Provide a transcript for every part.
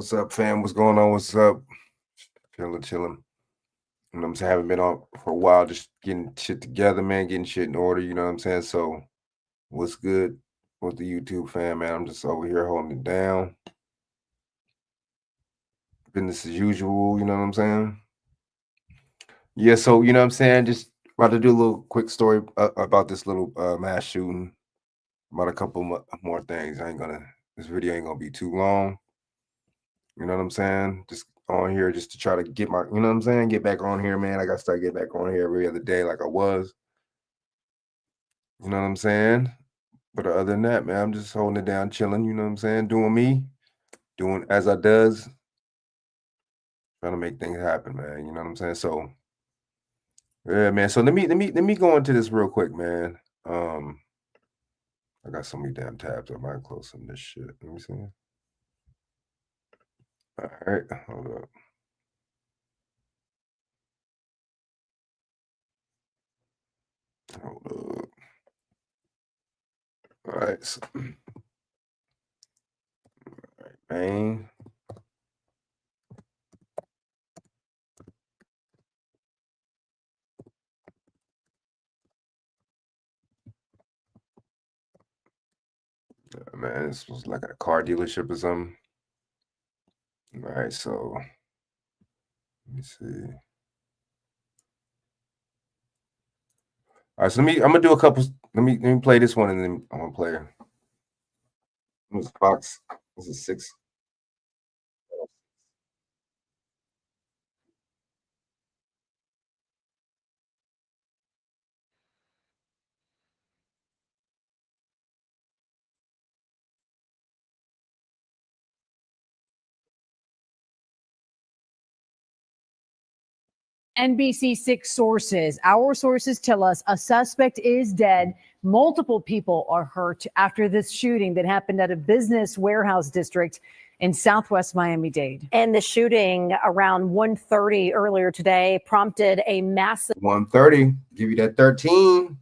What's up, fam? What's going on? What's up? Chilling. You know what I'm saying? Haven't been on for a while, just getting shit together, man, getting shit in order, you know what I'm saying? So, what's good with the YouTube fam, man? I'm just over here holding it down. Business as usual, you know what I'm saying? Yeah, so, you know what I'm saying? Just about to do a little quick story about this little mass shooting, about a couple more things. This video ain't gonna be too long. You know what I'm saying? Just on here just to try to get my, you know what I'm saying? Get back on here, man. I got to start getting back on here every other day like I was. You know what I'm saying? But other than that, man, I'm just holding it down, chilling, you know what I'm saying? Doing me, doing as I does, trying to make things happen, man. You know what I'm saying? So yeah, man. So let me go into this real quick, man. I got so many damn tabs. I might close some of this shit. Let me see. All right, hold up. Hold up. All right. So, all right, man. Yeah, man, this was like a car dealership or something. All right, so let me see. All right, so I'm gonna do a couple. Let me play this one, and then I'm gonna play it. This is Fox. This is 6. NBC6 sources. Our sources tell us a suspect is dead. Multiple people are hurt after this shooting that happened at a business warehouse district in southwest Miami-Dade. And the shooting around 1:30 earlier today prompted a massive 1:30. Give you that 13.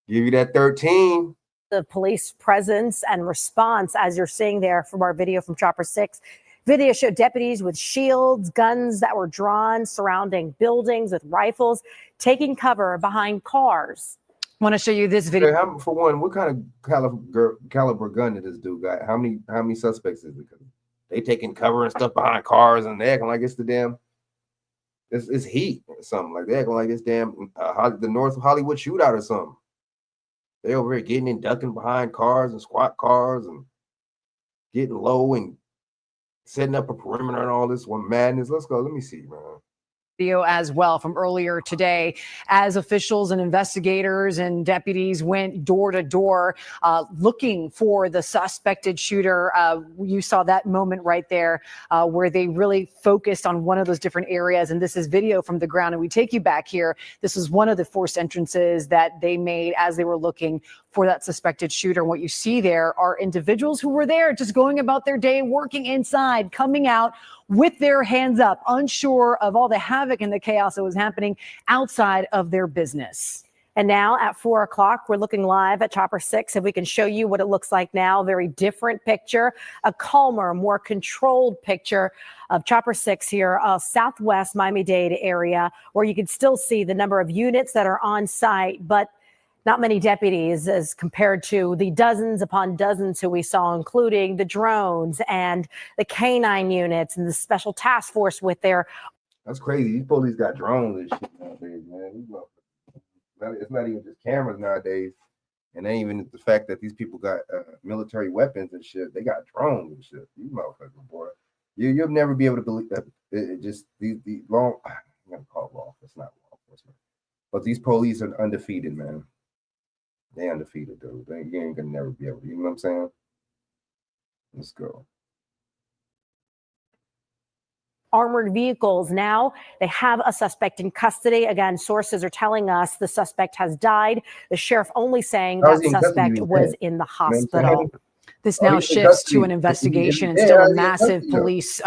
Give you that 13. the police presence and response, as you're seeing there from our video from Chopper 6. Video showed deputies with shields, guns that were drawn surrounding buildings with rifles, taking cover behind cars. I want to show you this video. Okay, for one, what kind of caliber gun did this dude got? How many suspects is it? They taking cover and stuff behind cars, and they acting like it's the damn it's heat or something. Like they acting like it's damn the North Hollywood shootout or something. They over here getting and ducking behind cars and squat cars and getting low and setting up a perimeter and all this one madness. Let's go. Let me see, man. Video as well from earlier today as officials and investigators and deputies went door to door looking for the suspected shooter. You saw that moment right there where they really focused on one of those different areas. And this is video from the ground. And we take you back here. This is one of the forced entrances that they made as they were looking for that suspected shooter. And what you see there are individuals who were there just going about their day, working inside, coming out with their hands up, unsure of all the havoc and the chaos that was happening outside of their business. And now at 4 o'clock, we're looking live at Chopper 6. If we can show you what it looks like now, very different picture, a calmer, more controlled picture of Chopper 6 here, southwest Miami-Dade area, where you can still see the number of units that are on site, but not many deputies as compared to the dozens upon dozens who we saw, including the drones and the canine units and the special task force with their. That's crazy. These police got drones and shit nowadays, man. It's not even just cameras nowadays. And ain't even the fact that these people got military weapons and shit. They got drones and shit. These motherfuckers, boy. You'll never be able to believe that. It just these law. I'm gonna call it law. It's not law enforcement. But these police are undefeated, man. They undefeated, dude. You ain't gonna never be able to. You know what I'm saying? Let's go. Armored vehicles. Now they have a suspect in custody. Again, sources are telling us the suspect has died. The sheriff only saying that suspect was in the hospital. This now shifts to an investigation and still a massive police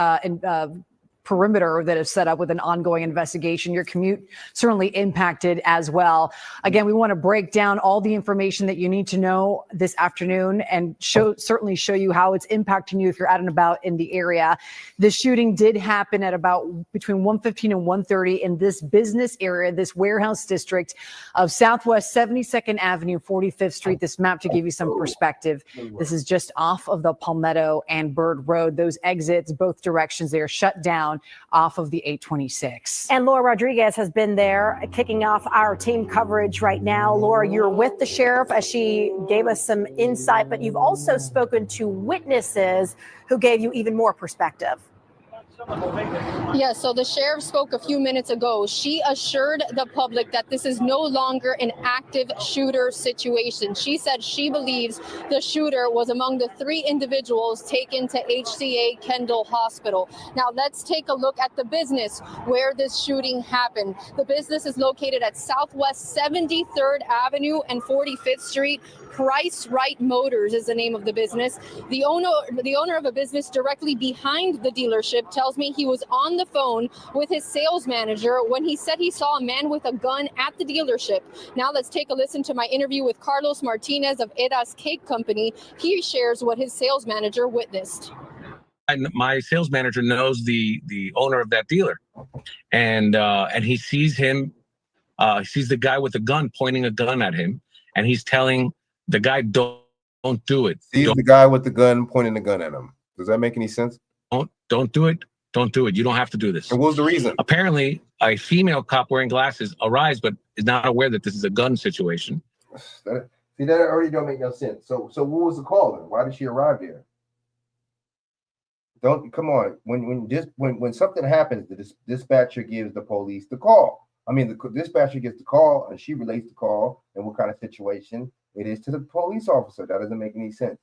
perimeter that is set up with an ongoing investigation. Your commute certainly impacted as well. Again, we want to break down all the information that you need to know this afternoon and certainly show you how it's impacting you if you're out and about in the area. The shooting did happen at about between 1:15 and 1:30 in this business area, this warehouse district of Southwest 72nd Avenue, 45th Street. This map to give you some perspective. This is just off of the Palmetto and Bird Road. Those exits, both directions, they are shut down off of the 826. And Laura Rodriguez has been there kicking off our team coverage right now. Laura, you're with the sheriff as she gave us some insight, but you've also spoken to witnesses who gave you even more perspective. Yeah, so the sheriff spoke a few minutes ago. She assured the public that this is no longer an active shooter situation. She said she believes the shooter was among the 3 individuals taken to HCA Kendall Hospital. Now let's take a look at the business where this shooting happened. The business is located at Southwest 73rd Avenue and 45th Street. Price Right Motors is the name of the business. The owner of a business directly behind the dealership tells me he was on the phone with his sales manager when he said he saw a man with a gun at the dealership. Now let's take a listen to my interview with Carlos Martinez of Eda's Cake Company. He shares what his sales manager witnessed. My sales manager knows the owner of that dealer, and he sees him. Sees the guy with the gun pointing a gun at him, and he's telling the guy, don't do it. He's the guy with the gun pointing the gun at him. Does that make any sense? Don't do it. Don't do it. You don't have to do this. And what was the reason? Apparently, a female cop wearing glasses arrives, but is not aware that this is a gun situation. That already don't make no sense. So what was the call then? Why did she arrive there? Come on. When something happens, the dispatcher gives the police the call. I mean, the dispatcher gets the call and she relates the call and what kind of situation it is to the police officer. That doesn't make any sense.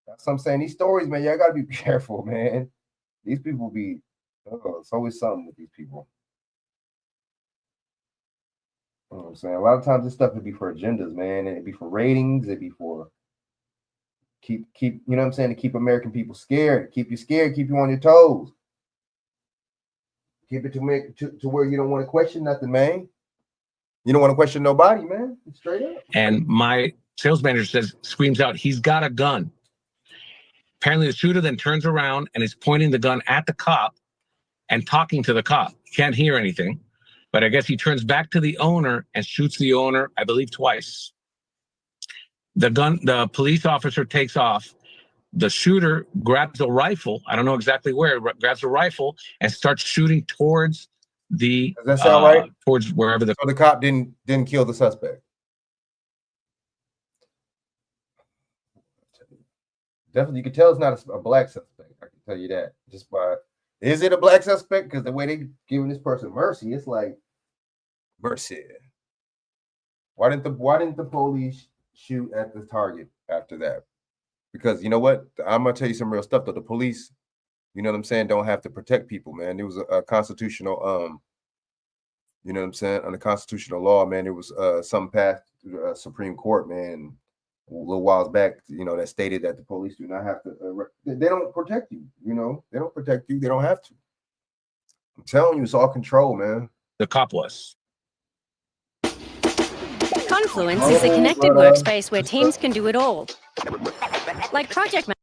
That's what I'm saying. These stories, man, y'all gotta be careful, man. These people be, it's always something with these people. You know what I'm saying? A lot of times this stuff would be for agendas, man. It'd be for ratings. It'd be for keep, you know what I'm saying? To keep American people scared, keep you on your toes. Keep it to where you don't want to question nothing, man. You don't want to question nobody, man. Straight up. And my sales manager screams out, he's got a gun. Apparently the shooter then turns around and is pointing the gun at the cop and talking to the cop. Can't hear anything, but I guess he turns back to the owner and shoots the owner, I believe twice. The police officer takes off. The shooter grabs a rifle. I don't know exactly where, grabs a rifle and starts shooting towards the, does that sound right? Towards wherever so the cop didn't kill the suspect. Definitely, you can tell it's not a black suspect. I can tell you that just by, is it a black suspect? Because the way they giving this person mercy, it's like mercy. Why didn't the police shoot at the target after that? Because you know what? I'm gonna tell you some real stuff though. The police, you know what I'm saying, don't have to protect people, man. There was a constitutional, you know what I'm saying, under constitutional law, man. There was something passed through the Supreme Court, man, a little whiles back, you know, that stated that the police do not have to. They don't protect you. You know, they don't protect you. They don't have to. I'm telling you, it's all control, man. The cop was. Confluence is a connected workspace where teams can do it all. Like project management.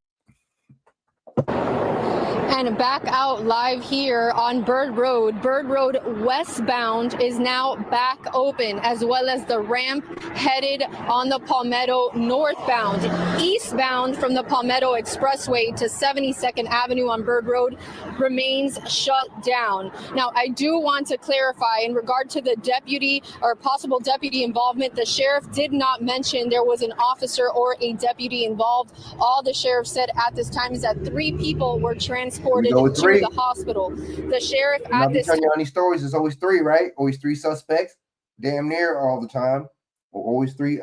And back out live here on Bird Road. Bird Road westbound is now back open, as well as the ramp headed on the Palmetto northbound. Eastbound from the Palmetto Expressway to 72nd Avenue on Bird Road remains shut down. Now, I do want to clarify in regard to the deputy or possible deputy involvement. The sheriff did not mention there was an officer or a deputy involved. All the sheriff said at this time is that 3 people were transported to the hospital. The sheriff at this time. On these stories, there's always 3, right? Always 3 suspects, damn near all the time, or always 3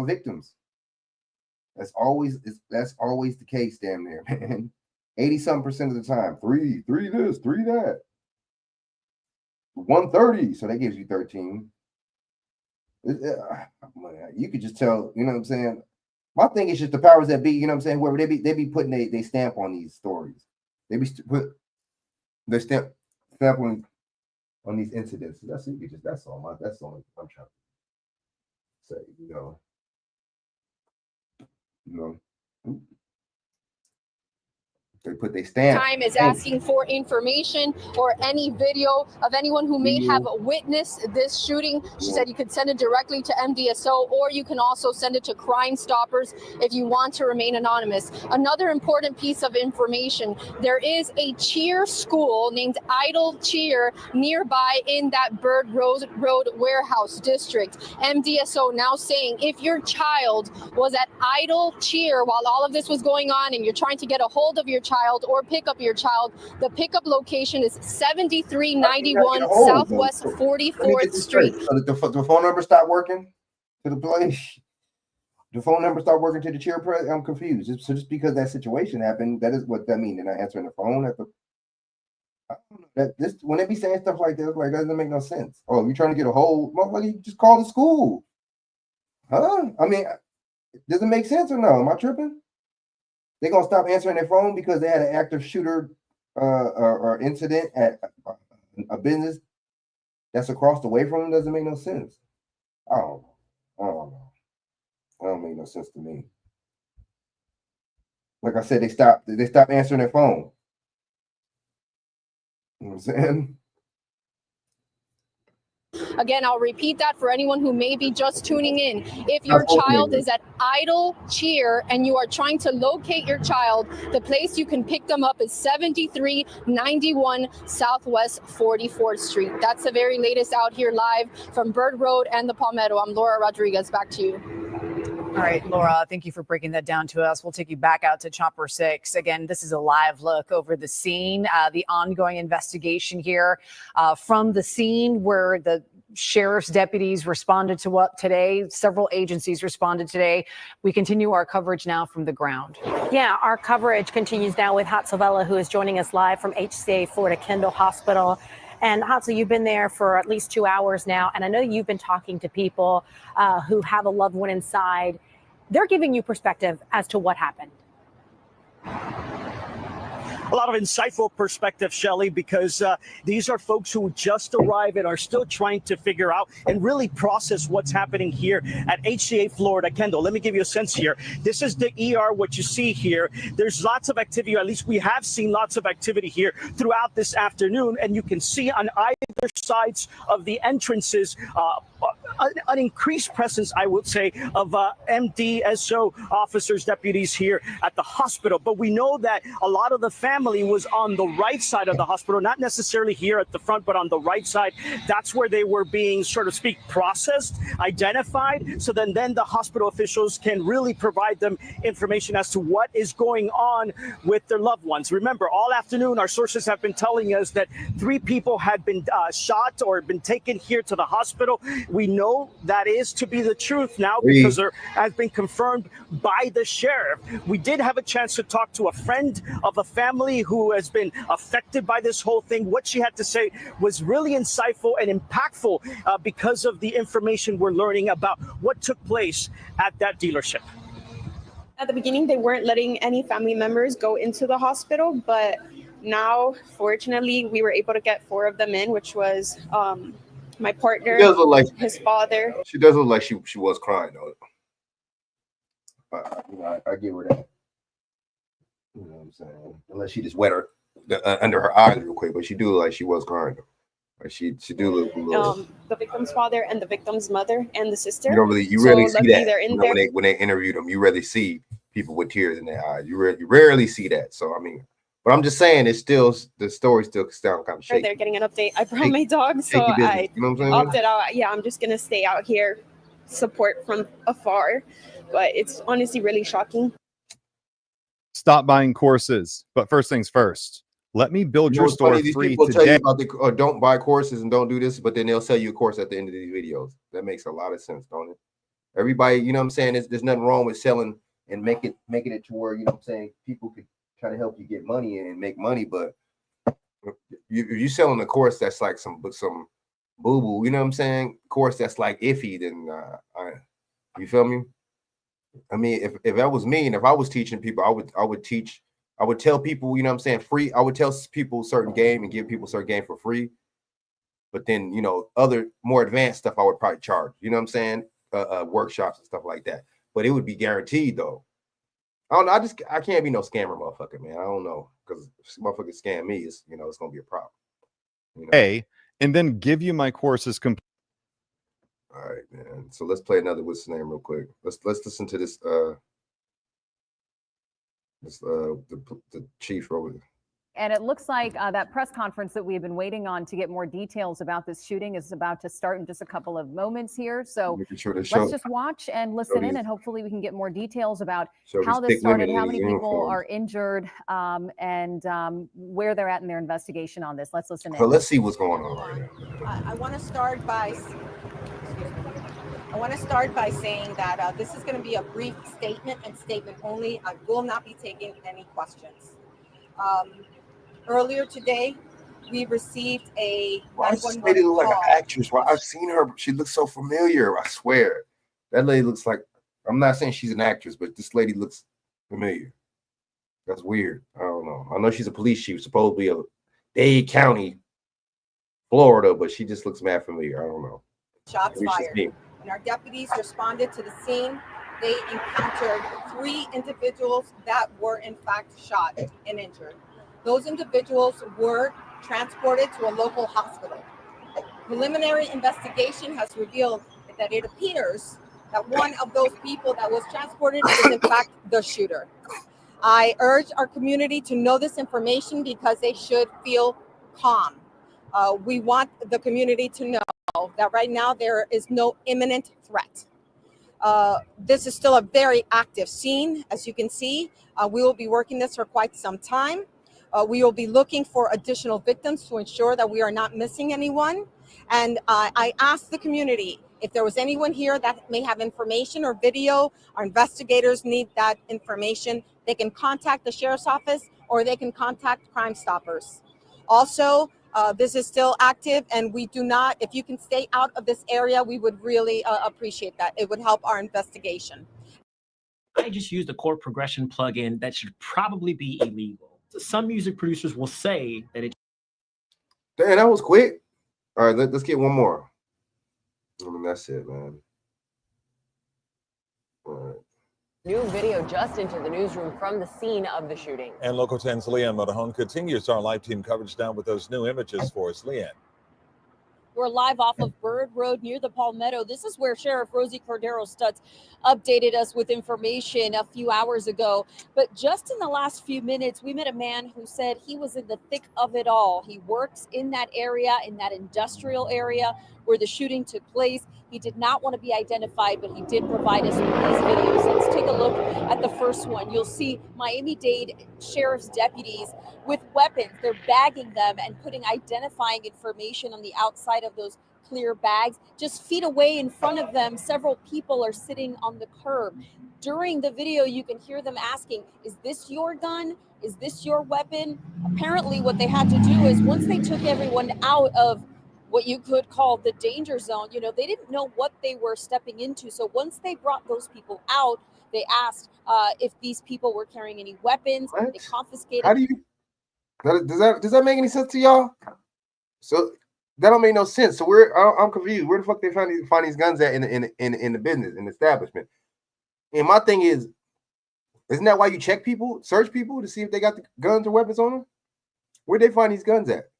victims. That's always the case, damn near, man. 80-something% of the time. 3 this, 3 that. 130, so that gives you 13. You could just tell, you know what I'm saying? My thing is just the powers that be, you know what I'm saying? Whoever they be putting they stamp on these stories. They be put their stamp. example on these incidents. That's all. That's all I'm trying to say. You know, they put their stamp. Time is asking for information or any video of anyone who may have witnessed this shooting. She said you could send it directly to MDSO, or you can also send it to Crime Stoppers if you want to remain anonymous. Another important piece of information, there is a cheer school named Idle Cheer nearby in that Bird Road warehouse district. MDSO now saying if your child was at Idle Cheer while all of this was going on and you're trying to get a hold of your child or pick up your child, the pickup location is 7391 Southwest 44th Street. So the phone number stopped working to the place. The phone number stopped working to the chair press. I'm confused. So just because that situation happened, that is what that means. They're not answering the phone at the. I don't know. That this when they be saying stuff like this, like that doesn't make no sense. Oh, you're trying to get a hold, motherfucker, you just call the school. Huh? I mean, does it make sense or no? Am I tripping? They're gonna stop answering their phone because they had an active shooter or incident at a business that's across the way from them. Doesn't make no sense. I don't know. That don't make no sense to me. Like I said, they stopped answering their phone. You know what I'm saying? Again, I'll repeat that for anyone who may be just tuning in. If your child is at Idle Cheer and you are trying to locate your child, the place you can pick them up is 7391 Southwest 44th Street. That's the very latest out here live from Bird Road and the Palmetto. I'm Laura Rodriguez. Back to you. All right, Laura, thank you for breaking that down to us. We'll take you back out to Chopper 6. Again, this is a live look over the scene, the ongoing investigation here from the scene where the sheriff's deputies responded to what today. Several agencies responded today. We continue our coverage now from the ground. Yeah, our coverage continues now with Hatzavella, who is joining us live from HCA Florida Kendall Hospital. And Hatzel, you've been there for at least 2 hours now, and I know you've been talking to people who have a loved one inside. They're giving you perspective as to what happened. A lot of insightful perspective, Shelley, because these are folks who just arrived and are still trying to figure out and really process what's happening here at HCA Florida Kendall. Let me give you a sense here. This is the ER, what you see here. There's lots of activity, or at least we have seen lots of activity here throughout this afternoon, and you can see on either sides of the entrances an increased presence, I would say, of MDSO officers, deputies here at the hospital. But we know that a lot of the family was on the right side of the hospital, not necessarily here at the front, but on the right side. That's where they were being, so to speak, processed, identified. So then the hospital officials can really provide them information as to what is going on with their loved ones. Remember, all afternoon, our sources have been telling us that 3 people had been shot or been taken here to the hospital. We know that is to be the truth now because there has been confirmed by the sheriff. We did have a chance to talk to a friend of a family who has been affected by this whole thing. What she had to say was really insightful and impactful because of the information we're learning about what took place at that dealership. At the beginning, they weren't letting any family members go into the hospital, but now, fortunately, we were able to get 4 of them in, which was my partner, his father. She does look like she was crying, though. I give her that. You know what I'm saying? Unless she just wet her under her eyes real quick, but she do look like she was crying, though. Like she do look a little. The victim's father and the victim's mother and the sister. You rarely see that. When they interviewed them, you rarely see people with tears in their eyes. You rarely see that. So I mean, but I'm just saying, it's still the story still sounds kind of shaky. They're getting an update. I brought my dog, so I opted out. Yeah, I'm just gonna stay out here, support from afar. But it's honestly really shocking. Stop buying courses. But first things first. Let me build your store free today. Tell you about don't buy courses and don't do this, but then they'll sell you a course at the end of these videos. That makes a lot of sense, don't it? Everybody, you know what I'm saying? There's nothing wrong with selling and making it to where, you know what I'm saying, people could try to help you get money and make money, but if you're selling a course that's like some boo-boo, you know what I'm saying? Course that's like iffy, then you feel me? I mean, if that was me and if I was teaching people, I would teach I would tell people, you know what I'm saying, free. I would tell people certain game and give people certain game for free. But then, you know, other more advanced stuff I would probably charge, you know what I'm saying? Workshops and stuff like that. But it would be guaranteed though. I don't know. I can't be no scammer motherfucker, man. I don't know. Because if motherfucker scam me, it's, you know, it's gonna be a problem. You know? And then give you my courses complete. All right, man. So let's play another what's the name real quick. Let's listen to this the chief over there. And it looks like that press conference that we've been waiting on to get more details about this shooting is about to start in just a couple of moments here. So let's just watch and listen in, and hopefully we can get more details about how this started, how many people are injured, and where they're at in their investigation on this. Let's listen in. So let's see what's going on right now. I want to start by saying that this is going to be a brief statement and statement only. I will not be taking any questions. Earlier today, we received a. Why does this lady look like an actress? Well, I've seen her. She looks so familiar. I swear, that lady looks like. I'm not saying she's an actress, but this lady looks familiar. That's weird. I don't know. I know she's a police chief, supposedly of Dade County, Florida, but she just looks mad familiar. I don't know. Shots fired. When our deputies responded to the scene, they encountered 3 individuals that were in fact shot and injured. Those individuals were transported to a local hospital. Preliminary investigation has revealed that it appears that one of those people that was transported is in fact the shooter. I urge our community to know this information because they should feel calm. We want the community to know that right now there is no imminent threat. This is still a very active scene. As you can see, we will be working this for quite some time. We will be looking for additional victims to ensure that we are not missing anyone. And I asked the community if there was anyone here that may have information or video. Our investigators need that information. They can contact the sheriff's office or they can contact Crime Stoppers. Also, this is still active, and we do not, if you can stay out of this area, we would really appreciate that. It would help our investigation. I just used a chord progression plugin that should probably be illegal. Some music producers will say that it. Damn, that was quick. All right, let's get one more. I mean, that's it, man. All right. New video just into the newsroom from the scene of the shooting. And Local 10's Leanne Modajon continues our live team coverage down with those new images for us. Leanne. We're live off of Bird Road near the Palmetto. This is where Sheriff Rosie Cordero Stutz updated us with information a few hours ago. But just in the last few minutes, we met a man who said he was in the thick of it all. He works in that area, in that industrial area where the shooting took place. He did not want to be identified, but he did provide us with these videos. Let's take a look at the first one. You'll see Miami-Dade Sheriff's deputies with weapons. They're bagging them and putting identifying information on the outside of those clear bags. Just feet away in front of them, several people are sitting on the curb. During the video, you can hear them asking, is this your gun? Is this your weapon? Apparently what they had to do is once they took everyone out of what you could call the danger zone, you know, they didn't know what they were stepping into. So once they brought those people out, they asked if these people were carrying any weapons. What? They confiscated. How do you? Does that make any sense to y'all? So that don't make no sense. So I'm confused. Where the fuck they find these guns at in the business, in the establishment? And my thing is, isn't that why you check people, search people to see if they got the guns or weapons on them? Where'd they find these guns at?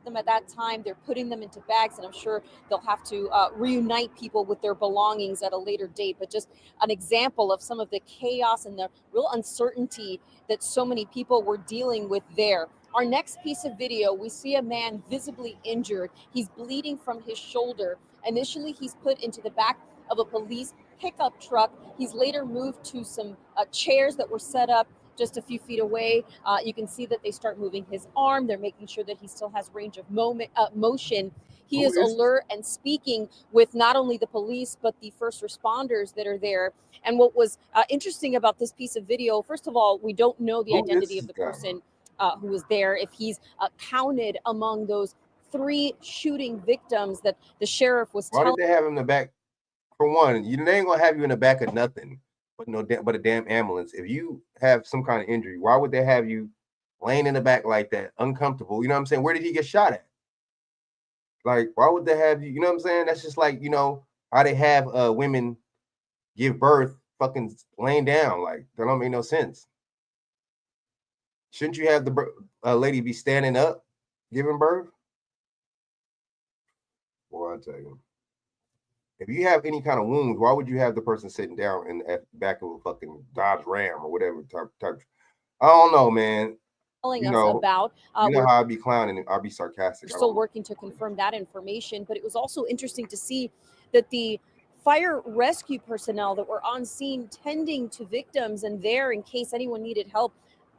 Them at that time, they're putting them into bags, and I'm sure they'll have to reunite people with their belongings at a later date. But just an example of some of the chaos and the real uncertainty that so many people were dealing with there. Our next piece of video, we see a man visibly injured. He's bleeding from his shoulder. Initially, he's put into the back of a police pickup truck. He's later moved to some chairs that were set up just a few feet away. You can see that they start moving his arm. They're making sure that he still has range of motion. He is alert and speaking with not only the police, but the first responders that are there. And what was interesting about this piece of video, first of all, we don't know the identity of the person who was there, if he's counted among those 3 shooting victims that the sheriff was telling. Why did they have him in the back? For one, they ain't gonna have you in the back of nothing. but a damn ambulance. If you have some kind of injury, why would they have you laying in the back like that, uncomfortable? You know what I'm saying? Where did he get shot at? Like, why would they have you? You know what I'm saying? That's just like, how they have women give birth fucking laying down. Like, that don't make no sense. Shouldn't you have the lady be standing up giving birth? Boy, I tell you. If you have any kind of wounds, why would you have the person sitting down in the back of a fucking Dodge Ram or whatever type? I don't know, man. Telling us about. How I'd be clowning and I'd be sarcastic. We're still working to confirm that information, but it was also interesting to see that the fire rescue personnel that were on scene tending to victims and there in case anyone needed help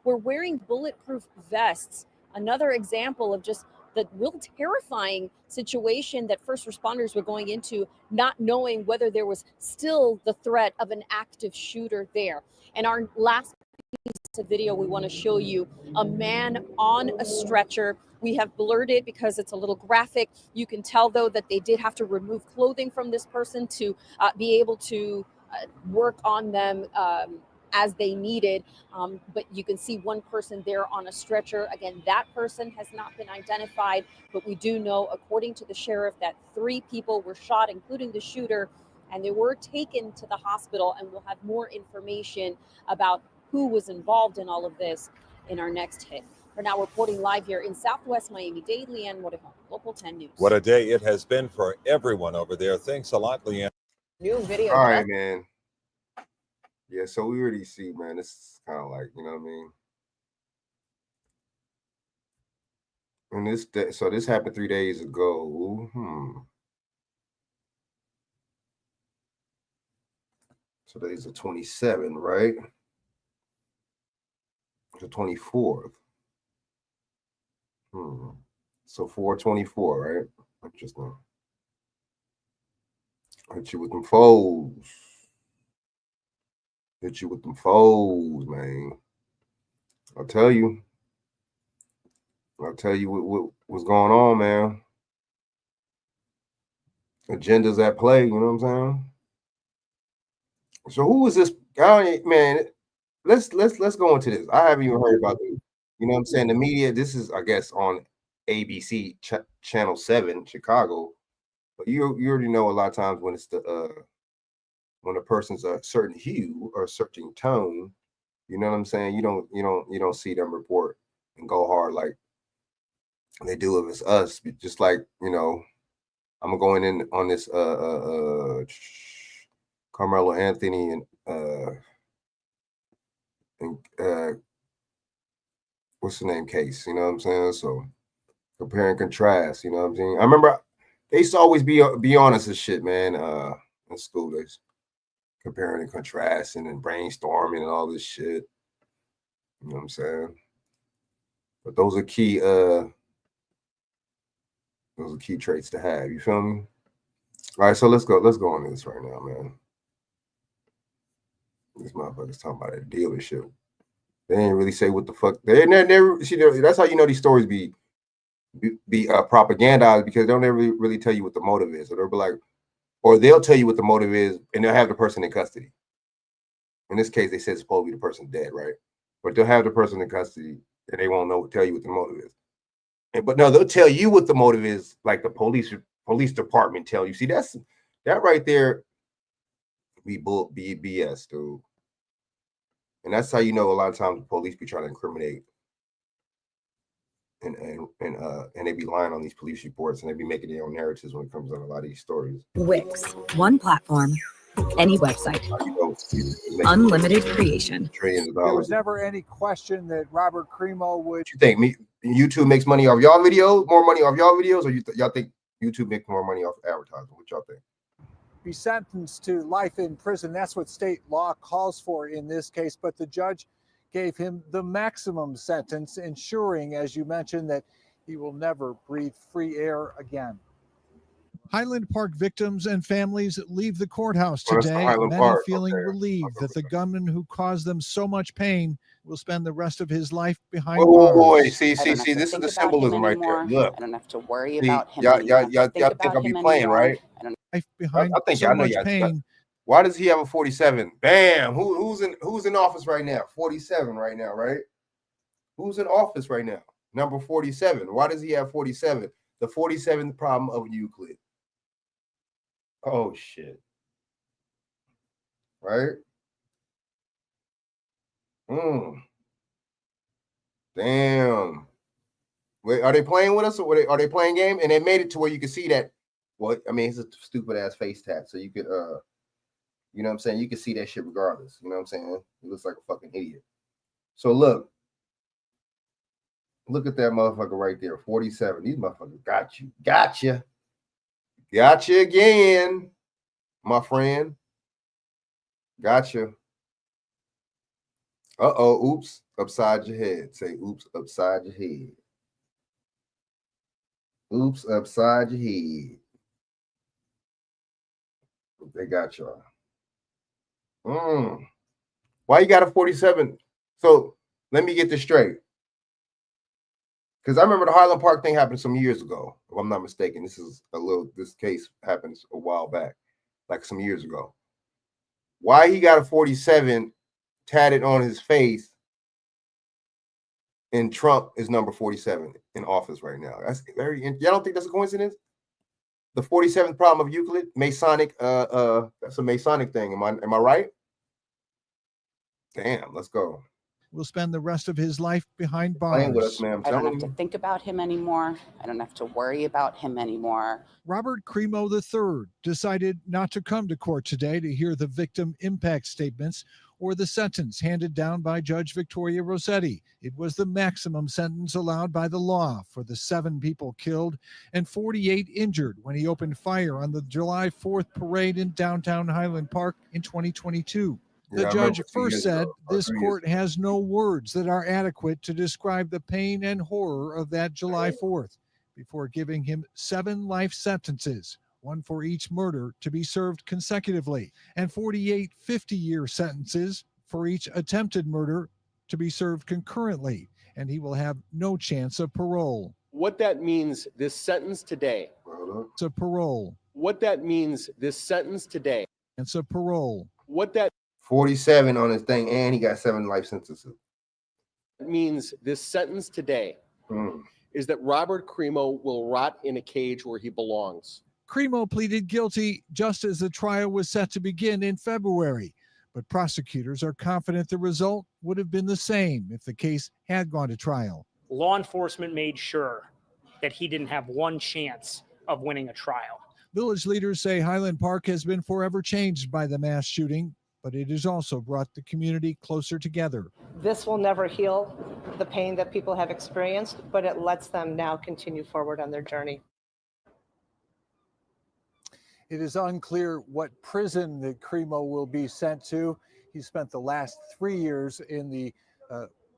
were wearing bulletproof vests. Another example of just the real terrifying situation that first responders were going into, not knowing whether there was still the threat of an active shooter there. And our last piece of video we want to show you, a man on a stretcher. We have blurred it because it's a little graphic. You can tell, though, that they did have to remove clothing from this person to be able to work on them as they needed. But you can see one person there on a stretcher. Again, that person has not been identified, but we do know, according to the sheriff, that 3 people were shot, including the shooter, and they were taken to the hospital, and we'll have more information about who was involved in all of this in our next hit. We're now reporting live here in Southwest Miami. Dade, Leanne Woodham, Local 10 News. What a day it has been for everyone over there. Thanks a lot, Leanne. New video. All right, man. Yeah, so we already see, man, this is kind of like, you know what I mean? And this happened 3 days ago. So today's the 27th, right? The 24th. So 4/24, right? Interesting. Hit you with them foes. Hit you with them foes, man. I'll tell you what's going on, man. Agendas at play, you know what I'm saying? So who is this guy, man? Let's go into this. I haven't even heard about this. You know what I'm saying? The media, this is, I guess, on ABC Channel 7, Chicago. But you already know a lot of times when it's when a person's a certain hue or a certain tone, you know what I'm saying? You don't see them report and go hard like they do if it's us. Just like, I'm going in on this Carmelo Anthony and what's the name case, you know what I'm saying? So compare and contrast, you know what I'm saying? I remember they used to always be honest as shit, man, in school days. Comparing and contrasting and brainstorming and all this shit. You know what I'm saying? But those are key traits to have. You feel me? All right, so let's go on this right now, man. These motherfuckers talking about a dealership. They didn't really say what the fuck. They never see. That's how you know these stories be propagandized, because they'll never really tell you what the motive is. Or they'll be like, or they'll tell you what the motive is, and they'll have the person in custody. In this case, they said it's supposed to be the person dead, right? But they'll have the person in custody, and they won't tell you what the motive is. But no, they'll tell you what the motive is, like the police department tell you. See, that right there be BS, dude. And that's how you know a lot of times the police be trying to incriminate and they be lying on these police reports, and they be making their own narratives when it comes on a lot of these stories. Wix, one platform, any website, unlimited creation. Trillions of There dollars. was never any question that Robert Cremo would. You think YouTube makes money off y'all videos, more money off y'all videos, or y'all think YouTube makes more money off advertising? What y'all think? Be sentenced to life in prison. That's what state law calls for in this case. But the judge gave him the maximum sentence, ensuring, as you mentioned, that he will never breathe free air again. Highland Park victims and families leave the courthouse Oh, that's today, Highland many Park. feeling Okay. relieved that the gunman who caused them so much pain will spend the rest of his life behind Oh boy, bars. see, this is the symbolism right there. Look, I don't have to worry see, about him y'all anymore. think I'll be playing, right? Life behind I think so I know much y'all. pain Why does he have a 47? Bam. Who's in office right now? 47 right now, right? Who's in office right now? Number 47. Why does he have 47? The 47th problem of Euclid. Oh shit. Right? Damn. Wait, are they playing with us, or are they playing game? And they made it to where you can see that. Well, I mean, it's a stupid ass face tat, so you could you know what I'm saying? You can see that shit regardless. You know what I'm saying? He looks like a fucking idiot. So look at that motherfucker right there. 47. These motherfuckers got you. Gotcha. Gotcha again, my friend. Gotcha. Uh-oh, oops, upside your head. Say oops upside your head. Oops upside your head. They got y'all. Why you got a 47? So let me get this straight. Because I remember the Highland Park thing happened some years ago, if I'm not mistaken. This case happens a while back, like some years ago. Why he got a 47 tatted on his face and Trump is number 47 in office right now? That's very, y'all don't think that's a coincidence? The 47th problem of Euclid, Masonic, that's a Masonic thing. Am I right? Damn, let's go. Will spend the rest of his life behind bars. Playing with us, ma'am. I don't have to think about him anymore. I don't have to worry about him anymore. Robert Crimo III decided not to come to court today to hear the victim impact statements or the sentence handed down by Judge Victoria Rossetti. It was the maximum sentence allowed by the law for the 7 people killed and 48 injured when he opened fire on the July 4th parade in downtown Highland Park in 2022. The judge first said this court has no words that are adequate to describe the pain and horror of that July 4th, before giving him 7 life sentences, 1 for each murder, to be served consecutively, and 48 50-year sentences for each attempted murder to be served concurrently, and he will have no chance of parole. What that means, this sentence today. It's a parole. What that means, this sentence today. It's a parole. What that 47 on his thing, and he got 7 life sentences. means, this sentence today, is that Robert Crimo will rot in a cage where he belongs. Crimo pleaded guilty just as the trial was set to begin in February, but prosecutors are confident the result would have been the same if the case had gone to trial. Law enforcement made sure that he didn't have one chance of winning a trial. Village leaders say Highland Park has been forever changed by the mass shooting, but it has also brought the community closer together. This will never heal the pain that people have experienced, but it lets them now continue forward on their journey. It is unclear what prison that Crimo will be sent to. He spent the last 3 years in the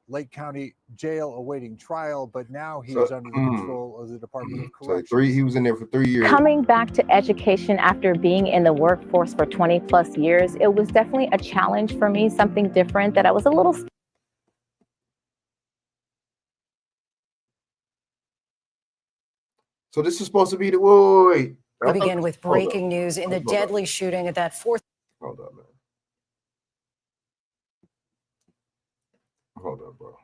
Lake County Jail awaiting trial, but now he is under the control of the Department of Corrections. So he was in there for 3 years. Coming back to education after being in the workforce for 20 plus years, it was definitely a challenge for me, something different that I was a little. So this is supposed to be the wait. We begin with breaking news in the deadly shooting at that 4th. Hold up, man. Hold up, bro.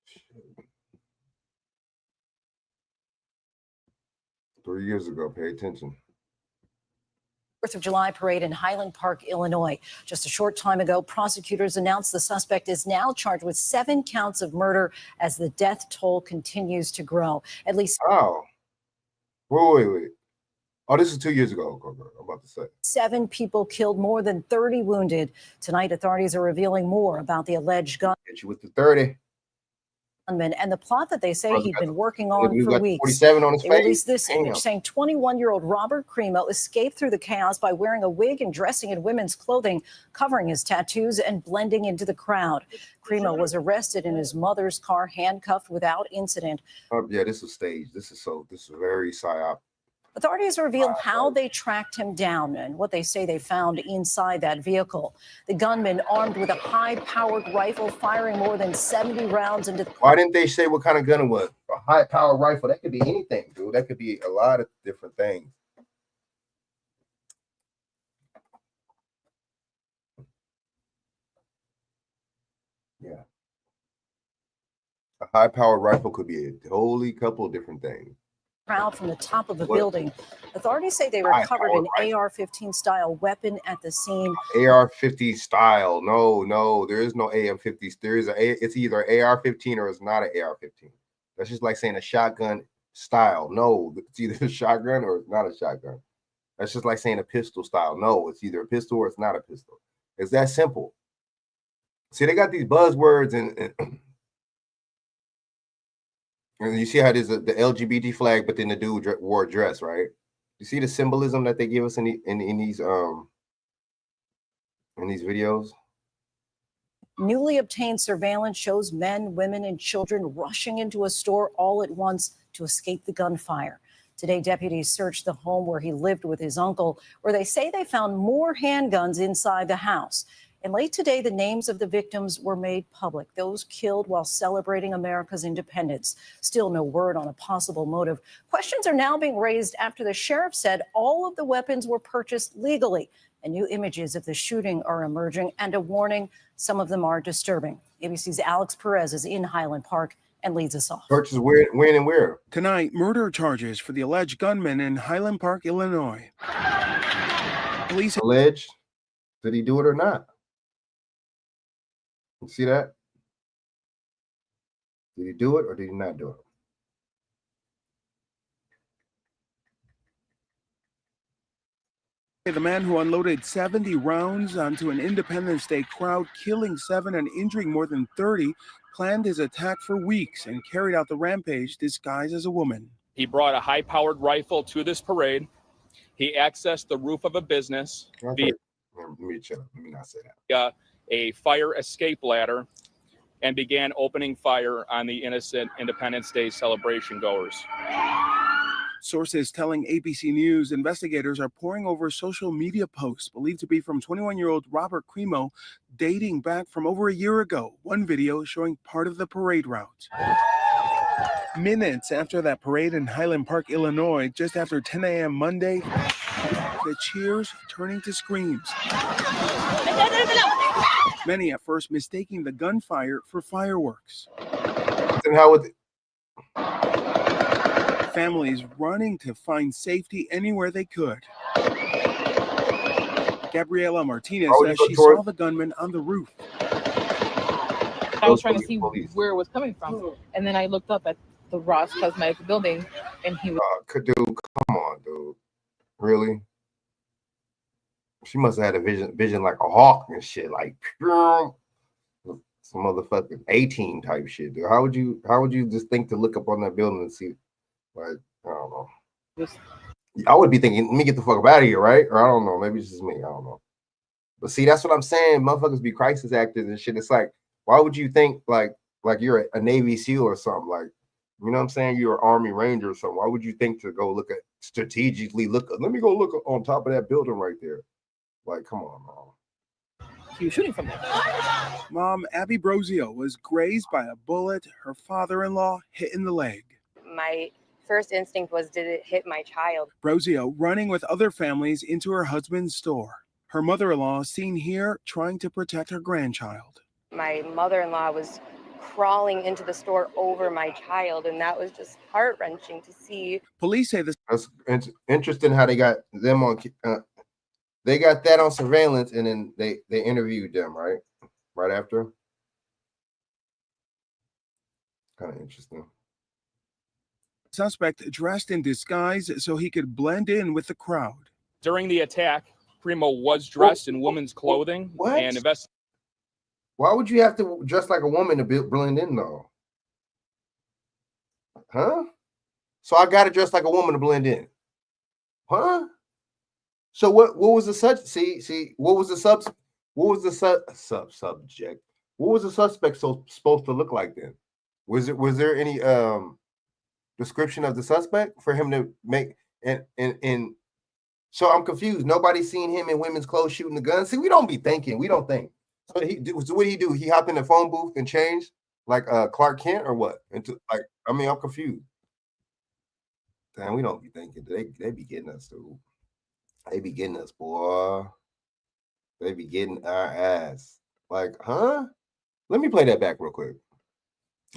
Shit. 3 years ago, pay attention. 4th of July parade in Highland Park, Illinois. Just a short time ago, prosecutors announced the suspect is now charged with 7 counts of murder as the death toll continues to grow. At least. Oh, wait. Oh, this is 2 years ago. I'm about to say 7 people killed, more than 30 wounded. Tonight, authorities are revealing more about the alleged gun. Hit you with the 30. And the plot that they say he'd been working on for weeks. 47 on his They face. released this image saying 21-year-old Robert Crimo escaped through the chaos by wearing a wig and dressing in women's clothing, covering his tattoos and blending into the crowd. Crimo was arrested in his mother's car, handcuffed without incident. Yeah, this is staged. This is very psyop. Authorities reveal how they tracked him down and what they say they found inside that vehicle. The gunman, armed with a high-powered rifle, firing more than 70 rounds into the... Why didn't they say what kind of gun it was? A high-powered rifle. That could be anything, dude. That could be a lot of different things. Yeah. A high-powered rifle could be a totally couple of different things. Crowd from the top of a building. Authorities say they recovered an AR-15 style weapon at the scene. AR-50 style. No, there is no AM-50. There is it's either AR-15 or it's not an AR-15. That's just like saying a shotgun style. No, it's either a shotgun or it's not a shotgun. That's just like saying a pistol style. No, it's either a pistol or it's not a pistol. It's that simple. See, they got these buzzwords and you see how there's the LGBT flag, but then the dude wore a dress, right? You see the symbolism that they give us in these videos? Newly obtained surveillance shows men, women, and children rushing into a store all at once to escape the gunfire. Today, deputies searched the home where he lived with his uncle, where they say they found more handguns inside the house. And late today, the names of the victims were made public, those killed while celebrating America's independence. Still no word on a possible motive. Questions are now being raised after the sheriff said all of the weapons were purchased legally. And new images of the shooting are emerging, and a warning, some of them are disturbing. ABC's Alex Perez is in Highland Park and leads us off. Purchase when and where? Tonight, murder charges for the alleged gunman in Highland Park, Illinois. Police alleged. Did he do it or not? You see that? Did he do it or did he not do it? The man who unloaded 70 rounds onto an Independence Day crowd, killing 7 and injuring more than 30, planned his attack for weeks and carried out the rampage disguised as a woman. He brought a high-powered rifle to this parade. He accessed the roof of a business via Let me not say that. A fire escape ladder and began opening fire on the innocent Independence Day celebration goers. Sources telling ABC News investigators are poring over social media posts believed to be from 21-year-old Robert Cremo dating back from over a year ago. One video showing part of the parade route. Minutes after that parade in Highland Park, Illinois, just after 10 a.m. Monday, the cheers turning to screams. Many at first mistaking the gunfire for fireworks. And how would families running to find safety anywhere they could. Gabriela Martinez says she saw the gunman on the roof. I was trying to see where it was coming from, and then I looked up at the Ross Cosmetics building, and he was. Dude, come on, dude. Really? She must have had a vision like a hawk and shit, like some motherfucking A-team type shit, dude. How would you just think to look up on that building and see? Like, I don't know. I would be thinking, let me get the fuck up out of here, right? Or I don't know. Maybe it's just me. I don't know. But see, that's what I'm saying. Motherfuckers be crisis actors and shit. It's like, why would you think like you're a Navy SEAL or something? Like, you know what I'm saying? You're an Army Ranger or something. Why would you think to go look at strategically let me go look on top of that building right there? Like, come on, man. He was shooting from there. Mom Abby Brozio was grazed by a bullet. Her father-in-law hit in the leg. My first instinct was, did it hit my child? Brozio running with other families into her husband's store. Her mother-in-law seen here trying to protect her grandchild. My mother-in-law was crawling into the store over my child, and that was just heart-wrenching to see. Police say this. That's interesting how they got them on. They got that on surveillance, and then they interviewed them right after. Kind of interesting. Suspect dressed in disguise so he could blend in with the crowd. During the attack, Cremo was dressed in women's clothing. What? And why would you have to dress like a woman to blend in, though? Huh? So I got to dress like a woman to blend in. Huh? So what was the subject? What was the suspect supposed to look like then? Was there any description of the suspect for him to make? And so I'm confused. Nobody's seen him in women's clothes shooting the gun. See, we don't be thinking. We don't think. So what did he do? He hopped in the phone booth and changed like Clark Kent or what? I'm confused. Damn, we don't be thinking. They be getting us, dude. They be getting us, boy. They be getting our ass. Like, huh? Let me play that back real quick.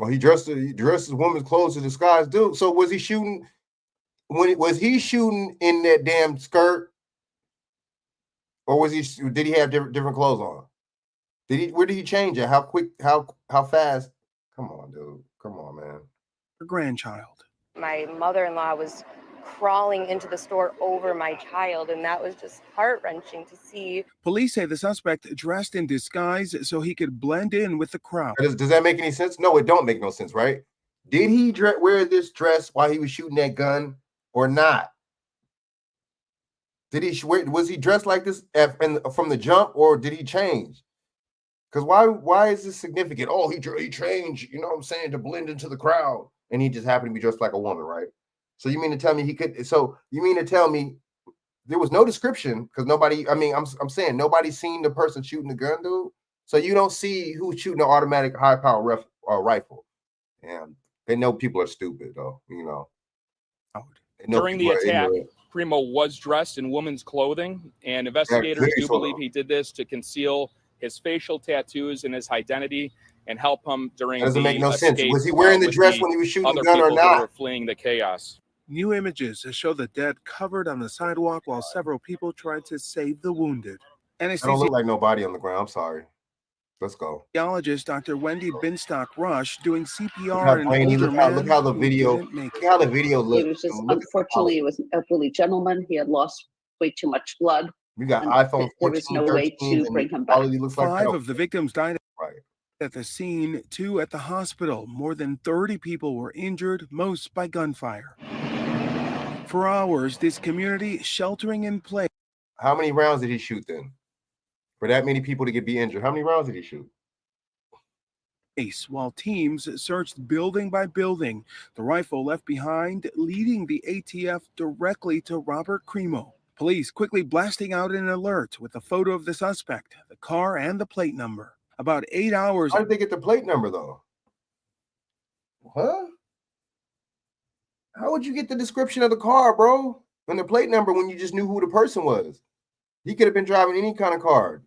Oh, he dressed his woman's clothes to disguise, dude. So was he shooting? Was he shooting in that damn skirt, or did he have different clothes on? Where did he change it? How quick? How fast? Come on, dude. Come on, man. Her grandchild. My mother-in-law was crawling into the store over my child, and that was just heart-wrenching to see. Police say the suspect dressed in disguise so he could blend in with the crowd. Does that make any sense? No, it don't make no sense, right? Did he wear this dress while he was shooting that gun or not? Was he dressed like this from the jump, or did he change? Because why is this significant? Oh, he changed, you know what I'm saying, to blend into the crowd, and he just happened to be dressed like a woman, right? So you mean to tell me you mean to tell me there was no description, because nobody, I'm saying nobody's seen the person shooting the gun, dude. So you don't see who's shooting an automatic high power rifle. And they know people are stupid, though, you know. During the attack, Primo was dressed in woman's clothing, and investigators do believe he did this to conceal his facial tattoos and his identity and help him during the doesn't make no sense. escape, Was he wearing the dress when he was shooting the gun or Who not? were fleeing the chaos. New images show the dead covered on the sidewalk while several people tried to save the wounded. I don't look like nobody on the ground. I'm sorry. Let's go. Anesthesiologist Dr. Wendy Binstock Rush doing CPR on an older man. Look how the video looks. It was just, unfortunately, it was an elderly gentleman. He had lost way too much blood. You got iPhone 14, there was no way to bring him back. Five of the victims died at the scene, 2 at the hospital. More than 30 people were injured, most by gunfire. For hours, this community sheltering in place. How many rounds did he shoot then? For that many people to be injured, how many rounds did he shoot? While teams searched building by building, the rifle left behind leading the ATF directly to Robert Crimo. Police quickly blasting out an alert with a photo of the suspect, the car, and the plate number. About 8 hours. How did they get the plate number, though? Huh? How would you get the description of the car, bro? And the plate number when you just knew who the person was? He could have been driving any kind of car.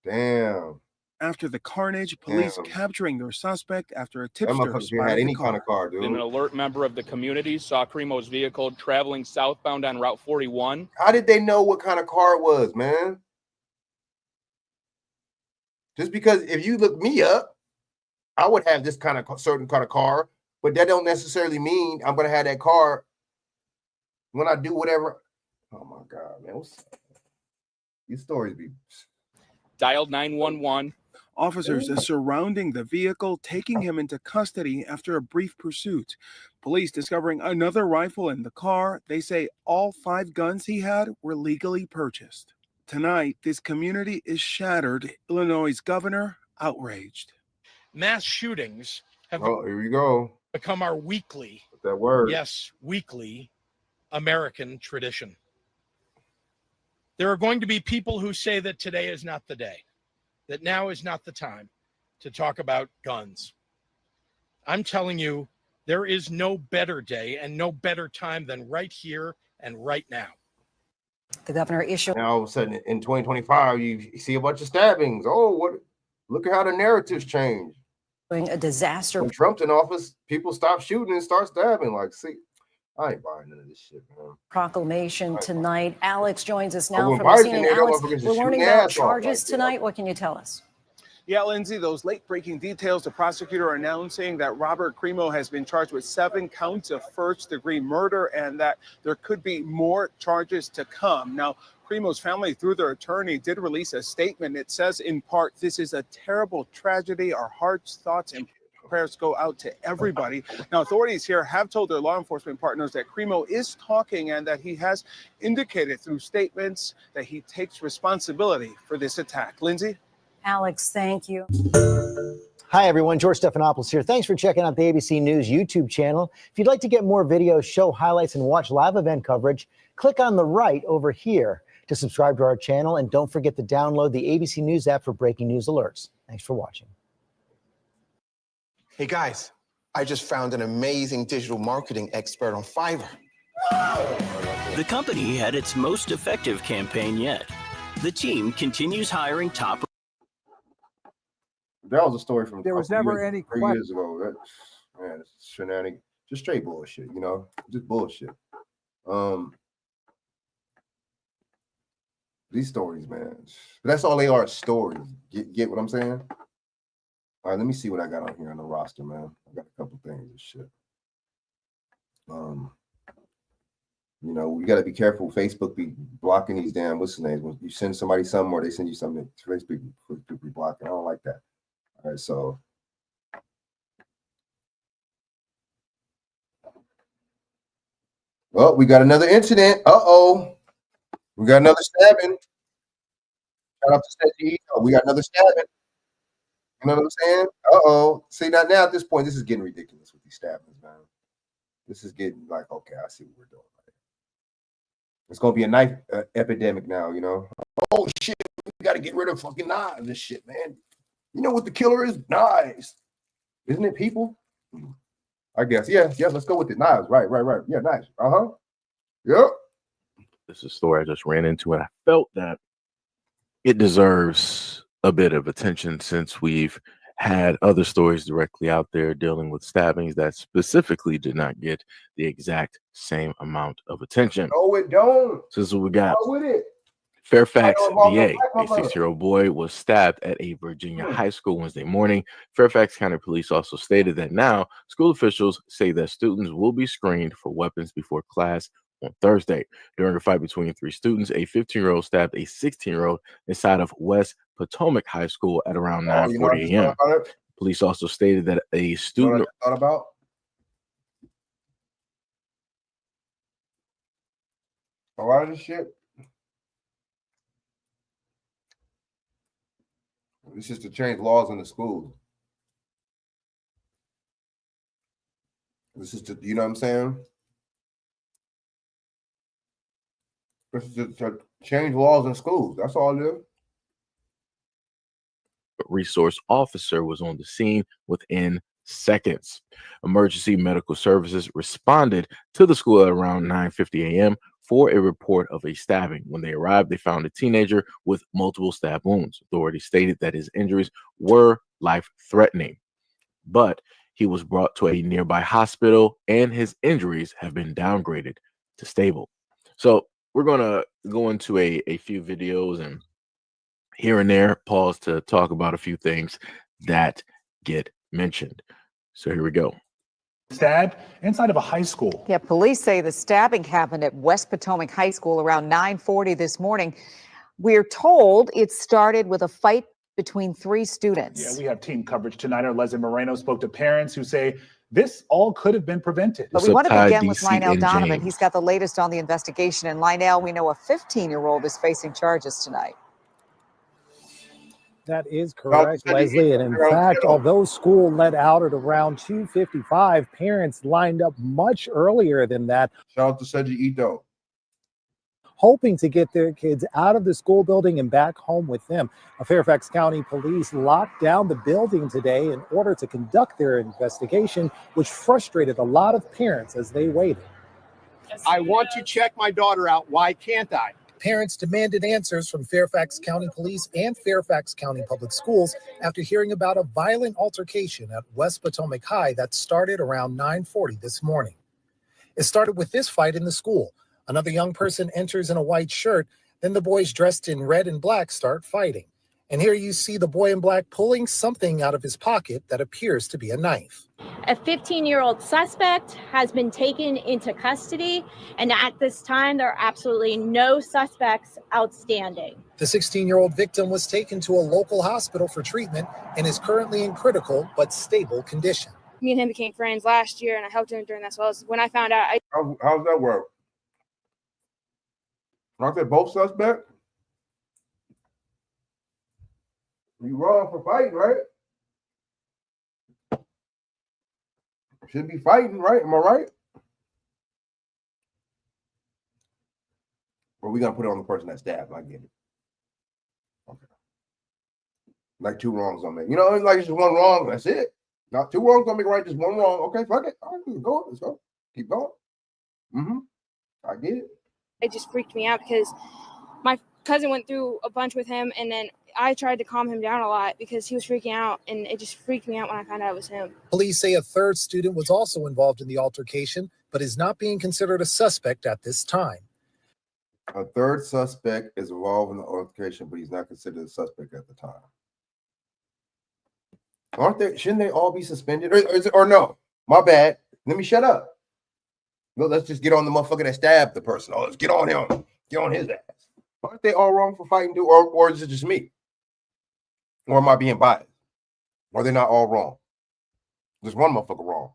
Damn. After the carnage, police capturing their suspect after a tipster spotted any kind of car, dude. An alert member of the community saw Crimo's vehicle traveling southbound on Route 41. How did they know what kind of car it was, man? Just because if you look me up, I would have this kind of certain kind of car, but that don't necessarily mean I'm gonna have that car when I do whatever. Oh my God, man. These stories be dialed 911. Officers surrounding the vehicle, taking him into custody after a brief pursuit. Police discovering another rifle in the car. They say all 5 guns he had were legally purchased. Tonight, this community is shattered. Illinois' governor outraged. Mass shootings have here we go. become our weekly, that word. Yes, weekly American tradition. There are going to be people who say that today is not the day, that now is not the time to talk about guns. I'm telling you, there is no better day and no better time than right here and right now. The governor issued. Now all of a sudden in 2025, you see a bunch of stabbings. Oh, what? Look at how the narratives change. A disaster. When Trump's in office, people stop shooting and start stabbing. Like, see, I ain't buying none of this shit, man. Proclamation tonight. Alex joins us now from Biden the scene. And there, Alex, motherfuckers we're is learning shooting about ass off charges like that. tonight. What can you tell us? Yeah, Lindsay, those late-breaking details, the prosecutor announcing that Robert Crimo has been charged with 7 counts of first-degree murder and that there could be more charges to come. Now, Crimo's family, through their attorney, did release a statement. It says, in part, this is a terrible tragedy. Our hearts, thoughts, and prayers go out to everybody. Now, authorities here have told their law enforcement partners that Crimo is talking and that he has indicated through statements that he takes responsibility for this attack. Lindsay? Alex, thank you. Hi, everyone. George Stephanopoulos here. Thanks for checking out the ABC News YouTube channel. If you'd like to get more videos, show highlights, and watch live event coverage, click on the right over here to subscribe to our channel. And don't forget to download the ABC News app for breaking news alerts. Thanks for watching. Hey, guys, I just found an amazing digital marketing expert on Fiverr. The company had its most effective campaign yet. The team continues hiring top. That was a story from There was never any 3 years ago. That, man, it's shenanigans, just straight bullshit, you know, just bullshit. These stories, man, but that's all they are, stories. Get what I'm saying? All right, let me see what I got on here on the roster, man. I got a couple things and shit. You know, we got to be careful. Facebook be blocking these damn what's the names. When you send somebody something or they send you something, Facebook be blocking. I don't like that. All right, so well, we got another incident. We got another stabbing. Shout out to Stacey. We got another stabbing. You know what I'm saying? See, now at this point, this is getting ridiculous with these stabbings, man. This is getting like, okay, I see what we're doing. It's gonna be a knife epidemic now, you know. Oh shit, we gotta get rid of fucking knives and shit, man. You know what the killer is? Knives. Isn't it people? I guess. Yeah, let's go with it. Knives. Right. Yeah, knives. Yep. This is a story I just ran into, and I felt that it deserves a bit of attention since we've had other stories directly out there dealing with stabbings that specifically did not get the exact same amount of attention. No, it don't. So this is what we got. Go with it. Fairfax, VA, a 6-year-old boy was stabbed at a Virginia high school Wednesday morning. Fairfax County Police also stated that now school officials say that students will be screened for weapons before class on Thursday. During a fight between 3 students, a 15-year-old stabbed a 16-year-old inside of West Potomac High School at around 9:40 a.m. Police also stated that a student. You know what I thought about? A lot of this shit. This is to change laws in the schools. This is to, you know what I'm saying? This is to change laws in schools. That's all it is. Resource officer was on the scene within seconds. Emergency medical services responded to the school at around 9:50 a.m. for a report of a stabbing. When they arrived, they found a teenager with multiple stab wounds. Authorities stated that his injuries were life-threatening, but he was brought to a nearby hospital and his injuries have been downgraded to stable. So we're going to go into a few videos and here and there pause to talk about a few things that get mentioned. So here we go. Stabbed inside of a high school. Yeah, police say the stabbing happened at West Potomac High School around 9:40 this morning. We're told it started with a fight between 3 students. Yeah, we have team coverage tonight. Our Leslie Moreno spoke to parents who say this all could have been prevented. But we want to begin with Lionel Donovan. He's got the latest on the investigation. And Lionel, we know a 15-year-old is facing charges tonight. That is correct, Leslie. And in fact, although school let out at around 2:55, parents lined up much earlier than that. Shout out to Seji Ito. Hoping to get their kids out of the school building and back home with them. Fairfax County Police locked down the building today in order to conduct their investigation, which frustrated a lot of parents as they waited. I want to check my daughter out. Why can't I? Parents demanded answers from Fairfax County Police and Fairfax County Public Schools after hearing about a violent altercation at West Potomac High that started around 9:40 this morning. It started with this fight in the school. Another young person enters in a white shirt, then the boys dressed in red and black start fighting. And here you see the boy in black pulling something out of his pocket that appears to be a knife. A 15-year-old suspect has been taken into custody, and at this time, there are absolutely no suspects outstanding. The 16-year-old victim was taken to a local hospital for treatment and is currently in critical but stable condition. Me and him became friends last year, and I helped him during that. So when I found out, How's that work? Aren't they both suspects? You wrong for fighting, right? Should be fighting, right? Am I right? Or we gonna put it on the person that stabbed? I get it. Okay. Like two wrongs don't make. You know, like it's just one wrong. That's it. Not two wrongs don't make right. Just one wrong. Okay, fuck it. All right, go. Let's go. Keep going. I get it. It just freaked me out because my cousin went through a bunch with him, and then I tried to calm him down a lot because he was freaking out, and it just freaked me out when I found out it was him. Police say a third student was also involved in the altercation, but is not being considered a suspect at this time. A third suspect is involved in the altercation, but he's not considered a suspect at the time. Aren't they? Shouldn't they all be suspended? Or no? My bad. Let me shut up. No, let's just get on the motherfucker that stabbed the person. Oh, let's get on him. Get on his ass. Aren't they all wrong for fighting, dude? Or is it just me? Or am I being biased? Or they're not all wrong? There's one motherfucker wrong.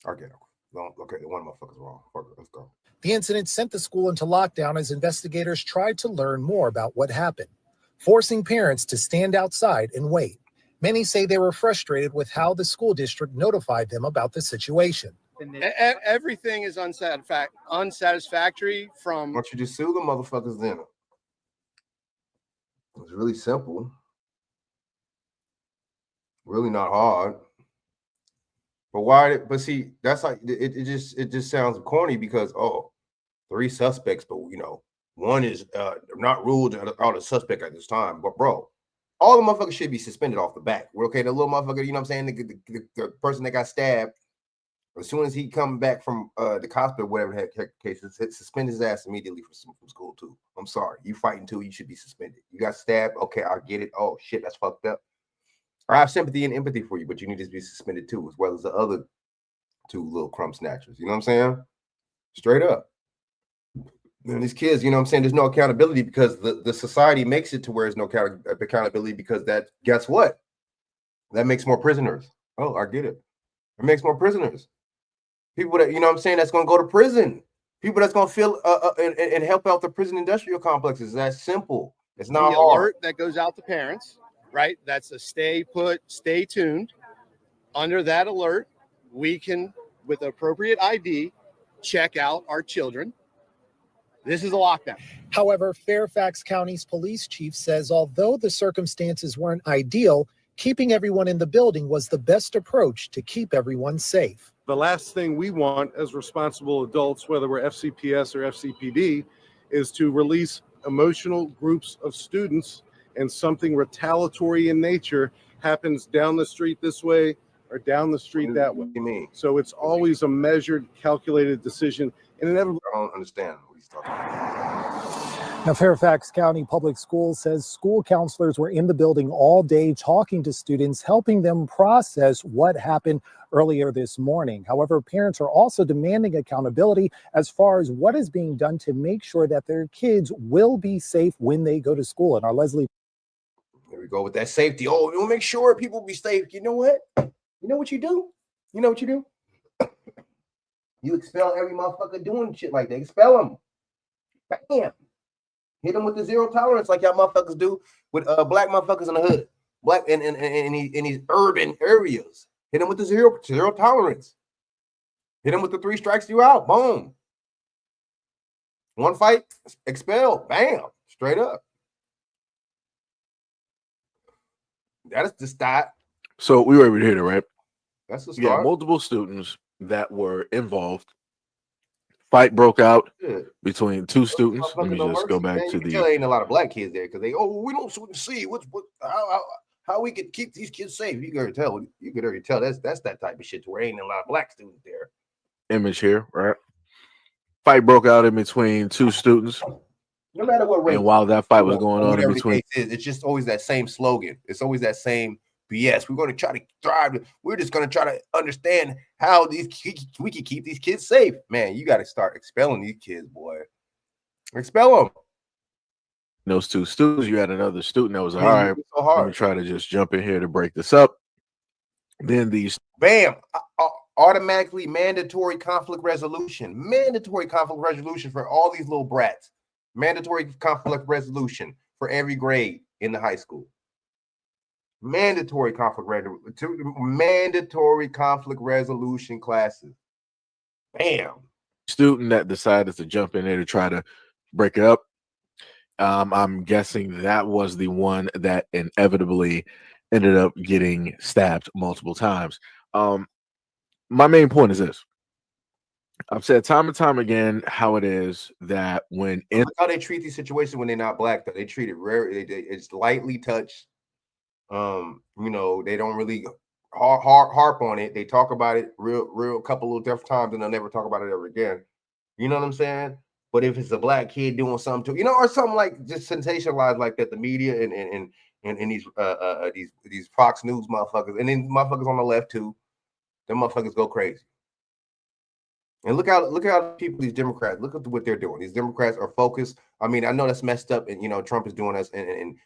Okay, one motherfucker's wrong. Let's go. The incident sent the school into lockdown as investigators tried to learn more about what happened, forcing parents to stand outside and wait. Many say they were frustrated with how the school district notified them about the situation. Everything is unsatisfactory from. Why don't you just sue the motherfuckers then? It's really simple. Really not hard. But why? But see, that's like it just sounds corny because three suspects, but one is not ruled out a suspect at this time. But bro, all the motherfuckers should be suspended off the back. We're okay. The little motherfucker, you know what I'm saying? The person that got stabbed, as soon as he come back from the hospital, whatever the heck case is, suspend his ass immediately from school too. I'm sorry, you fighting too. You should be suspended. You got stabbed. Okay, I get it. Oh shit, that's fucked up. I have sympathy and empathy for you, but you need to be suspended too, as well as the other two little crumb snatchers. You know what I'm saying? Straight up. And these kids, you know what I'm saying? There's no accountability because the society makes it to where there's no accountability because guess what? That makes more prisoners. Oh, I get it. It makes more prisoners. People that, you know what I'm saying, that's going to go to prison. People that's going to feel and help out the prison industrial complexes. That's simple. It's not the hard. Alert that goes out to parents, right? That's a stay put, stay tuned. Under that alert, we can, with appropriate ID, check out our children. This is a lockdown. However, Fairfax County's police chief says although the circumstances weren't ideal, keeping everyone in the building was the best approach to keep everyone safe. The last thing we want as responsible adults, whether we're FCPS or FCPD, is to release emotional groups of students and something retaliatory in nature happens down the street this way or down the street that way. So it's always a measured, calculated decision. And inevitably, I don't understand what he's talking about. Now, Fairfax County Public Schools says school counselors were in the building all day talking to students, helping them process what happened earlier this morning. However, parents are also demanding accountability as far as what is being done to make sure that their kids will be safe when they go to school. And our Leslie. Here we go with that safety. Oh, we'll make sure people be safe. You know what? You know what you do? You know what you do? You expel every motherfucker doing shit like that. Expel them. Bam. Hit them with the zero tolerance like y'all motherfuckers do with black motherfuckers in the hood. Black in these urban areas. Hit them with the zero tolerance. Hit them with the 3 strikes you out. Boom. One fight, expel. Bam. Straight up. That is the start. So we were able to hear it, right? That's the Yeah, start. multiple students that were involved. Fight broke out Yeah. between 2 students. Let me No just go mercy, back man. to You can tell the. ain't a lot of black kids there because we don't see how we could keep these kids safe. You can tell. You could already tell that's that type of shit to where ain't a lot of black students there. Image here, right? Fight broke out in between 2 students. No matter what race. And while that fight was going on in Whatever the between, case is, it's just always that same slogan. It's always that same BS. We're going to try to thrive. We're just going to try to understand how we can keep these kids safe. Man, you got to start expelling these kids, boy. Expel them. those 2 students, you had another student that was all Man, right. it's so hard. Let me try to just jump in here to break this up. Then these Bam. Automatically mandatory conflict resolution. Mandatory conflict resolution for all these little brats. Mandatory conflict resolution for every grade in the high school. Mandatory conflict resolution classes. Bam. Student that decided to jump in there to try to break it up. I'm guessing that was the one that inevitably ended up getting stabbed multiple times. My main point is this. I've said time and time again how it is that when how they treat these situations when they're not black, though. They treat it rare. It's lightly touched. You know, they don't really harp on it. They talk about it real couple of different times, and they'll never talk about it ever again. You know what I'm saying? But if it's a black kid doing something to, you know, or something like just sensationalized like that, the media and these Fox News motherfuckers, and then motherfuckers on the left too, them motherfuckers go crazy. And look how people, these Democrats, look at what they're doing. These Democrats are focused. I mean, I know that's messed up, and you know, Trump is doing us and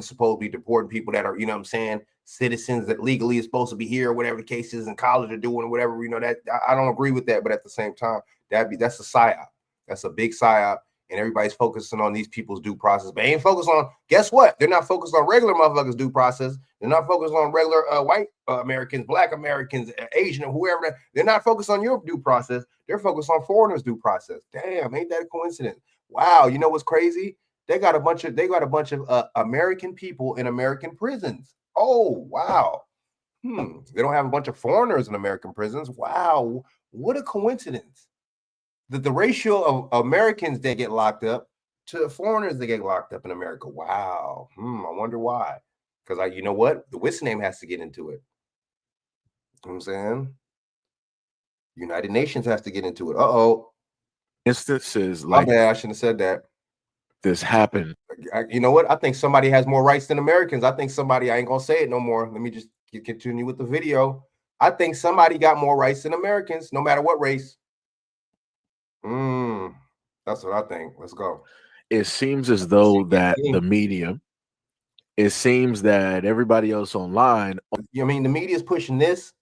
supposedly deporting people that are, you know what I'm saying, citizens that legally is supposed to be here, whatever the case is, in college are doing, whatever, you know, that I don't agree with that, but at the same time, that's a psyop. That's a big psyop. And everybody's focusing on these people's due process, but ain't focused on, guess what? They're not focused on regular motherfuckers' due process. They're not focused on regular white Americans, black Americans, Asian, or whoever. They're not focused on your due process. They're focused on foreigners' due process. Damn, ain't that a coincidence? Wow, you know what's crazy? They got a bunch of American people in American prisons. Oh, wow. They don't have a bunch of foreigners in American prisons. Wow, what a coincidence. The ratio of Americans that get locked up to foreigners that get locked up in America. Wow. I wonder why. Because you know what? The what's name has to get into it. You know what I'm saying? United Nations has to get into it. Instances like, my bad, I shouldn't have said that. This happened. You know what? I think somebody has more rights than Americans. I think somebody, I ain't gonna say it no more. Let me just continue with the video. I think somebody got more rights than Americans, no matter what race. That's what I think. Let's go. It seems as though that the media, it seems that everybody else online. I mean, the media is pushing this,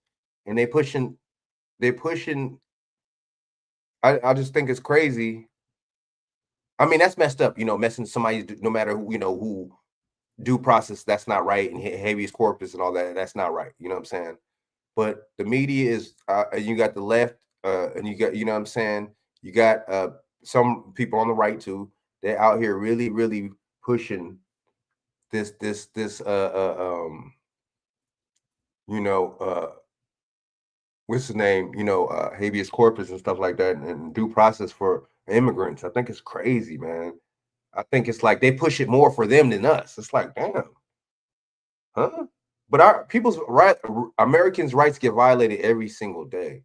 and they're pushing. I just think it's crazy. I mean, that's messed up. You know, messing somebody's, no matter who, you know, who due process, that's not right, and habeas corpus and all that, that's not right. You know what I'm saying? But the media is, you got the left, and you got, you know what I'm saying, you got some people on the right too. They're out here really, really pushing this you know, what's the name, you know, habeas corpus and stuff like that, and due process for immigrants. I think it's crazy, man. I think it's like they push it more for them than us. It's like, damn, huh? But our people's right, Americans' rights get violated every single day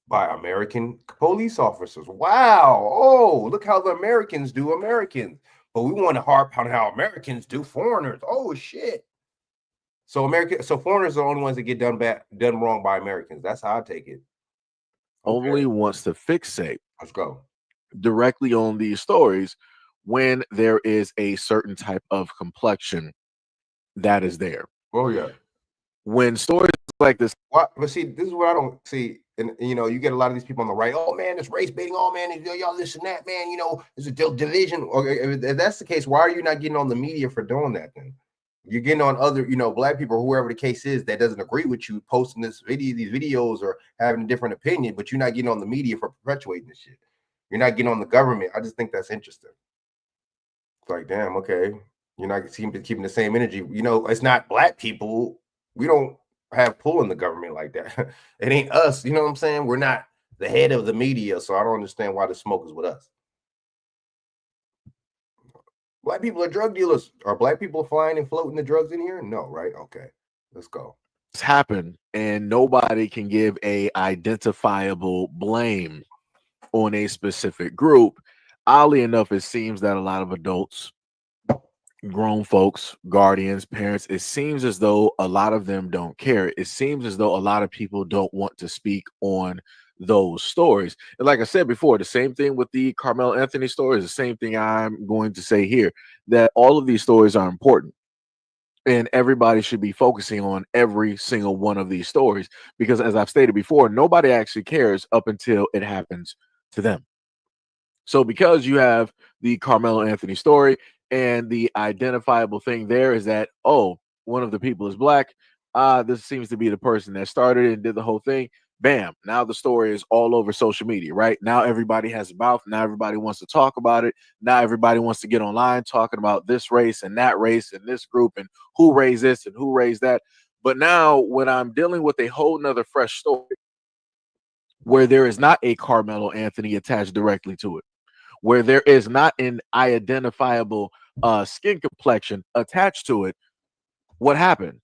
by American police officers. Wow. Oh, look how the Americans do Americans. But we want to harp on how Americans do foreigners. Oh shit. So foreigners are the only ones that get done wrong by Americans. That's how I take it. Only wants to fixate. Let's go. Directly on these stories when there is a certain type of complexion that is there. Oh yeah. When stories like this, but see, this is what I don't see. And you know, you get a lot of these people on the right. Oh man, it's race baiting. Oh man, y'all this and that. Man, you know, there's a division. Or if that's the case, why are you not getting on the media for doing that? Then you're getting on other, you know, black people, whoever the case is, that doesn't agree with you, posting these videos, or having a different opinion. But you're not getting on the media for perpetuating this shit. You're not getting on the government. I just think that's interesting. It's like, damn, okay, you're not keeping the same energy. You know, it's not black people. We don't have pull in the government like that. It ain't us. You know what I'm saying? We're not the head of the media, so I don't understand why the smoke is with us. Black people are drug dealers. Are black people flying and floating the drugs in here? No, right? Okay, let's go. It's happened, and nobody can give a identifiable blame on a specific group. Oddly enough, it seems that a lot of adults, grown folks, guardians, parents, it seems as though a lot of them don't care. It seems as though a lot of people don't want to speak on those stories. And like I said before, the same thing with the Carmel Anthony story is the same thing I'm going to say here, that all of these stories are important. And everybody should be focusing on every single one of these stories, because as I've stated before, nobody actually cares up until it happens to them. So because you have the Carmelo Anthony story, And the identifiable thing there is that, oh, one of the people is black. This seems to be the person that started it and did the whole thing. Bam. Now the story is all over social media, right? Now everybody has a mouth. Now everybody wants to talk about it. Now everybody wants to get online talking about this race and this group and who raised this and who raised that. But now when I'm dealing with a whole nother fresh story where there is not a Carmelo Anthony attached directly to it, where there is not an identifiable skin complexion attached to it, what happened?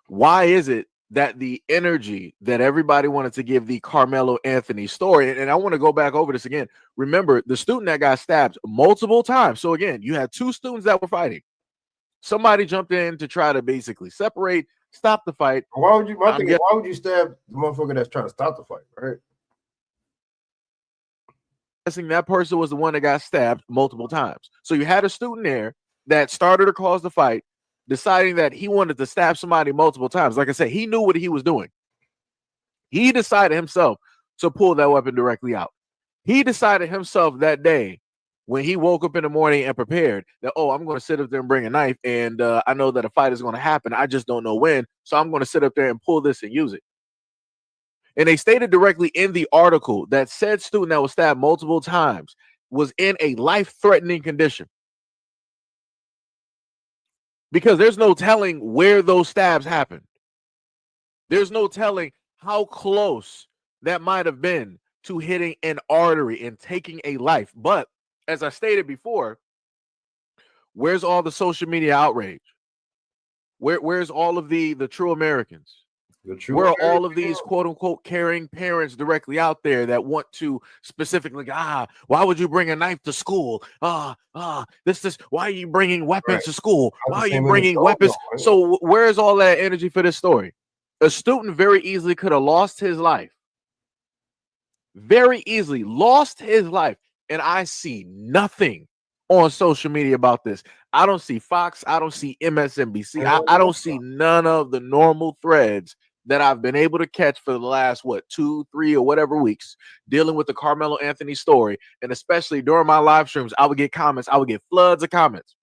Why is it that the energy that everybody wanted to give the Carmelo Anthony story, and I want to go back over this again. Remember, the student that got stabbed multiple times. So again, you had two students that were fighting. Somebody jumped in to try to basically separate, stop the fight. Why would you? Why would you stab the motherfucker that's trying to stop the fight? Right. Guessing that person was the one that got stabbed multiple times. So you had a student there that started or caused the fight, deciding that he wanted to stab somebody multiple times. Like I said, he knew what he was doing. He decided himself to pull that weapon directly out. He decided himself that day when he woke up in the morning and prepared that, oh, I'm going to sit up there and bring a knife, and I know that a fight is going to happen. I just don't know when. So I'm going to sit up there and pull this and use it. And they stated directly in the article that said student that was stabbed multiple times was in a life-threatening condition. Because there's no telling where those stabs happened. There's no telling how close that might have been to hitting an artery and taking a life. But as I stated before, where's all the social media outrage? Where's all of the true Americans? Where are all of these quote unquote caring parents directly out there that want to specifically, why would you bring a knife to school? Why are you bringing weapons to school? Why are you bringing weapons? So where's all that energy for this story? A student very easily could have lost his life. Very easily lost his life. And I see nothing on social media about this. I don't see Fox. I don't see MSNBC. I don't see none of the normal threads that I've been able to catch for the last, 2, 3, or whatever weeks dealing with the Carmelo Anthony story. And especially during my live streams, I would get comments. I would get floods of comments.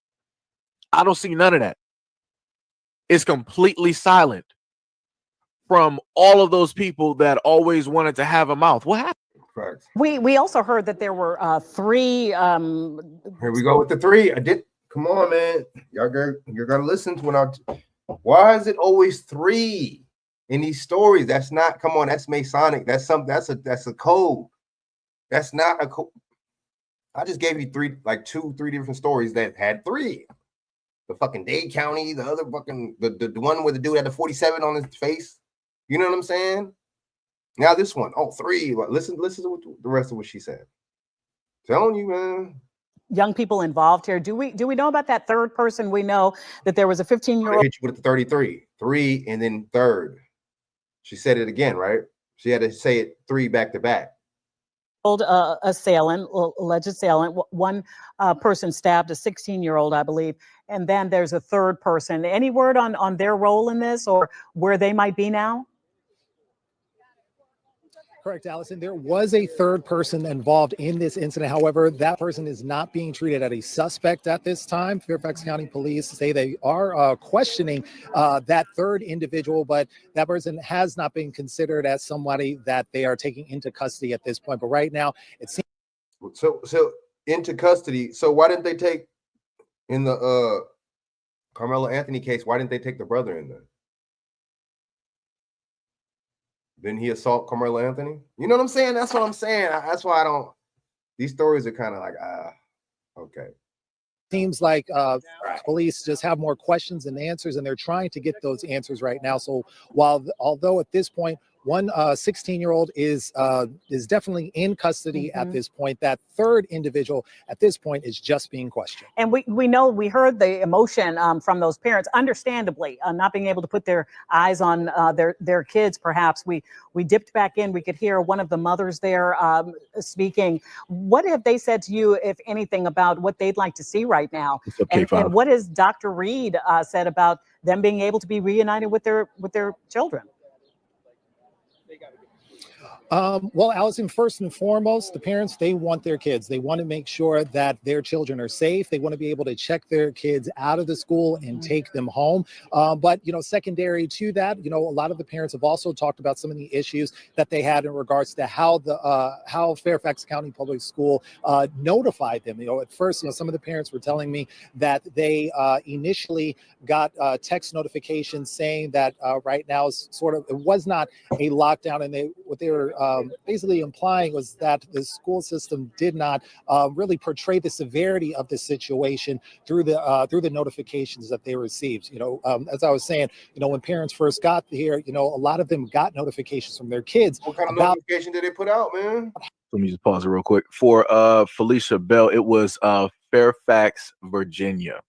I don't see none of that. It's completely silent from all of those people that always wanted to have a mouth. What happened? Facts. We also heard that there were 3. Here we go with the 3. Come on, man. You're gonna listen to when why is it always 3 in these stories? That's not. Come on, that's Masonic. That's something. That's a code. That's not a code. I just gave you 3 different stories that had 3. The fucking Dade County, the other fucking the one where the dude had the 47 on his face. You know what I'm saying? Now this one, 3. Listen to the rest of what she said. Telling you, man. Young people involved here. Do we know about that third person? We know that there was a 15-year-old. Hit you with the 33, 3, and then third. She said it again, right? She had to say it 3 back to back. Alleged assailant. One person stabbed a 16-year-old, I believe, and then there's a third person. Any word on their role in this or where they might be now? Correct, Allison. There was a third person involved in this incident. However, that person is not being treated as a suspect at this time. Fairfax County Police say they are questioning that third individual, but that person has not been considered as somebody that they are taking into custody at this point. But right now, it seems so into custody. So why didn't they take in the Carmelo Anthony case? Why didn't they take the brother in there? Didn't he assault Carmelo Anthony? You know what I'm saying? That's what I'm saying. That's why I don't. These stories are kind of like, okay. Seems like police just have more questions than answers, and they're trying to get those answers right now. So although at this point, one 16-year-old is definitely in custody at this point, that third individual at this point is just being questioned. And we know, we heard the emotion from those parents, understandably, not being able to put their eyes on their kids. Perhaps we dipped back in. We could hear one of the mothers there speaking. What have they said to you, if anything, about what they'd like to see right now? And what has Dr. Reed said about them being able to be reunited with their children? Well, Allison, first and foremost, the parents, they want their kids. They want to make sure that their children are safe. They want to be able to check their kids out of the school and take them home. But, secondary to that, a lot of the parents have also talked about some of the issues that they had in regards to how Fairfax County Public School notified them. At first, some of the parents were telling me that they initially got text notifications saying that right now is it was not a lockdown, and what they were basically implying was that the school system did not really portray the severity of the situation through the notifications that they received. As I was saying, when parents first got here, a lot of them got notifications from their kids. What kind of notification did they put out, man? Let me just pause it real quick. For Felicia Bell, it was Fairfax, Virginia.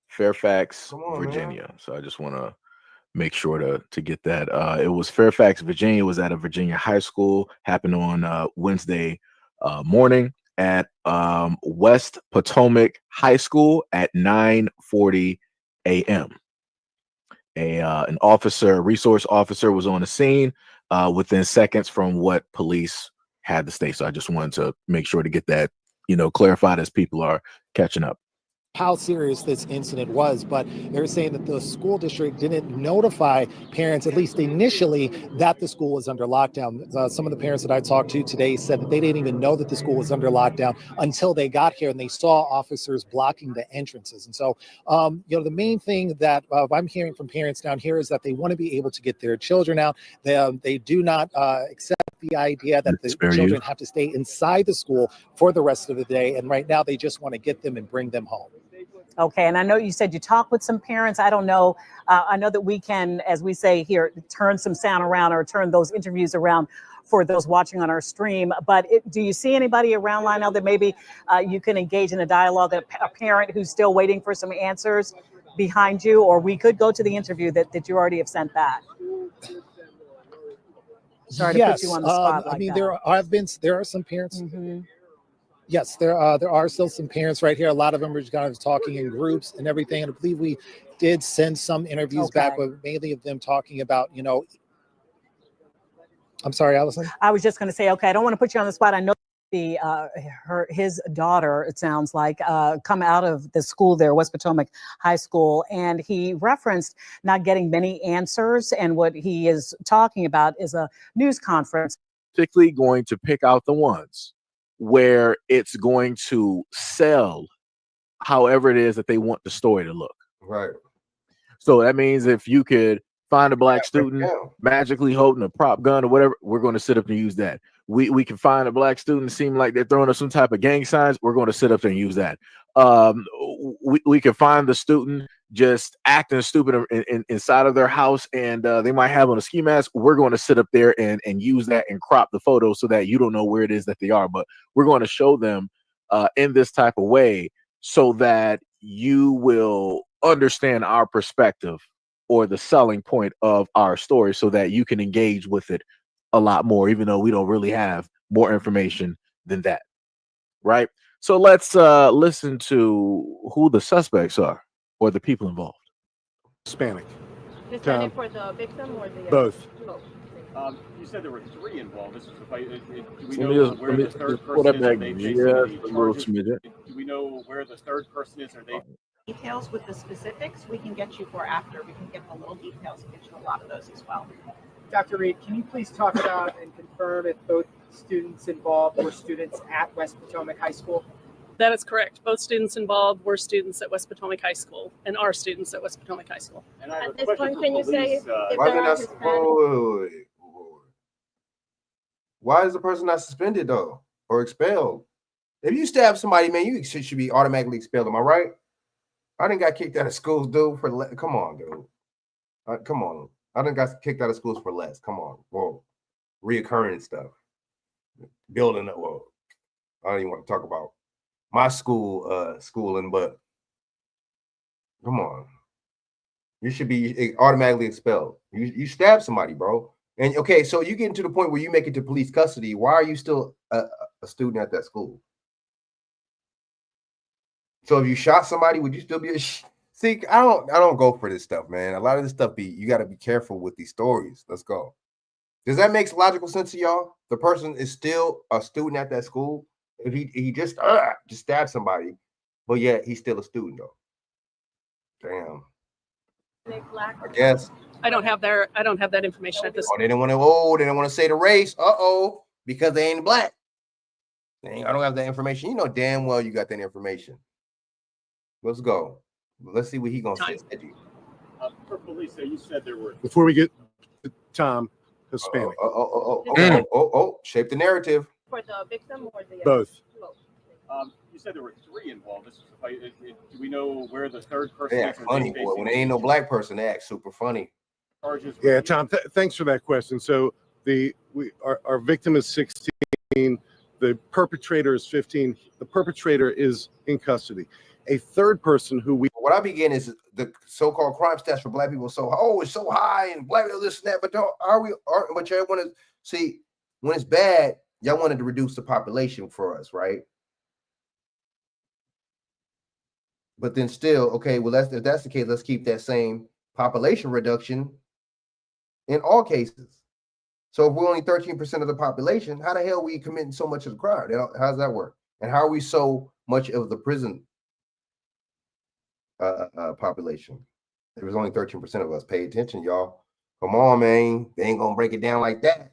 Fairfax, Virginia. Man. So I just want to make sure to get that. It was Fairfax, Virginia. It was at a Virginia high school. Happened on Wednesday morning at West Potomac High School at 9:40 a.m. An resource officer was on the scene within seconds from what police had to state. So I just wanted to make sure to get that, clarified as people are catching up how serious this incident was, but they're saying that the school district didn't notify parents, at least initially, that the school was under lockdown. Some of the parents that I talked to today said that they didn't even know that the school was under lockdown until they got here and they saw officers blocking the entrances. And so, the main thing that I'm hearing from parents down here is that they want to be able to get their children out. They do not accept the idea that the children have to stay inside the school for the rest of the day. And right now, they just want to get them and bring them home. Okay, and I know you said you talked with some parents. I don't know. I know that we can, as we say here, turn some sound around or turn those interviews around for those watching on our stream. But do you see anybody around, Lionel, that maybe you can engage in a dialogue, a parent who's still waiting for some answers behind you? Or we could go to the interview that you already have sent back. Sorry to put you on the spot like that. There are some parents. Mm-hmm. Yes, there are still some parents right here. A lot of them are just kind of talking in groups and everything. And I believe we did send some interviews back, but mainly of them talking about, I'm sorry, Allison. I was just going to say, okay, I don't want to put you on the spot. I know his daughter, it sounds like, come out of the school there, West Potomac High School, and he referenced not getting many answers. And what he is talking about is a news conference. Particularly going to pick out the ones where it's going to sell however it is that they want the story to look. Right. So that means if you could find a black student magically holding a prop gun or whatever, we're going to sit up and use that. We can find a black student seem like they're throwing up some type of gang signs. We're going to sit up and use that. We can find the student just acting stupid inside of their house, and they might have on a ski mask. We're going to sit up there and use that and crop the photo so that you don't know where it is that they are. But we're going to show them in this type of way so that you will understand our perspective or the selling point of our story so that you can engage with it a lot more, even though we don't really have more information than that. Right. So let's listen to who the suspects are or the people involved. Hispanic. Hispanic for the victim or the both? You said there were 3 involved. This was a fight. Do we Let know me where the third just pull that person is? Are back they just facing a any little charges? smidget. Do we know where the third person is? Are they? Details with the specifics we can get you for after. We can get the little details and get you a lot of those as well. Dr. Reed, can you please talk about and confirm if both students involved were students at West Potomac High School? That is correct. Both students involved were students at West Potomac High School and are students at West Potomac High School. And I have At this point, can you say if Why they're is Hispanic? Why is the person not suspended though or expelled? If you stab somebody, man, you should be automatically expelled. Am I right? I didn't got kicked out of schools, dude. Come on, dude. Come on. I didn't got kicked out of schools for less. Come on. Whoa. Reoccurring stuff. Building up. Whoa. I don't even want to talk about my schooling, but come on. You should be automatically expelled. You stab somebody, bro. And okay, so you get to the point where you make it to police custody. Why are you still a student at that school? So if you shot somebody, would you still be see? I don't go for this stuff, man. A lot of this stuff you got to be careful with these stories. Let's go. Does that make logical sense to y'all? The person is still a student at that school. If he just stabbed somebody, but yet he's still a student though. Damn. I guess. I don't have that information at this. Oh, they didn't want to say the race. Because they ain't black. Dang, I don't have that information. You know damn well you got that information. Let's go. Let's see what he gonna say. For police, you said there were. Before we get to Tom, Hispanic. Shape the narrative. For the victim or the Both. You said there were 3 involved. This is a fight. Do we know where the third person They is? act funny, boy. When there ain't no black person, they act super funny. Yeah, Tom. Thanks for that question. So our victim is 16. The perpetrator is 15. The perpetrator is in custody. A third person who what I begin is the so-called crime stats for black people. So it's so high and black people this and that, but but y'all want to see when it's bad, y'all wanted to reduce the population for us, right? But then still, okay, well if that's the case, let's keep that same population reduction in all cases. So if we're only 13% of the population, how the hell are we committing so much of the crime? How does that work? And how are we so much of the prison population? There was only 13% of us. Pay attention, y'all. Come on, man. They ain't gonna break it down like that.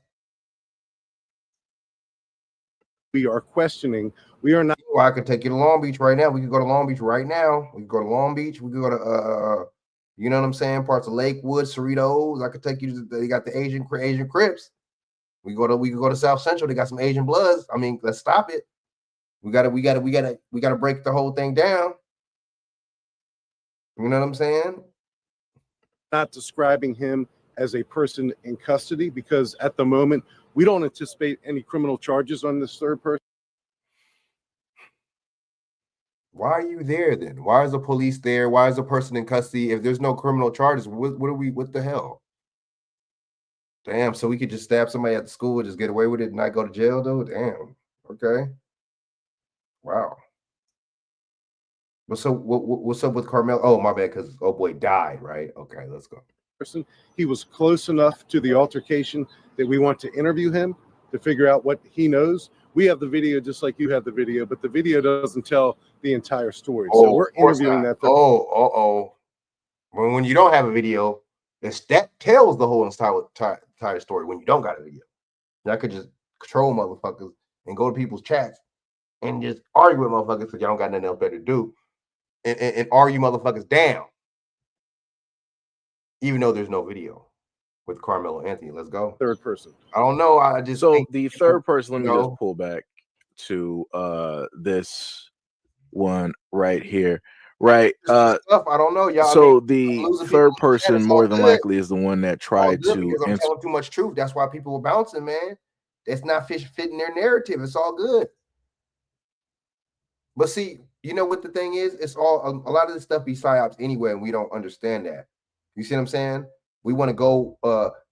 we are questioning, we are not. Well, I could take you to Long Beach right now. We could go to Long Beach right now. We could go to Long Beach. We could go to you know what I'm saying? Parts of Lakewood, Cerritos. I could take you to. They got the Asian Crips. We could go to South Central. They got some Asian Bloods. I mean, let's stop it. We gotta break the whole thing down. You know what I'm saying? Not describing him as a person in custody because at the moment we don't anticipate any criminal charges on this third person. Why are you there then? Why is the police there? Why is the person in custody? If there's no criminal charges, what the hell? Damn, so we could just stab somebody at the school and just get away with it and not go to jail though? Damn. Okay. Wow. What's up with Carmel? Oh, my bad, because boy died, right? Okay, let's go. He was close enough to the altercation that we want to interview him to figure out what he knows. We have the video just like you have the video, but the video doesn't tell the entire story. So we're interviewing that. When you don't have a video, that tells the whole entire story when you don't got a video. I could just control motherfuckers and go to people's chats and just argue with motherfuckers because y'all don't got nothing else better to do and argue motherfuckers down. Even though there's no video with Carmelo Anthony. Let's go. Third person. I don't know. I just the third person, let me just pull back to this one right here. Right. Stuff I don't know, y'all. So the third person more than likely is the one that tried to because I'm telling too much truth. That's why people were bouncing, man. That's not fitting their narrative. It's all good. But see, you know what the thing is? It's all a lot of this stuff be psyops anyway, and we don't understand that. You see what I'm saying? We want to go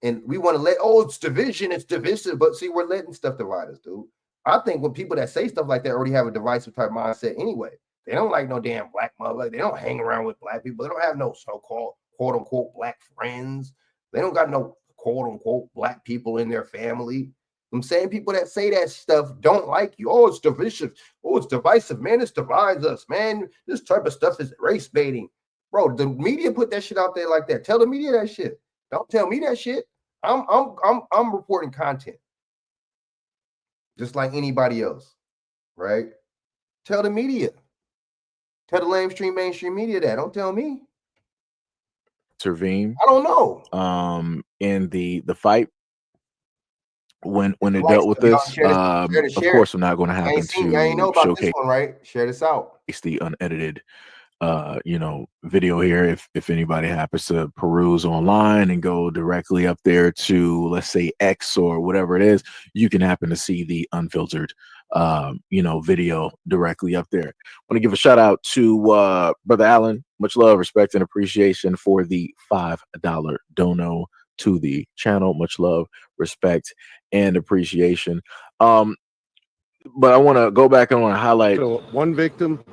and we want to let it's division, it's divisive, but see, we're letting stuff divide us, dude. I think when people that say stuff like that already have a divisive type mindset anyway. They don't like no damn black mother. They don't hang around with black people. They don't have no so-called quote unquote black friends. They don't got no quote unquote black people in their family. I'm saying people that say that stuff don't like you. Oh, it's divisive. Oh, it's divisive, man. This divides us, man. This type of stuff is race baiting. Bro, the media put that shit out there like that. Tell the media that shit. Don't tell me that shit. I'm reporting content. Just like anybody else. Right? Tell the media. Tell the mainstream media that. Don't tell me. Intervene. I don't know. In the fight when it dealt with this, of course, I'm not going to happen to showcase this one, right? Share this out. It's the unedited video here. If anybody happens to peruse online and go directly up there to, let's say, X or whatever it is, you can happen to see the unfiltered video directly up there. I want to give a shout out to Brother Allen. Much love, respect, and appreciation for the $5 dono to the channel. Much love, respect, and appreciation. But I want to go back and I want to highlight one victim,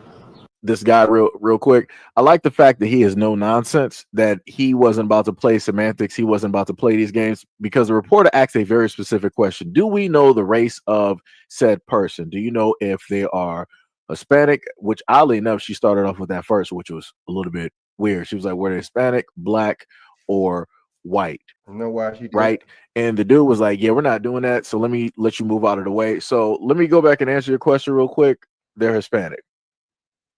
this guy real quick. I like the fact that he is no nonsense, that he wasn't about to play semantics. He wasn't about to play these games, because the reporter asked a very specific question. Do we know the race of said person? Do you know if they are Hispanic? Which, oddly enough, she started off with that first, which was a little bit weird. She was like, were they Hispanic, black, or white? You know why she did? Right. And the dude was like, yeah, we're not doing that. So let me let you move out of the way. So let me go back and answer your question real quick. They're Hispanic.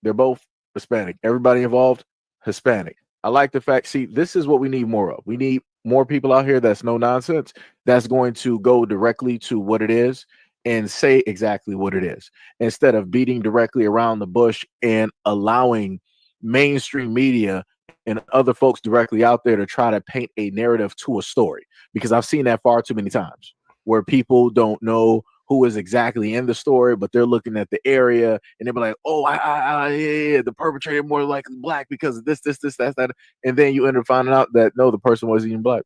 They're both Hispanic. Everybody involved, Hispanic. I like the fact, see, this is what we need more of. We need more people out here that's no nonsense, that's going to go directly to what it is and say exactly what it is, instead of beating directly around the bush and allowing mainstream media and other folks directly out there to try to paint a narrative to a story. Because I've seen that far too many times, where people don't know who is exactly in the story, but they're looking at the area and they'll be like, oh, yeah, the perpetrator more likely black because of this, that. And then you end up finding out that no, the person wasn't even black.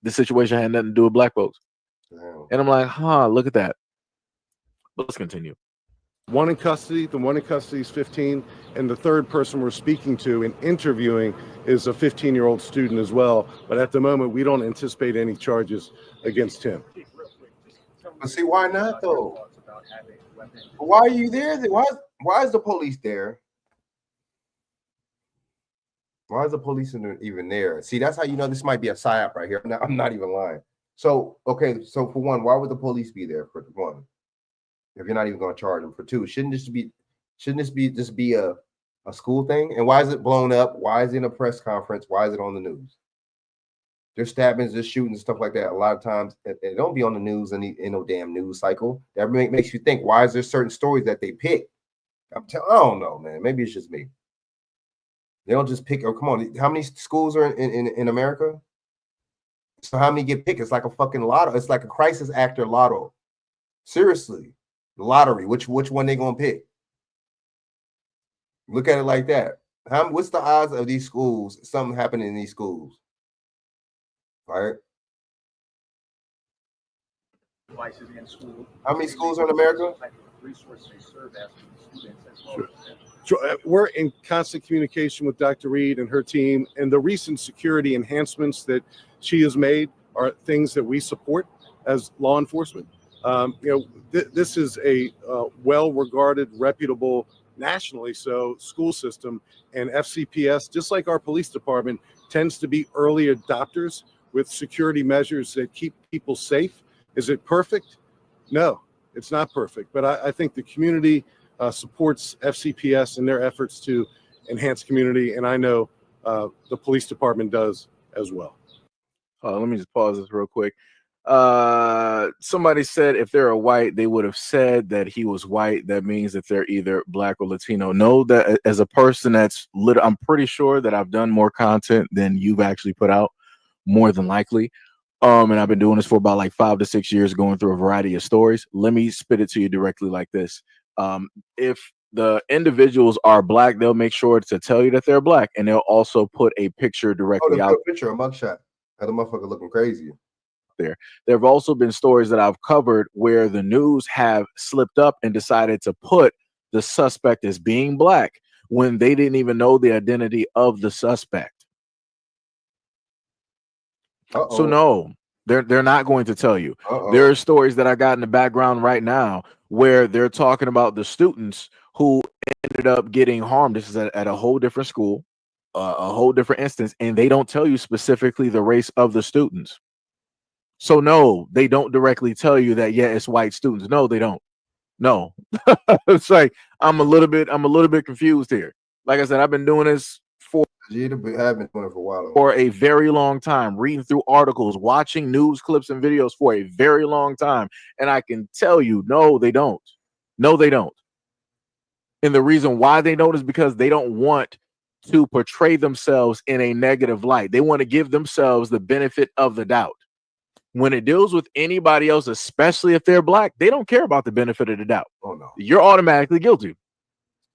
The situation had nothing to do with black folks. Damn. And I'm like, look at that. But let's continue. One in custody, the one in custody is 15, and the third person we're speaking to and interviewing is a 15-year-old student as well. But at the moment, we don't anticipate any charges against him. But see, why not though? Why are you there? Why is the police there? Why is the police even there? See, that's how you know this might be a psyop right here. I'm not even lying. So, okay, so for one, why would the police be there? For one, if you're not even going to charge them. For two, shouldn't this be a school thing? And why is it blown up? Why is it in a press conference? Why is it on the news? There's stabbings, there's shootings, stuff like that. A lot of times, it don't be on the news in no damn news cycle. That makes you think, why is there certain stories that they pick? I don't know, man. Maybe it's just me. They don't just pick. Oh, come on. How many schools are in America? So how many get picked? It's like a fucking lotto. It's like a crisis actor lotto. Seriously, the lottery. Which one they gonna pick? Look at it like that. What's the odds of these schools? Something happening in these schools, right? Devices in school. How many schools are in America? Resources they serve as to students as well. Sure. We're in constant communication with Dr. Reed and her team, and the recent security enhancements that she has made are things that we support as law enforcement. This is a well-regarded, reputable, nationally so school system, and FCPS, just like our police department, tends to be early adopters with security measures that keep people safe. Is it perfect? No, it's not perfect, but I think the community supports FCPS in their efforts to enhance community, and I know the police department does as well. Let me just pause this real quick. Somebody said if they're a white, they would have said that he was white. That means that they're either black or Latino. No, that as a person that's I'm pretty sure that I've done more content than you've actually put out, more than likely. And I've been doing this for about like 5 to 6 years, going through a variety of stories. Let me spit it to you directly like this. If the individuals are black, they'll make sure to tell you that they're black, and they'll also put a picture directly out. Picture, a mugshot. That motherfucker looking crazy. There have also been stories that I've covered where the news have slipped up and decided to put the suspect as being black when they didn't even know the identity of the suspect. So no, they're not going to tell you. There are stories that I got in the background right now where they're talking about the students who ended up getting harmed. This is at a whole different school, a whole different instance, and they don't tell you specifically the race of the students. So no, they don't directly tell you that, yeah, it's white students. No, they don't. No. It's like I'm a little bit confused here. Like I said, I've been doing this for a while. For a very long time, reading through articles, watching news clips and videos for a very long time. And I can tell you, no, they don't. No, they don't. And the reason why they don't is because they don't want to portray themselves in a negative light. They want to give themselves the benefit of the doubt. When it deals with anybody else, especially if they're black, they don't care about the benefit of the doubt. Oh no, you're automatically guilty.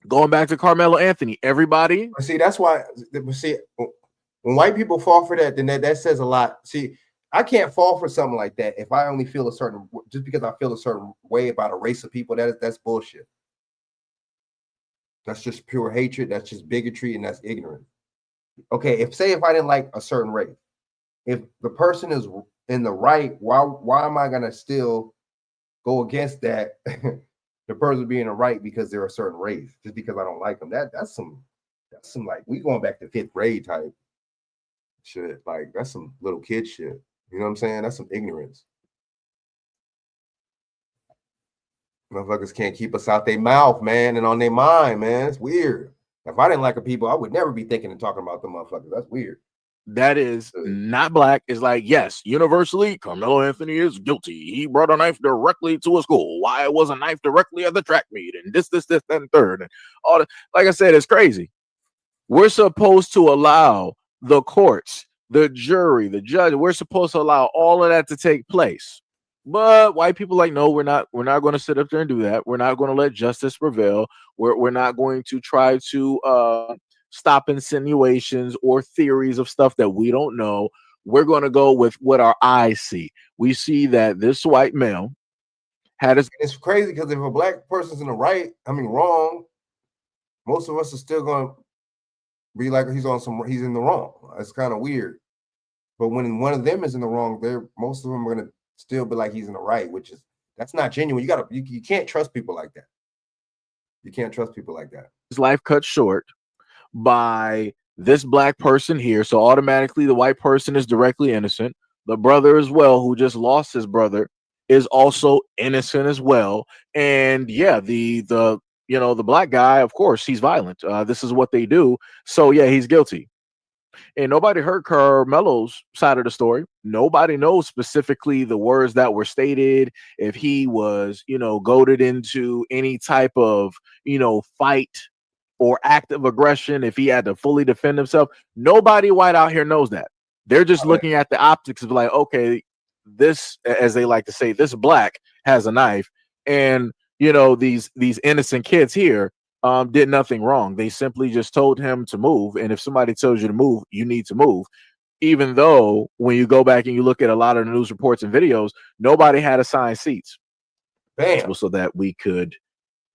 Going back to Carmelo Anthony, everybody. See, that's why. See, when white people fall for that, then that says a lot. See, I can't fall for something like that if I only feel a certain, just because I feel a certain way about a race of people. That's bullshit. That's just pure hatred. That's just bigotry, and that's ignorant. Okay, if I didn't like a certain race, if the person is in the right, why am I gonna still go against that? The person being the right because they're a certain race, just because I don't like them. That's some like we going back to 5th grade type shit. Like that's some little kid shit. You know what I'm saying? That's some ignorance. Motherfuckers can't keep us out their mouth, man, and on their mind, man. It's weird. If I didn't like a people, I would never be thinking and talking about them motherfuckers. That's weird. That is not black. It's like, yes, universally, Carmelo Anthony is guilty. He brought a knife directly to a school. Why was a knife directly at the track meet? And this, and third. And all the, like I said, it's crazy. We're supposed to allow the courts, the jury, the judge, we're supposed to allow all of that to take place. But white people like, no, we're not going to sit up there and do that. We're not going to let justice prevail. We're not going to try to stop insinuations or theories of stuff that we don't know. We're going to go with what our eyes see. We see that this white male had his. It's crazy because if a black person's in the right, wrong, most of us are still going to be like he's in the wrong. It's kind of weird. But when one of them is in the wrong, most of them are going to still be like he's in the right, that's not genuine. You can't trust people like that. You can't trust people like that. His life cut short by this black person here, so automatically the white person is directly innocent. The brother as well, who just lost his brother, is also innocent as well. And yeah, the black guy, of course, he's violent. This is what they do. So yeah, he's guilty. And nobody heard Carmelo's side of the story. Nobody knows specifically the words that were stated, if he was, goaded into any type of, fight or act of aggression, if he had to fully defend himself. Nobody white out here knows that. They're just looking at the optics of like, okay, this, as they like to say, this black has a knife, and these innocent kids here did nothing wrong. They simply just told him to move, and if somebody tells you to move, you need to move. Even though when you go back and you look at a lot of the news reports and videos, nobody had assigned seats. Bam. So that we could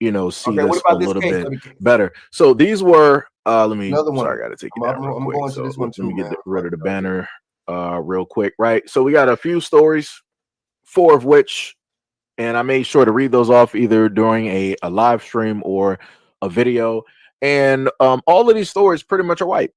see okay, this a little bit better. So these were let me sorry, I gotta take it down real quick. Going to this one let me too, get rid of the banner real quick, right? So we got a few stories, 4 of which, and I made sure to read those off either during a live stream or a video. And all of these stories pretty much are white.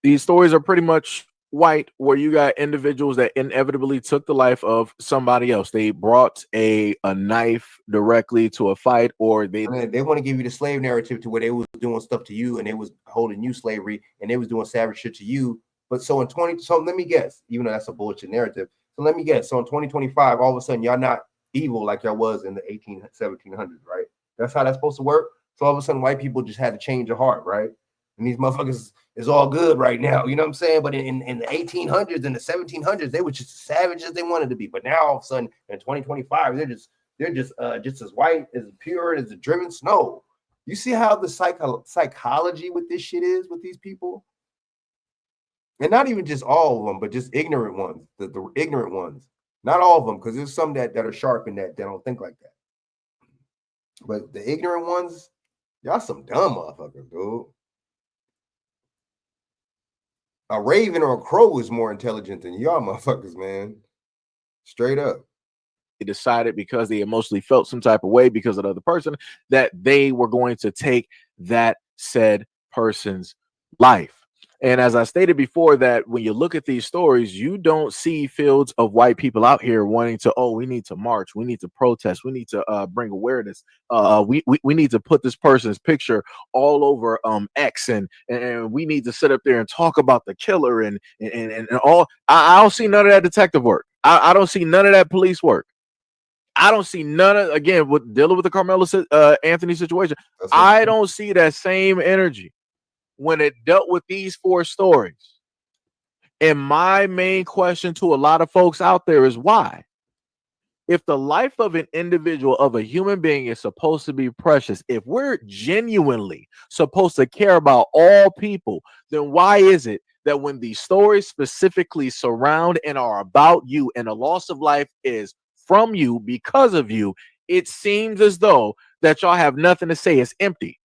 These stories are pretty much white, where you got individuals that inevitably took the life of somebody else. They brought a knife directly to a fight, or they want to give you the slave narrative to where they was doing stuff to you and they was holding you slavery and they was doing savage shit to you. But so let me guess, even though that's a bullshit narrative. So let me guess. So in 2025, all of a sudden y'all not evil like y'all was in the 1700s, right? That's how that's supposed to work. So all of a sudden white people just had to change their heart, right? And these motherfuckers is all good right now, you know what I'm saying? But in the 1800s and the 1700s, they were just as savage as they wanted to be. But now all of a sudden in 2025, they're just as white, as pure as the driven snow. You see how the psychology with this shit is with these people? And not even just all of them, but just ignorant ones, the ignorant ones. Not all of them, because there's some that are sharp in that don't think like that. But the ignorant ones, y'all some dumb motherfuckers, dude. A raven or a crow is more intelligent than y'all motherfuckers, man. Straight up. They decided, because they emotionally felt some type of way because of the other person, that they were going to take that said person's life. And as I stated before, that when you look at these stories, you don't see fields of white people out here wanting to, we need to march, we need to protest, we need to bring awareness, we need to put this person's picture all over X, and we need to sit up there and talk about the killer and all. I don't see none of that detective work. I don't see none of that police work. I don't see none of, again, with dealing with the Carmelo Anthony situation. I don't see that same energy when it dealt with these 4 stories. And my main question to a lot of folks out there is why? If the life of an individual, of a human being, is supposed to be precious, if we're genuinely supposed to care about all people, then why is it that when these stories specifically surround and are about you, and the loss of life is from you because of you, it seems as though that y'all have nothing to say. It's empty.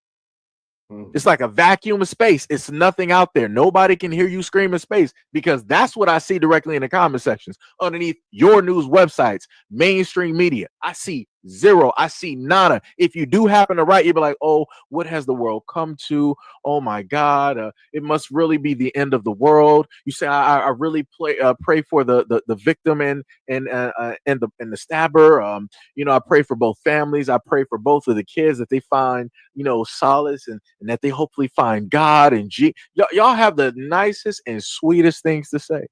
It's like a vacuum of space. It's nothing out there. Nobody can hear you scream in space, because that's what I see directly in the comment sections underneath your news websites, mainstream media. I see zero. I see nada. If you do happen to write, you'll be like, oh, what has the world come to? Oh my God, it must really be the end of the world. You say, I really pray for the victim and the stabber. I pray for both families. I pray for both of the kids that they find, solace and that they hopefully find God and y'all have the nicest and sweetest things to say.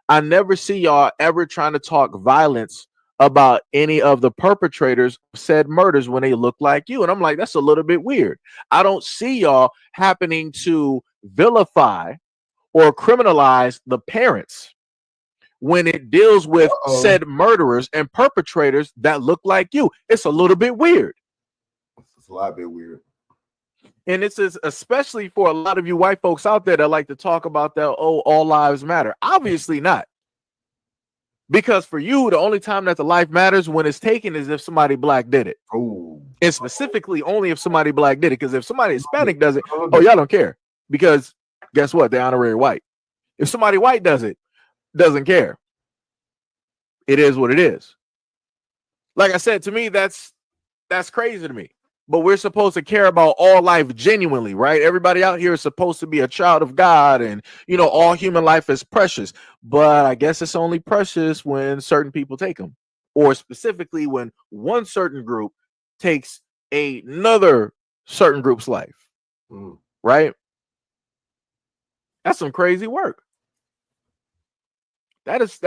I never see y'all ever trying to talk violence about any of the perpetrators of said murders when they look like you. And I'm like, that's a little bit weird. I don't see y'all happening to vilify or criminalize the parents when it deals with said murderers and perpetrators that look like you. It's a little bit weird. It's a lot bit weird. And it's especially for a lot of you white folks out there that like to talk about that, all lives matter. Obviously not. Because for you, the only time that the life matters when it's taken is if somebody black did it. And specifically only if somebody black did it. Because if somebody Hispanic does it, y'all don't care. Because guess what? They're honorary white. If somebody white does it, doesn't care. It is what it is. Like I said, to me, that's crazy to me. But we're supposed to care about all life genuinely, right? Everybody out here is supposed to be a child of God, and all human life is precious. But I guess it's only precious when certain people take them, or specifically when one certain group takes another certain group's life, right? That's some crazy work. That's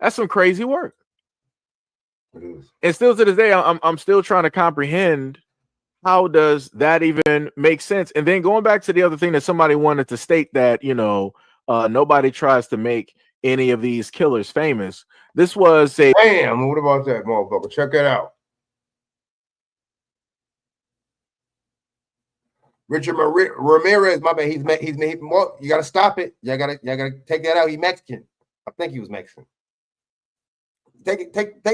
some crazy work. And still to this day, I'm still trying to comprehend how does that even make sense. And then going back to the other thing that somebody wanted to state, that nobody tries to make any of these killers famous. This was a damn. What about that motherfucker? Check that out. Richard Ramirez, my bad. He's well, you gotta stop it. You gotta take that out. He's Mexican. I think he was Mexican. Take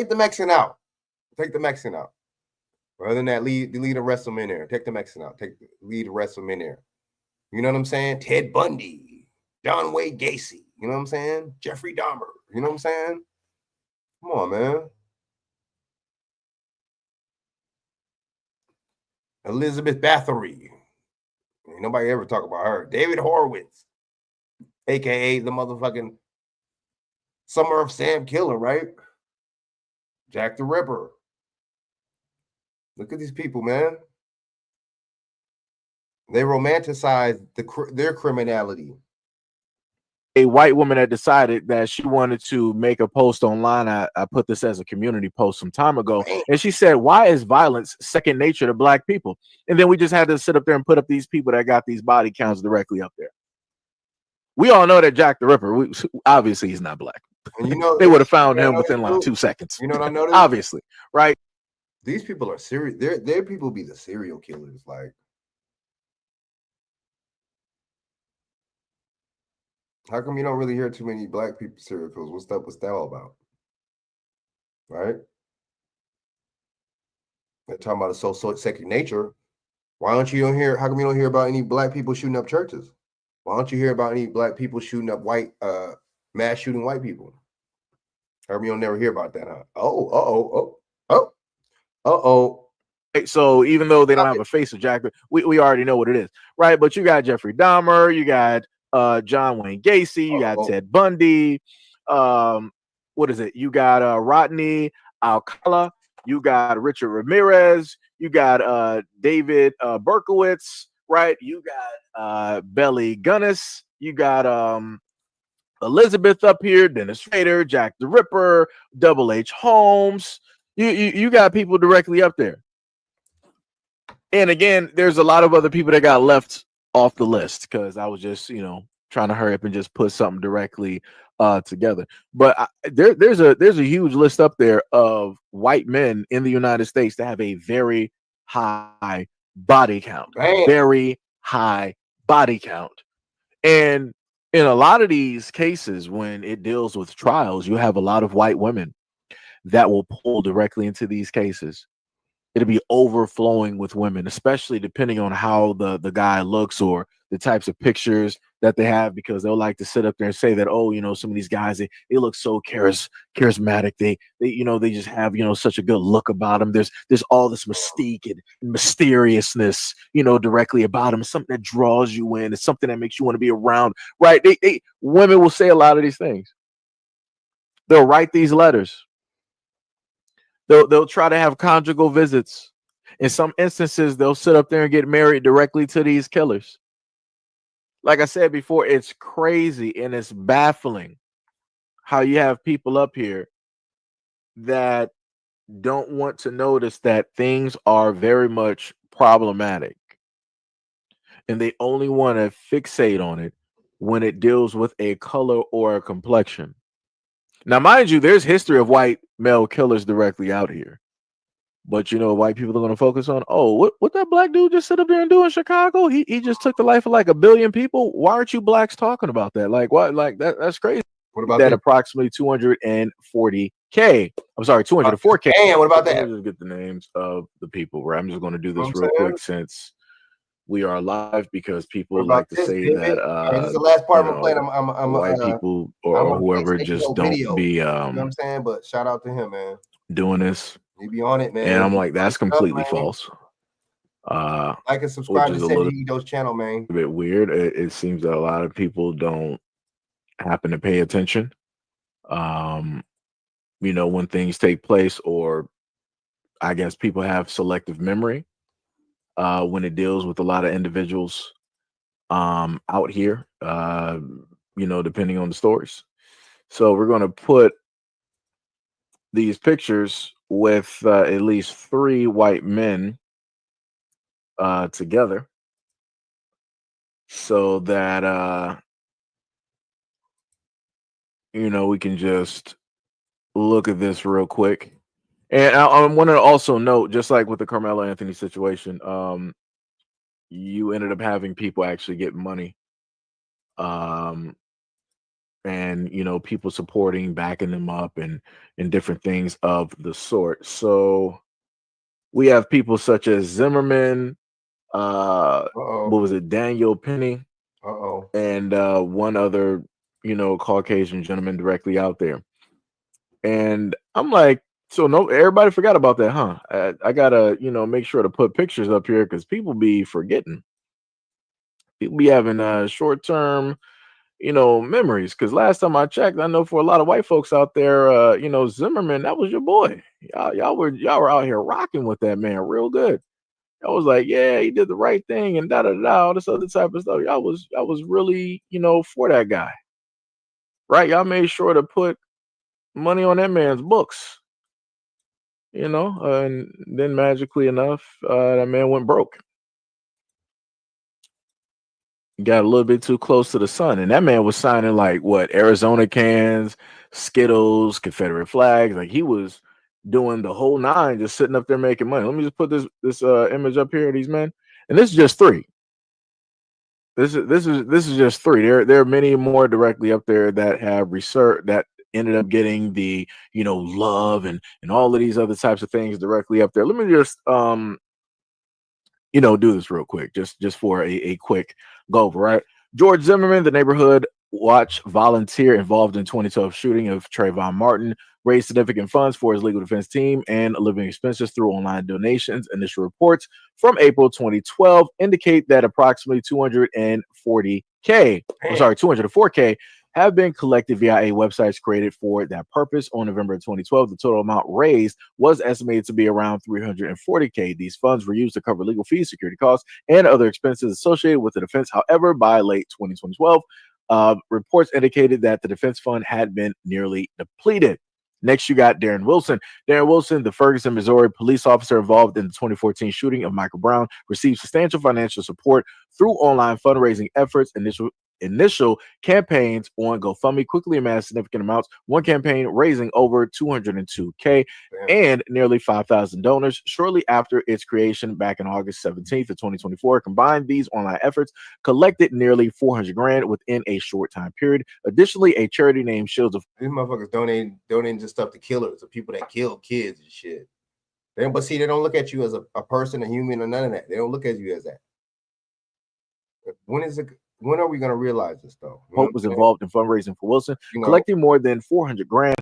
the Mexican out. Take the Mexican out. Rather than that, leave the rest of them in there. Take the Mexican out. Leave the rest of them in there. You know what I'm saying? Ted Bundy, John Wayne Gacy. You know what I'm saying? Jeffrey Dahmer. You know what I'm saying? Come on, man. Elizabeth Bathory. Ain't nobody ever talk about her. David Horowitz, aka the motherfucking Summer of Sam Killer, right? Jack the Ripper. Look at these people, man. They romanticize their criminality. A white woman that decided that she wanted to make a post online. I put this as a community post some time ago. And she said, why is violence second nature to black people? And then we just had to sit up there and put up these people that got these body counts directly up there. We all know that Jack the Ripper, obviously he's not black. And they would have found him within like 2 seconds. You know what I noticed? Obviously, right? These people are serious. Their people be the serial killers. Like, how come you don't really hear too many black people serial killers? What's that all about? Right? They're talking about a so second nature. Why don't you hear? How come you don't hear about any black people shooting up churches? Why don't you hear about any black people shooting up mass shooting white people? How come you don't never hear about that? Huh? So even though they don't have a face of Jack, we already know what it is, right? But you got Jeffrey Dahmer, you got John Wayne Gacy, you got Ted Bundy, what is it? You got Rodney Alcala, you got Richard Ramirez, you got David Berkowitz, right? You got Belly Gunnis, you got Elizabeth up here, Dennis Rader, Jack the Ripper, Double H Holmes. You got people directly up there. And again, there's a lot of other people that got left off the list because I was just, trying to hurry up and just put something directly together. But there's a huge list up there of white men in the United States that have a very high body count. Very high body count. And in a lot of these cases, when it deals with trials, you have a lot of white women that will pull directly into these cases. It'll be overflowing with women, especially depending on how the guy looks or the types of pictures that they have, because they'll like to sit up there and say that, oh, some of these guys, they look so charismatic. They just have, such a good look about them. There's all this mystique and mysteriousness, directly about them. It's something that draws you in. It's something that makes you want to be around, right? Women will say a lot of these things. They'll write these letters. They'll try to have conjugal visits. In some instances, they'll sit up there and get married directly to these killers. Like I said before, it's crazy and it's baffling how you have people up here that don't want to notice that things are very much problematic. And they only want to fixate on it when it deals with a color or a complexion. Now, mind you, there's history of white male killers directly out here. But white people are going to focus on, oh, what that black dude just sit up there and do in Chicago? He just took the life of like 1 billion people. Why aren't you blacks talking about that? Like, what? Like that's crazy. What about that? Approximately 240K. I'm sorry, 204K. And what about that? Let me just get the names of the people. Right, I'm just going to do this real quick since we are live, because people like to say that this is the last part I'm playing. I'm white people or whoever just don't be you know what I'm saying? But shout out to him, man. Doing this. He be on it, man. And I'm like, that's completely false. Like and subscribe to San Diego's channel, man. A bit weird. It seems that a lot of people don't happen to pay attention. When things take place, or I guess people have selective memory when it deals with a lot of individuals out here, depending on the stories. So we're going to put these pictures with at least 3 white men together, so that we can just look at this real quick. And I want to also note, just like with the Carmelo Anthony situation, you ended up having people actually get money, and people supporting, backing them up, and different things of the sort. So we have people such as Zimmerman, what was it, Daniel Penny, and one other Caucasian gentleman directly out there. And I'm like, so no, everybody forgot about that, huh? I gotta make sure to put pictures up here, because people be forgetting. People be having short-term memories, because last time I checked, I know for a lot of white folks out there, Zimmerman, that was your boy. Y'all were out here rocking with that man real good. I was like, yeah, he did the right thing, and all this other type of stuff. Y'all was really for that guy, right? Y'all made sure to put money on that man's books, and then magically enough, that man went broke. Got a little bit too close to the sun, and that man was signing like what, Arizona cans, Skittles, Confederate flags. Like, he was doing the whole nine, just sitting up there making money. Let me just put this image up here of these men, and this is just 3. This is just 3. There are many more directly up there that have research that ended up getting the love and all of these other types of things directly up there. Let me just do this real quick, just for a quick go over, right? George Zimmerman, the neighborhood watch volunteer involved in 2012 shooting of Trayvon Martin, raised significant funds for his legal defense team and living expenses through online donations. Initial reports from April 2012 indicate that approximately 204K have been collected via a website created for that purpose. On November 2012, the total amount raised was estimated to be around 340K. These funds were used to cover legal fees, security costs, and other expenses associated with the defense. However, by late 2012, reports indicated that the defense fund had been nearly depleted. Next, you got Darren Wilson. Darren Wilson, the Ferguson, Missouri police officer involved in the 2014 shooting of Michael Brown, received substantial financial support through online fundraising efforts. Initial initial campaigns on GoFundMe quickly amassed significant amounts, one campaign raising over $202K and nearly 5,000 donors. Shortly after its creation back in August 17th of 2024, combined these online efforts collected nearly 400 grand within a short time period. Additionally, a charity named Shields of These motherfuckers donating just stuff to killers, or people that kill kids and shit. But see, they don't look at you as a person, a human, or none of that. They don't look at you as that. When are we gonna realize this though? Hope was involved in fundraising for Wilson, collecting more than 400 grand.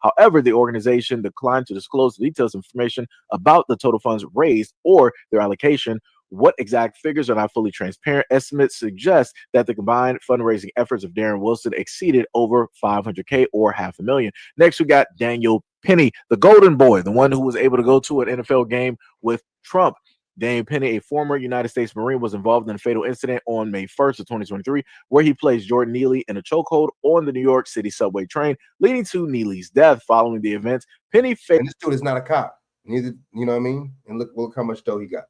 However, the organization declined to disclose the details information about the total funds raised or their allocation. What exact figures are not fully transparent. Estimates suggest that the combined fundraising efforts of Darren Wilson exceeded over 500K or $500,000. Next, we got Daniel Penny, the golden boy, the one who was able to go to an NFL game with Trump. Daniel Penny, a former United States Marine, was involved in a fatal incident on May 1st of 2023, where he placed Jordan Neely in a chokehold on the New York City subway train, leading to Neely's death. Following the events, Penny and this dude is not a cop. Neither, you know what I mean? And look how much dough he got.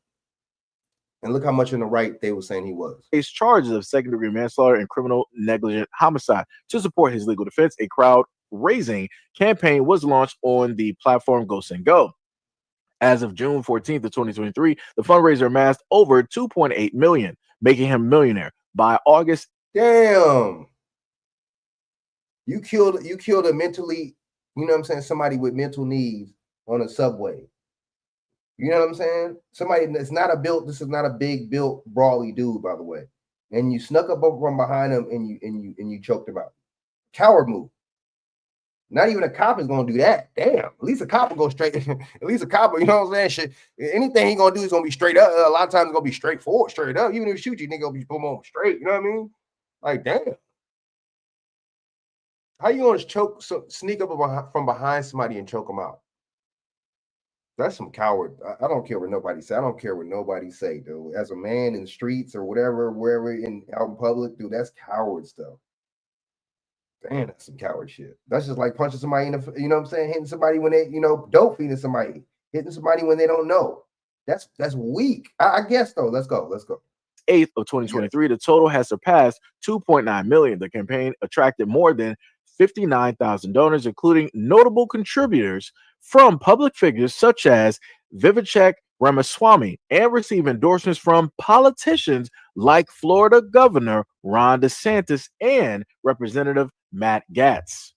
And look how much in the right they were saying he was. Faced charges of second-degree manslaughter and criminal negligent homicide. To support his legal defense, a crowd-raising campaign was launched on the platform Go Send Go. As of June 14th of 2023, the fundraiser amassed over $2.8 million, making him a millionaire. By August, damn, you killed a mentally, you know what I'm saying, somebody with mental needs on a subway. You know what I'm saying? Somebody that's this is not a big built brawly dude, by the way. And you snuck up from behind him and you choked him out. Coward move. Not even a cop is gonna do that. Damn. At least a cop will go straight. At least a cop, you know what I'm saying? Shit. Anything he gonna do is gonna be straight up. A lot of times it's gonna be straightforward, straight up. Even if he shoot you, nigga gonna be boom on straight. You know what I mean? Like, damn. How you gonna sneak up from behind somebody and choke them out? That's some coward. I don't care what nobody say. I don't care what nobody say, dude. As a man in the streets or whatever, wherever out in public, dude, that's coward stuff. Damn, that's some coward shit. That's just like punching somebody in the, you know what I'm saying, hitting somebody when they, dope feeding somebody, hitting somebody when they don't know. That's weak. I guess though. Let's go. 8th of 2023, the total has surpassed 2.9 million. The campaign attracted more than 59,000 donors, including notable contributors from public figures such as Vivek Ramaswamy, and received endorsements from politicians like Florida Governor Ron DeSantis and Representative Matt Gaetz.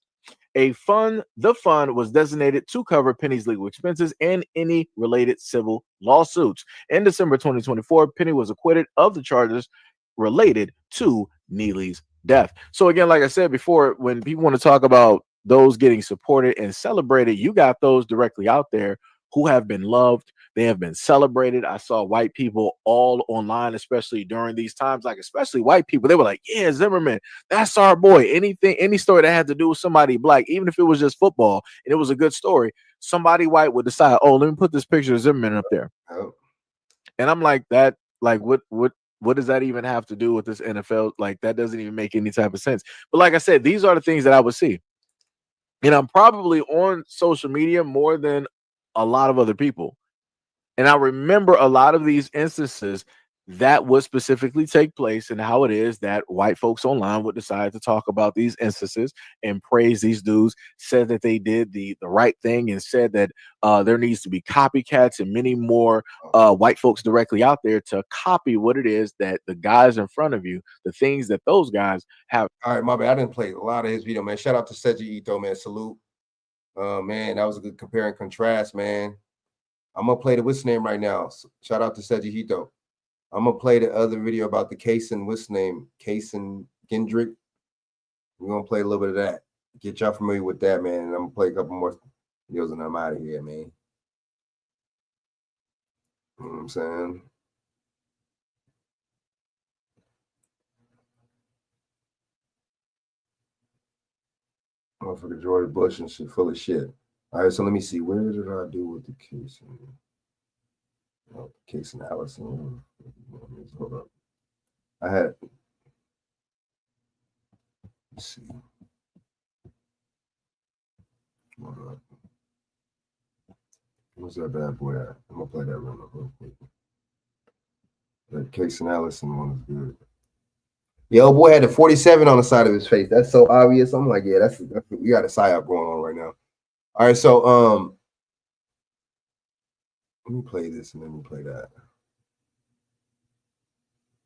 The fund was designated to cover Penny's legal expenses and any related civil lawsuits. In December 2024, Penny was acquitted of the charges related to Neely's death. So again, like I said before, when people want to talk about those getting supported and celebrated, you got those directly out there who have been loved. They have been celebrated. I saw white people all online, especially during these times, like especially white people. They were like, yeah, Zimmerman, that's our boy. Any story that had to do with somebody black, even if it was just football and it was a good story, somebody white would decide, oh, let me put this picture of Zimmerman up there. Oh. And I'm like, that, like, what does that even have to do with this NFL? Like, that doesn't even make any type of sense. But like I said, these are the things that I would see. And I'm probably on social media more than a lot of other people. And I remember a lot of these instances that would specifically take place, and how it is that white folks online would decide to talk about these instances and praise these dudes, said that they did the right thing, and said that there needs to be copycats and many more white folks directly out there to copy what it is that the guys in front of you, the things that those guys have. All right, my bad. I didn't play a lot of his video, man. Shout out to Seji Ito, man. Salute. Man, that was a good compare and contrast, man. I'm gonna play the what's name right now. Shout out to Seji Ito. I'm gonna play the other video about the case and what's name, Case and Gendrick. We're gonna play a little bit of that. Get y'all familiar with that, man. And I'm gonna play a couple more videos and I'm out of here, man. You know what I'm saying? Motherfucker George Bush and shit, full of shit. All right, so let me see. Where did I do with the case? Case and Allison. Hold up. I had. Let's see. Hold up. Where's that bad boy at? I'm gonna play that real quick. That Case and Allison one is good. Yeah, old boy had a 47 on the side of his face. That's so obvious. I'm like, yeah, that's we got a psyop going on right now. All right, so let me play this and then we play that.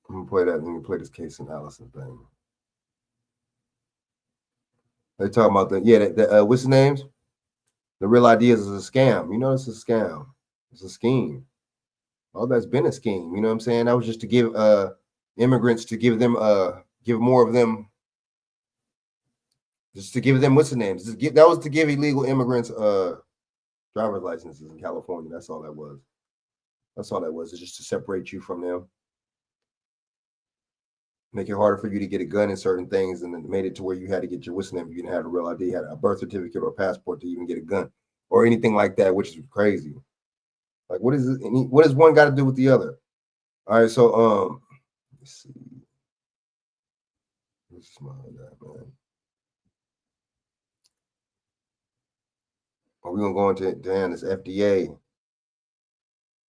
I'm gonna play that and then we play this case analysis thing. They talking about what's the names? The real ideas is a scam. You know, it's a scam. It's a scheme. All that's been a scheme. You know what I'm saying? That was just to give immigrants, to give them give more of them, just to give them what's the names? That was to give illegal immigrants driver's licenses in California. That's all that was. That's all that was. It's just to separate you from them. Make it harder for you to get a gun in certain things, and then made it to where you had to get your what's name. You didn't have a real ID, you had a birth certificate or a passport to even get a gun or anything like that, which is crazy. Like, what is it? What does one got to do with the other? All right, so let's see. Let's smile at that, man. Are we gonna go into this FDA?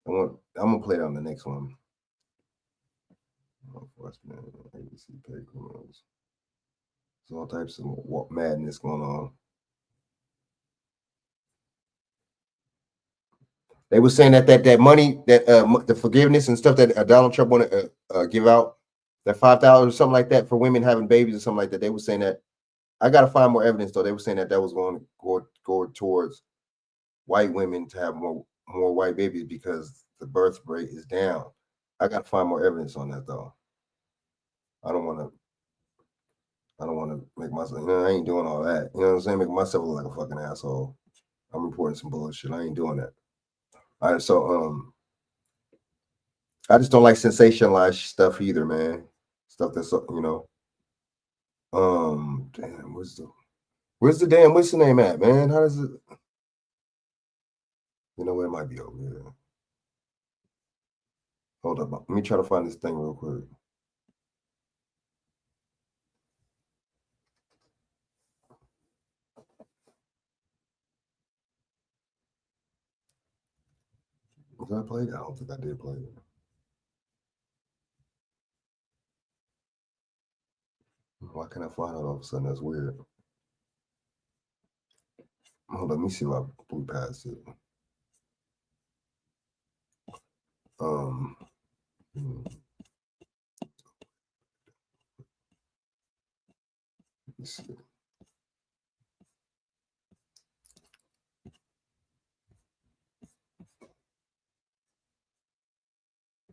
I'm gonna play it on the next one. Enforcement, agency, pay criminals. There's all types of madness going on. They were saying that money, that the forgiveness and stuff that Donald Trump want to give out, that $5,000 or something like that for women having babies or something like that. They were saying that. I got to find more evidence though. They were saying that was going to go towards white women to have more white babies because the birth rate is down. I got to find more evidence on that though. I don't want to make myself, I ain't doing all that. You know what I'm saying? Making myself look like a fucking asshole. I'm reporting some bullshit. I ain't doing that. All right, so I just don't like sensationalized stuff either, man. Stuff that's damn, what's the name at, man? How does it? You know what? It might be over here. Hold up, let me try to find this thing real quick. Did I play it? I don't think I did play it. Why can't I find it all of a sudden? That's weird. Hold on, let me see if I blew past it. Let's see.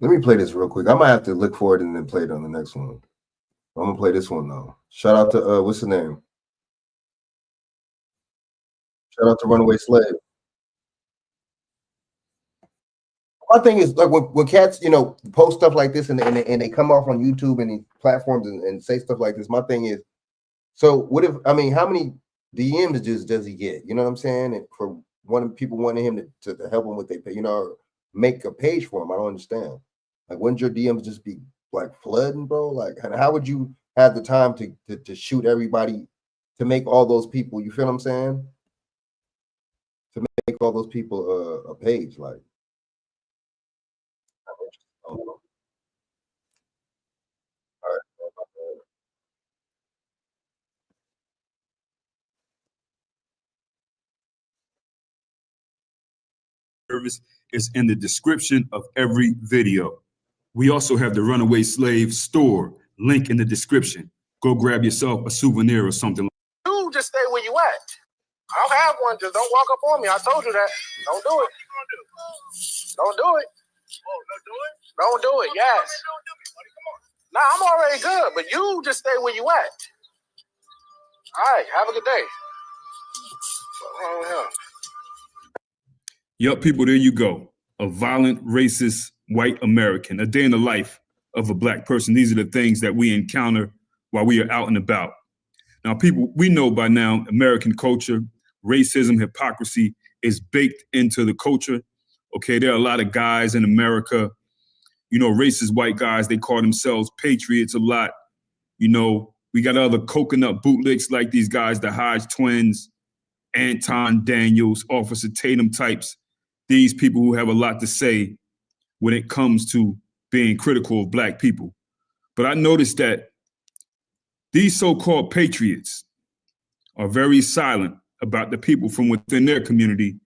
Let me play this real quick. I might have to look for it and then play it on the next one. I'm gonna play this one though. Shout out to what's the name? Shout out to Runaway Slave. My thing is like when cats, post stuff like this and they come off on YouTube and these platforms and say stuff like this. My thing is, so what if how many DMs does he get? You know what I'm saying? And for people wanting him to help him with their pay, make a page for him. I don't understand. Like, wouldn't your DMs just be like flooding, bro? Like, how would you have the time to shoot everybody, to make all those people? You feel what I'm saying? To make all those people a page, like. Service is in the description of every video. We also have the Runaway Slave store, link in the description. Go grab yourself a souvenir or something. You just stay where you at. I don't have one. Just don't walk up on me. I told you that. Don't do it. Don't do it. Don't do it. Yes. Nah, I'm already good, but you just stay where you at. All right. Have a good day. What's wrong with him? Yup, people, there you go. A violent, racist, white American. A day in the life of a black person. These are the things that we encounter while we are out and about. Now, people, we know by now, American culture, racism, hypocrisy is baked into the culture. Okay, there are a lot of guys in America, racist white guys, they call themselves patriots a lot. We got other coconut bootlicks like these guys, the Hodge twins, Anton Daniels, Officer Tatum types. These people who have a lot to say when it comes to being critical of black people. But I noticed that These so-called patriots are very silent about the people from within their community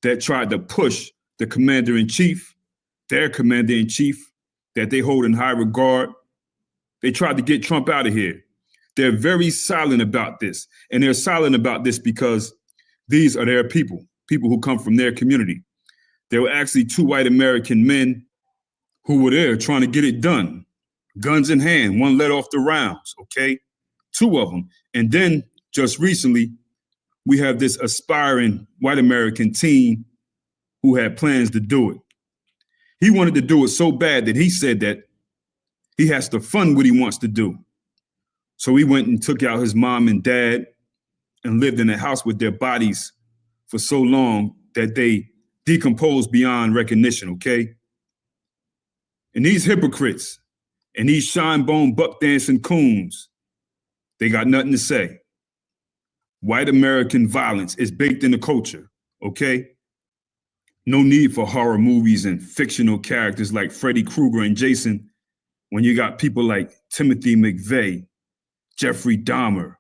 that tried to push the commander-in-chief, their commander-in-chief, that they hold in high regard. They tried to get Trump out of here. They're very silent about this. And they're silent about this because these are their people who come from their community. There were actually 2 white American men who were there trying to get it done. Guns in hand, one let off the rounds, okay? 2 of them. And then just recently, we have this aspiring white American teen who had plans to do it. He wanted to do it so bad that he said that he has to fund what he wants to do. So he went and took out his mom and dad and lived in a house with their bodies for so long that they decomposed beyond recognition, okay? And these hypocrites and these shine-bone buck-dancing coons, they got nothing to say. White American violence is baked in the culture, okay? No need for horror movies and fictional characters like Freddy Krueger and Jason when you got people like Timothy McVeigh, Jeffrey Dahmer,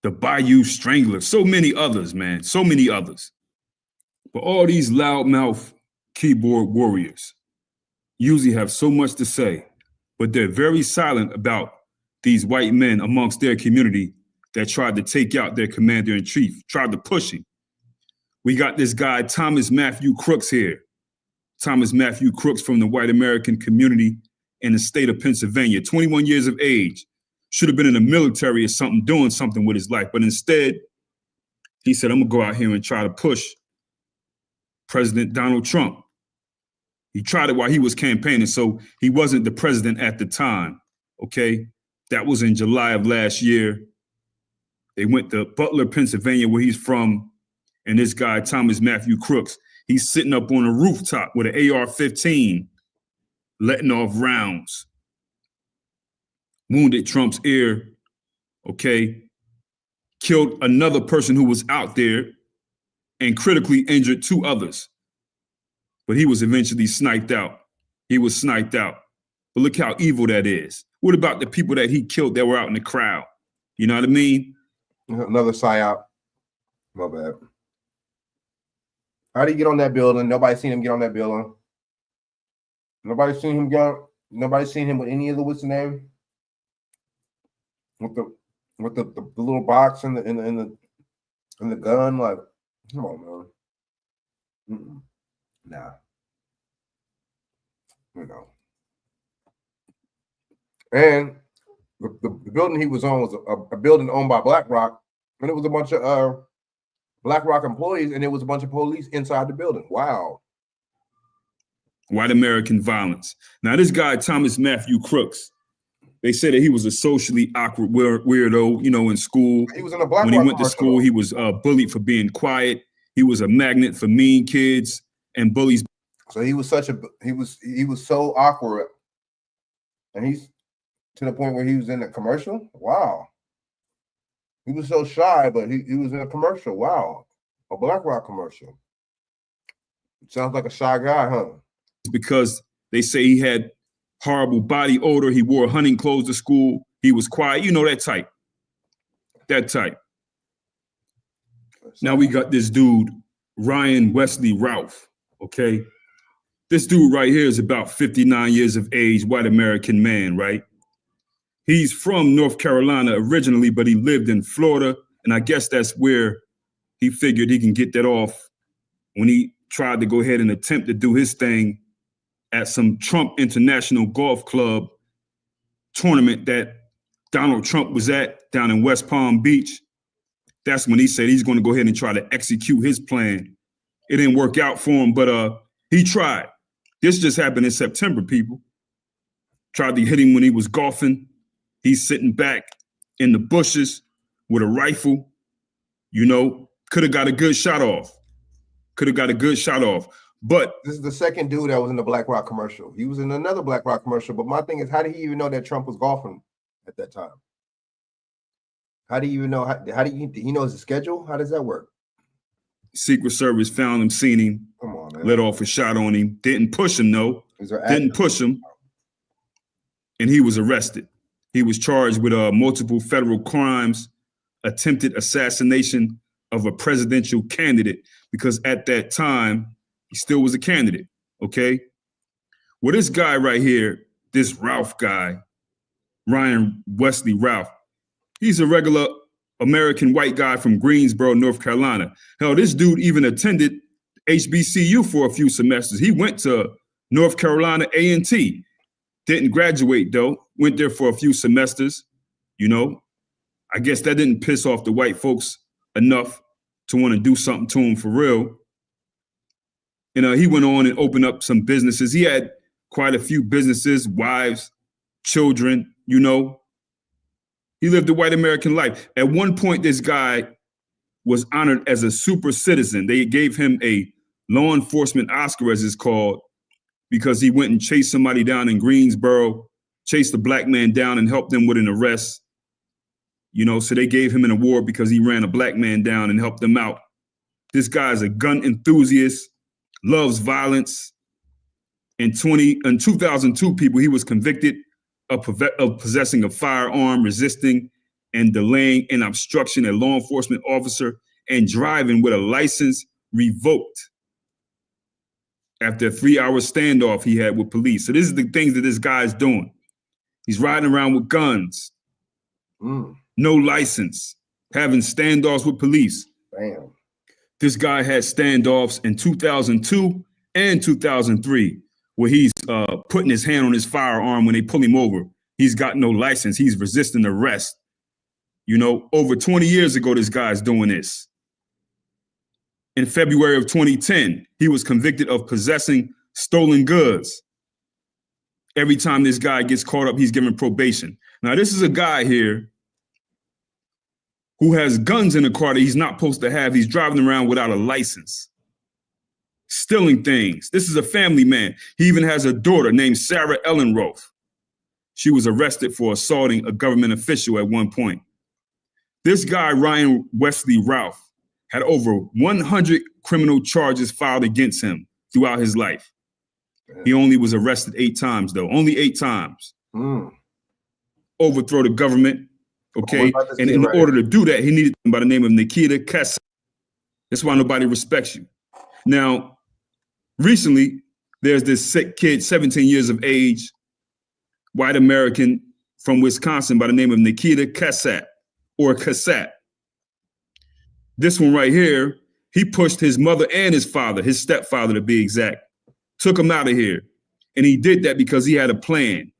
the Bayou Strangler, so many others, man, so many others. But all these loudmouth keyboard warriors usually have so much to say, but they're very silent about these white men amongst their community that tried to take out their commander-in-chief, tried to push him. We got this guy, Thomas Matthew Crooks here. Thomas Matthew Crooks from the white American community in the state of Pennsylvania, 21 years of age, should have been in the military or something, doing something with his life. But instead, he said, I'm gonna go out here and try to push President Donald Trump. He tried it while he was campaigning, so he wasn't the president at the time, okay? That was in July of last year. They went to Butler, Pennsylvania, where he's from, and this guy, Thomas Matthew Crooks, he's sitting up on a rooftop with an AR-15, letting off rounds. Wounded Trump's ear, okay? Killed another person who was out there and critically injured 2 others. But he was eventually sniped out. He was sniped out. But look how evil that is. What about the people that he killed that were out in the crowd? You know what I mean? Another psyop. My bad. How did he get on that building? Nobody seen him get on that building. Nobody seen him with any of the what's the name? With the little box and the gun. Like, come on, man. Nah. You know. And the building he was on was a building owned by BlackRock, and it was a bunch of BlackRock employees, and there was a bunch of police inside the building. Wow. White American violence. Now, this guy, Thomas Matthew Crooks, they said that he was a socially awkward weirdo, you know, in school. He was in a BlackRock When he went to school, he was bullied for being quiet. He was a magnet for mean kids and bullies. So he was he was so awkward, and he's to the point where he was in a commercial. Wow. He was so shy, but he was in a commercial. Wow. A BlackRock commercial. Sounds like a shy guy, huh? Because they say he had horrible body odor. He wore hunting clothes to school. He was quiet. You know, that type. That type. Now we got this dude, Ryan Wesley Ralph, okay? This dude right here is about 59 years of age, white American man, right? He's from North Carolina originally, but he lived in Florida. And I guess that's where he figured he can get that off when he tried to go ahead and attempt to do his thing at some Trump International Golf Club tournament that Donald Trump was at down in West Palm Beach. That's when he said he's going to go ahead and try to execute his plan. It didn't work out for him, but he tried. This just happened in September, people. Tried to hit him when he was golfing. He's sitting back in the bushes with a rifle, you know, could have got a good shot off. But this is the second dude that was in the BlackRock commercial. He was in another BlackRock commercial. But my thing is, how did he even know that Trump was golfing at that time? How do you even know? How do he knows the schedule? How does that work? Secret Service found him, seen him, come on, man. Let off a shot on him. Didn't push him, though. Didn't push him. And he was arrested. He was charged with multiple federal crimes, attempted assassination of a presidential candidate, because at that time, he still was a candidate, okay? Well, this guy right here, this Ralph guy, Ryan Wesley Ralph, he's a regular American white guy from Greensboro, North Carolina. Hell, this dude even attended HBCU for a few semesters. He went to North Carolina A&T. Didn't graduate though, went there for a few semesters, you know. I guess that didn't piss off the white folks enough to want to do something to him for real. And he went on and opened up some businesses. He had quite a few businesses, wives, children, you know. He lived a white American life. At one point, this guy was honored as a super citizen. They gave him a law enforcement Oscar, as it's called, because he went and chased somebody down in Greensboro, chased a black man down and helped them with an arrest. You know, so they gave him an award because he ran a black man down and helped them out. This guy is a gun enthusiast, loves violence. In 2002, people, he was convicted of possessing a firearm, resisting and delaying an obstruction a law enforcement officer, and driving with a license revoked after a 3-hour standoff he had with police. So this is the things that this guy's doing. He's riding around with guns, no license, having standoffs with police. Damn. This guy had standoffs in 2002 and 2003, where he's putting his hand on his firearm when they pull him over. He's got no license. He's resisting arrest. You know, over 20 years ago, this guy's doing this. In February of 2010, he was convicted of possessing stolen goods. Every time this guy gets caught up, he's given probation. Now, this is a guy here who has guns in the car that he's not supposed to have. He's driving around without a license, stealing things. This is a family man. He even has a daughter named Sarah Ellenroth. She was arrested for assaulting a government official at one point. This guy, Ryan Wesley Ralph, had over 100 criminal charges filed against him throughout his life. He only was arrested 8 times, though. Only 8 times. Overthrow the government, okay? And in order to do that, he needed by the name of Nikita Kessa. That's why nobody respects you. Now, recently, there's this sick kid, 17 years of age, white American from Wisconsin by the name of Nikita Kessa, or Kassat. This one right here, he pushed his mother and his father, his stepfather to be exact, took him out of here. And he did that because he had a plan.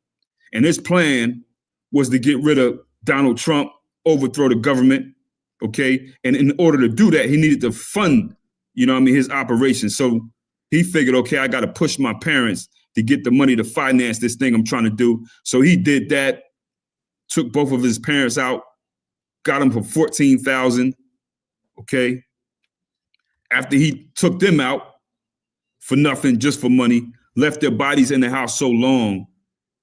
And his plan was to get rid of Donald Trump, overthrow the government, okay? And in order to do that, he needed to fund, you know what I mean, his operation. So he figured, okay, I got to push my parents to get the money to finance this thing I'm trying to do. So he did that, took both of his parents out, got them for $14,000, okay? After he took them out for nothing, just for money, left their bodies in the house so long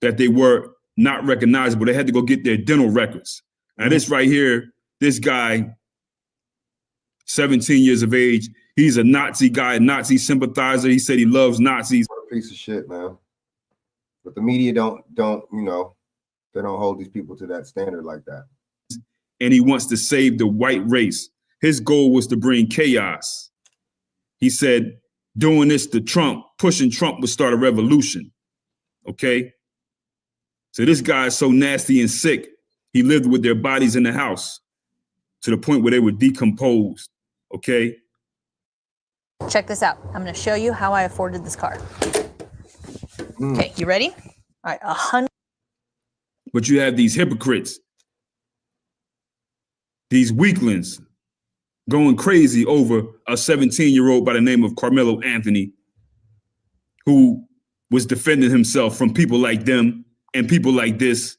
that they were not recognizable. They had to go get their dental records. Now this right here, this guy, 17 years of age, he's a Nazi guy, a Nazi sympathizer. He said he loves Nazis. What a piece of shit, man. But the media don't, you know, they don't hold these people to that standard like that. And he wants to save the white race. His goal was to bring chaos. He said, doing this to Trump, pushing Trump would start a revolution, okay? So this guy is so nasty and sick, he lived with their bodies in the house to the point where they were decomposed, okay? Check this out. I'm going to show you how I afforded this car. Okay, you ready? All right, 100. But you have these hypocrites, these weaklings going crazy over a 17-year-old by the name of Carmelo Anthony, who was defending himself from people like them and people like this,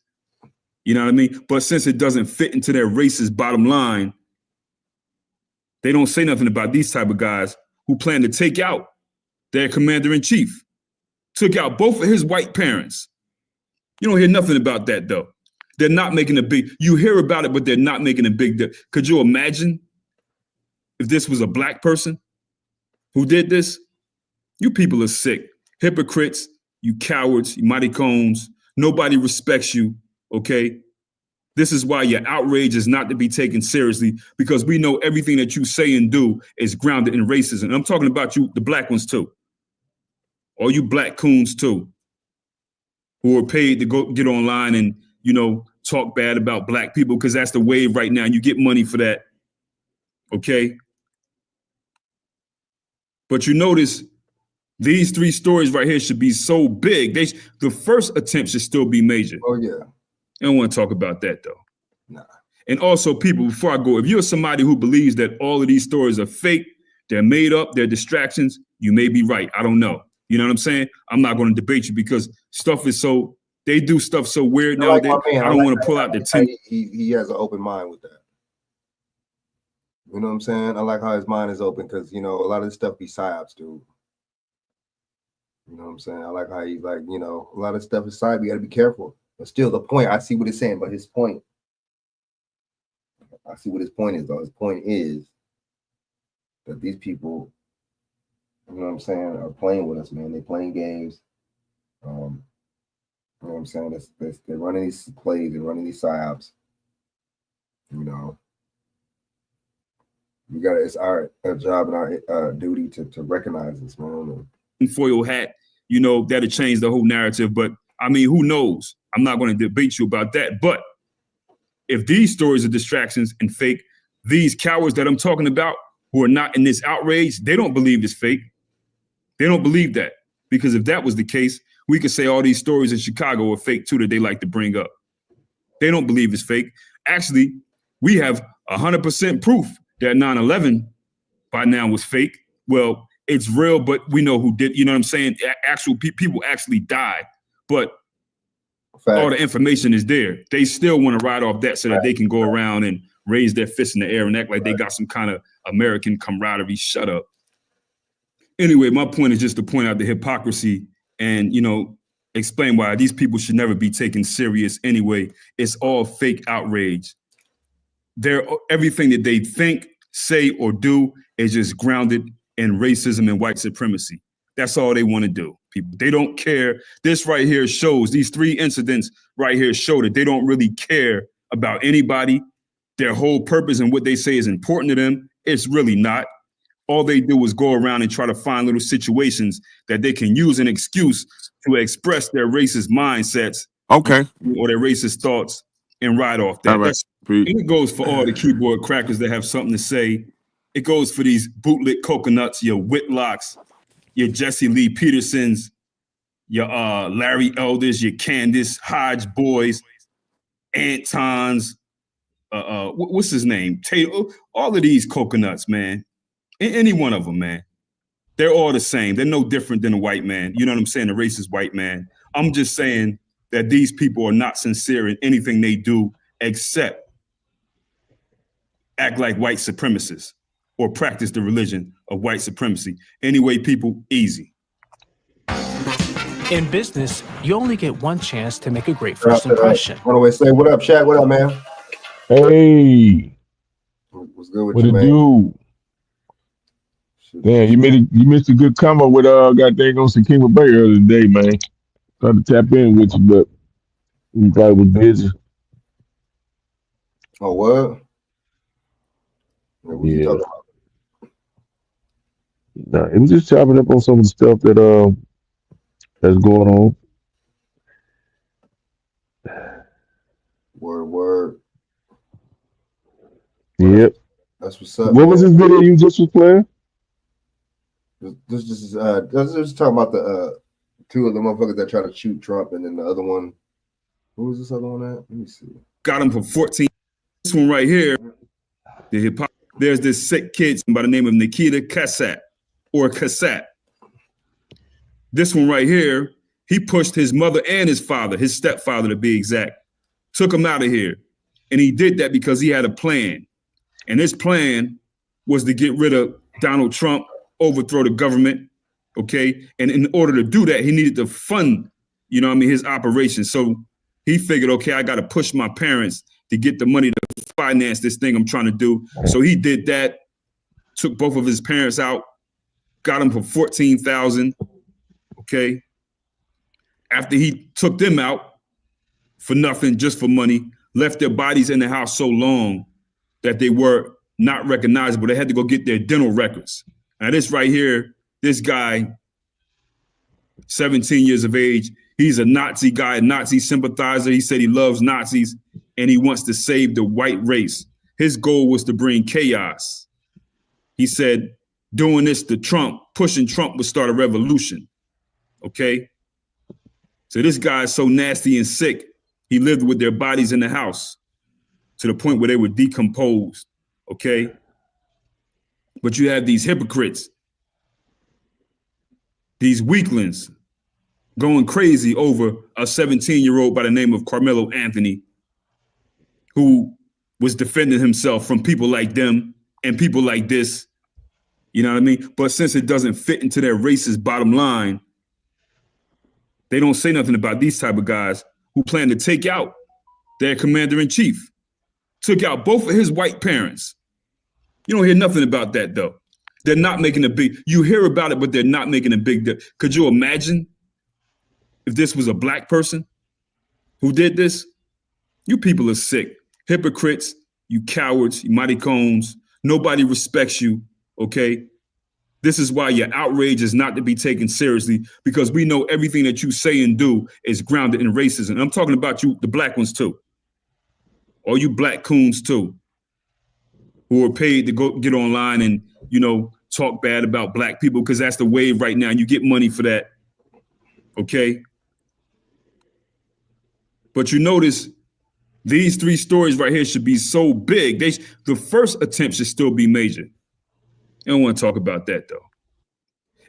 you know what I mean? But since it doesn't fit into their racist bottom line, they don't say nothing about these type of guys who plan to take out their commander-in-chief, took out both of his white parents. You don't hear nothing about that, though. They're not making a big, you hear about it, but they're not making a big deal. Could you imagine if this was a black person who did this? You people are sick. Hypocrites, you cowards, you mighty cones. Nobody respects you, okay? This is why your outrage is not to be taken seriously, because we know everything that you say and do is grounded in racism. And I'm talking about you, the black ones too. All you black coons too, who are paid to go get online and, you know, talk bad about black people because that's the wave right now. And you get money for that. Okay. But you notice these three stories right here should be so big. The first attempt should still be major. Oh, yeah. I don't want to talk about that though. Nah. And also, people, before I go, if you're somebody who believes that all of these stories are fake, they're made up, they're distractions, you may be right. I don't know. You know what I'm saying? I'm not going to debate you because stuff is so, they do stuff so weird nowadays. I don't want to pull out the 10. He has an open mind with that. You know what I'm saying? I like how his mind is open because, you know, a lot of this stuff be psyops, dude. You know what I'm saying? I like how he's like, you know, a lot of stuff is psyop. You got to be careful. But still, the point, I see what he's saying, but his point, I see what his point is, though. His point is that these people, you know what I'm saying, are playing with us, man. They're playing games. You know what I'm saying? They're running these plays, they're running these psyops. You know, it's our job and our duty to recognize this, man. Foil hat, you know, that'll change the whole narrative. But I mean, who knows? I'm not going to debate you about that. But if these stories are distractions and fake, these cowards that I'm talking about who are not in this outrage, they don't believe it's fake. They don't believe that. Because if that was the case, we could say all these stories in Chicago are fake too that they like to bring up. They don't believe it's fake. Actually, we have 100% proof that 9/11 by now was fake. Well, it's real, but we know who did. You know what I'm saying? Actual people actually died, but all the information is there. They still want to ride off that so that they can go around and raise their fists in the air and act like they got some kind of American camaraderie. Shut up. Anyway, my point is just to point out the hypocrisy and, you know, explain why these people should never be taken serious anyway. It's all fake outrage. Everything that they think, say, or do is just grounded in racism and white supremacy. That's all they want to do. People, they don't care. This right here shows, these three incidents right here show that they don't really care about anybody. Their whole purpose and what they say is important to them. It's really not. All they do is go around and try to find little situations that they can use an excuse to express their racist mindsets, okay, or their racist thoughts, and ride off that. All right. And it goes for all the keyboard crackers that have something to say. It goes for these bootlit coconuts, your Whitlocks, your Jesse Lee Petersons, your Larry Elders, your Candace Hodge boys, Antons, what's his name? Taylor, all of these coconuts, man. Any one of them, man. They're all the same. They're no different than a white man. You know what I'm saying? A racist white man. I'm just saying that these people are not sincere in anything they do except act like white supremacists or practice the religion of white supremacy. Anyway, people, easy. In business, you only get one chance to make a great first impression. I always say, what up, Shaq? What up, man? Hey. What's good with what you, man? Do? Damn, you missed a good combo with goddamn on Sakima Bay earlier today, man. Tried to tap in with you, but you probably was busy. Oh, what? What you talking about? Nah, it was just chopping up on some of the stuff that that's going on. Word. Yep. That's what's up. What was this video you just was playing? This is just talking about the two of the motherfuckers that try to shoot Trump, and then the other one. Who was this other one at? Let me see. Got him for 14. This one right here, there's this sick kid by the name of Nikita Kassat, or Kassat. This one right here, he pushed his mother and his father, his stepfather to be exact, took him out of here. And he did that because he had a plan. And his plan was to get rid of Donald Trump, overthrow the government, okay? And in order to do that, he needed to fund, you know what I mean, his operation. So he figured, okay, I got to push my parents to get the money to finance this thing I'm trying to do. So he did that, took both of his parents out, got them for $14,000, okay? After he took them out for nothing, just for money, left their bodies in the house so long that they were not recognizable. They had to go get their dental records. Now this right here, this guy, 17 years of age, he's a Nazi guy, a Nazi sympathizer. He said he loves Nazis and he wants to save the white race. His goal was to bring chaos. He said doing this to Trump, pushing Trump would start a revolution. Okay? So this guy is so nasty and sick, he lived with their bodies in the house to the point where they were decomposed. Okay? But you have these hypocrites, these weaklings going crazy over a 17-year-old by the name of Carmelo Anthony, who was defending himself from people like them and people like this. You know what I mean? But since it doesn't fit into their racist bottom line, they don't say nothing about these type of guys who plan to take out their commander-in-chief. Took out both of his white parents. You don't hear nothing about that, though. They're not making a big, you hear about it, but they're not making a big deal. Could you imagine if this was a black person who did this? You people are sick. Hypocrites, you cowards, you mighty cones. Nobody respects you, okay? This is why your outrage is not to be taken seriously, because we know everything that you say and do is grounded in racism. And I'm talking about you, the black ones too. All you black coons too, who are paid to go get online and, you know, talk bad about black people because that's the wave right now and you get money for that, okay? But you notice these three stories right here should be so big. The first attempt should still be major. I don't want to talk about that though.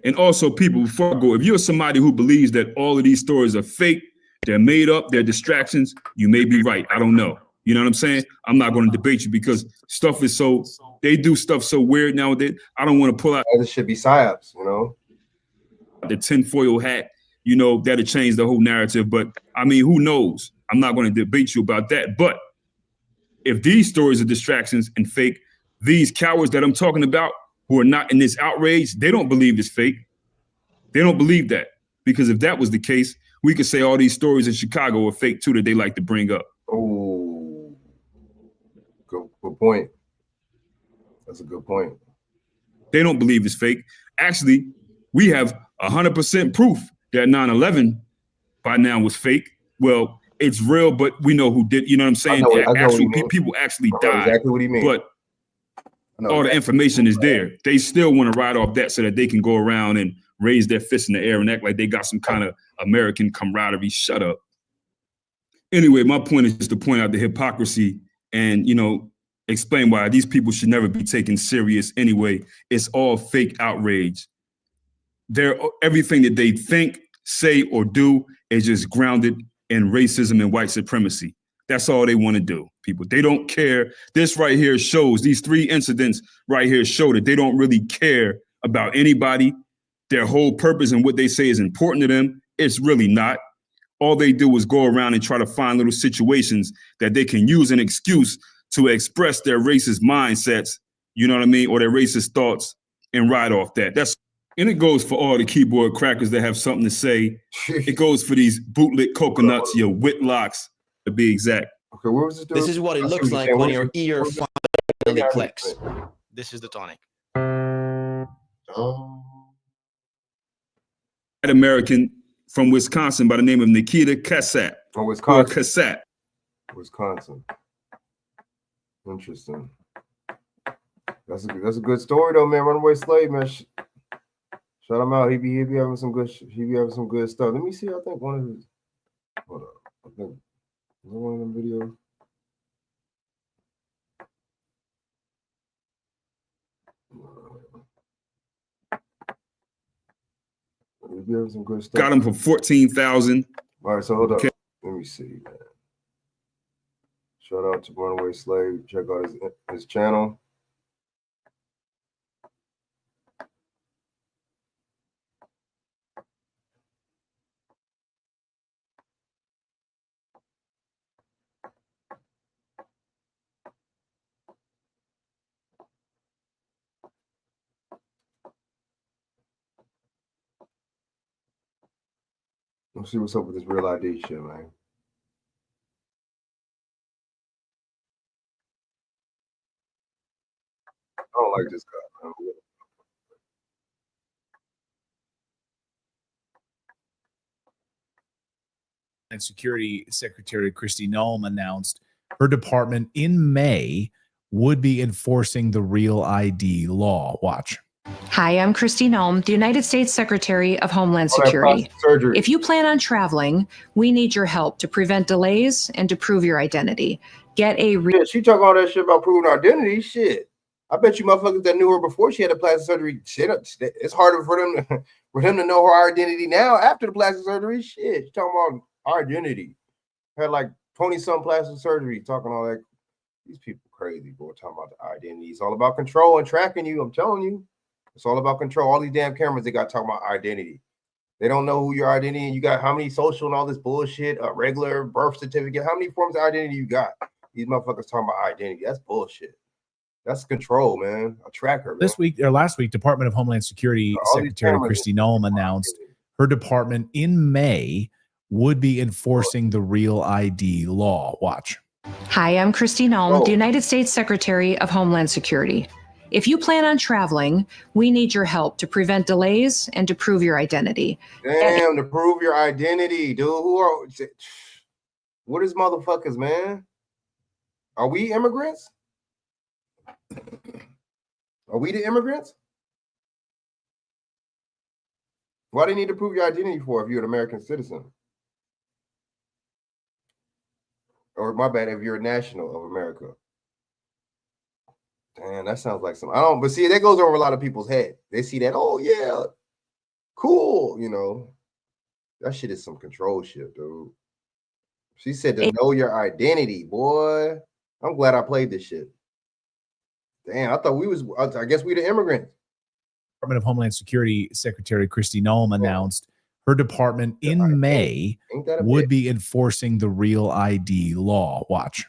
And also people, before I go, if you're somebody who believes that all of these stories are fake, they're made up, they're distractions, you may be right. I don't know. You know what I'm saying? I'm not going to debate you because stuff is so, they do stuff so weird nowadays. I don't want to pull out. This should be psyops, you know? The tinfoil hat, you know, that'll change the whole narrative. But I mean, who knows? I'm not going to debate you about that. But if these stories are distractions and fake, these cowards that I'm talking about who are not in this outrage, they don't believe it's fake. They don't believe that. Because if that was the case, we could say all these stories in Chicago are fake too that they like to bring up. Oh, good point. That's a good point. They don't believe it's fake. Actually, we have 100% proof that 9/11 by now was fake. Well, it's real, but we know who did. You know what I'm saying? People actually died. Exactly what he means. But all the information is there. They still want to ride off that so that they can go around and raise their fists in the air and act like they got some kind of American camaraderie. Shut up. Anyway, my point is just to point out the hypocrisy and, you know, explain why these people should never be taken serious anyway. It's all fake outrage. Everything that they think, say, or do is just grounded in racism and white supremacy. That's all they want to do, people. They don't care. This right here shows, these three incidents right here show that they don't really care about anybody. Their whole purpose and what they say is important to them. It's really not. All they do is go around and try to find little situations that they can use an excuse to express their racist mindsets, you know what I mean, or their racist thoughts and ride off that. And it goes for all the keyboard crackers that have something to say. It goes for these bootleg coconuts, your Whitlocks, to be exact. Okay, where was this dude? This is what it looks like when your ear finally clicks. This is the tonic. An American from Wisconsin by the name of Nikita Kassat. From Wisconsin. Or Kassat. Wisconsin. Interesting. That's a good story though, man. Runaway slave, man. Shout him out. He be having some good stuff. Let me see. I think one of his. Hold up. I think was it one of them videos. He be having some good stuff. Got him for $14,000. All right, so hold up. Let me see, man. Shout out to Runaway Slave. Check out his channel. Let's see what's up with this real ID shit, man. like this guy. And Security Secretary Kristi Noem announced her department in May would be enforcing the Real ID law. Watch. Hi, I'm Kristi Noem, the United States Secretary of Homeland All that Security. plastic surgery. If you plan on traveling, we need your help to prevent delays and to prove your identity. Get a Yeah, she talk all that shit about proving identity. Shit, I bet you motherfuckers that knew her before she had the plastic surgery. Shit, it's harder for them to know her identity now after the plastic surgery. Shit, she talking about identity. Had like 20-some plastic surgery, talking all that. These people crazy, bro. Talking about the identity. It's all about control and tracking you. I'm telling you, it's all about control. All these damn cameras, they got talking about identity. They don't know who your identity, and you got how many social and all this bullshit, a regular birth certificate. How many forms of identity you got? These motherfuckers talking about identity. That's bullshit. That's control, man. A tracker, man. This week or last week, Department of Homeland Security Secretary Kristi Noem announced her department in May would be enforcing the Real ID law. Watch. Hi, I'm Kristi Noem, the United States Secretary of Homeland Security. If you plan on traveling, we need your help to prevent delays and to prove your identity. Damn, to prove your identity, dude. What is motherfuckers, man? Are we immigrants? Are we the immigrants? Why do you need to prove your identity for if you're an American citizen? Or my bad, if you're a national of America. Damn, that sounds like some. I don't. But see, that goes over a lot of people's head. They see that. Oh yeah, cool. You know, that shit is some control shit, dude. She said to know your identity, boy. I'm glad I played this shit. Damn, I thought we was. I guess we the immigrants. Department of Homeland Security Secretary Kristi Noem announced her department in May would be enforcing the Real ID law. Watch.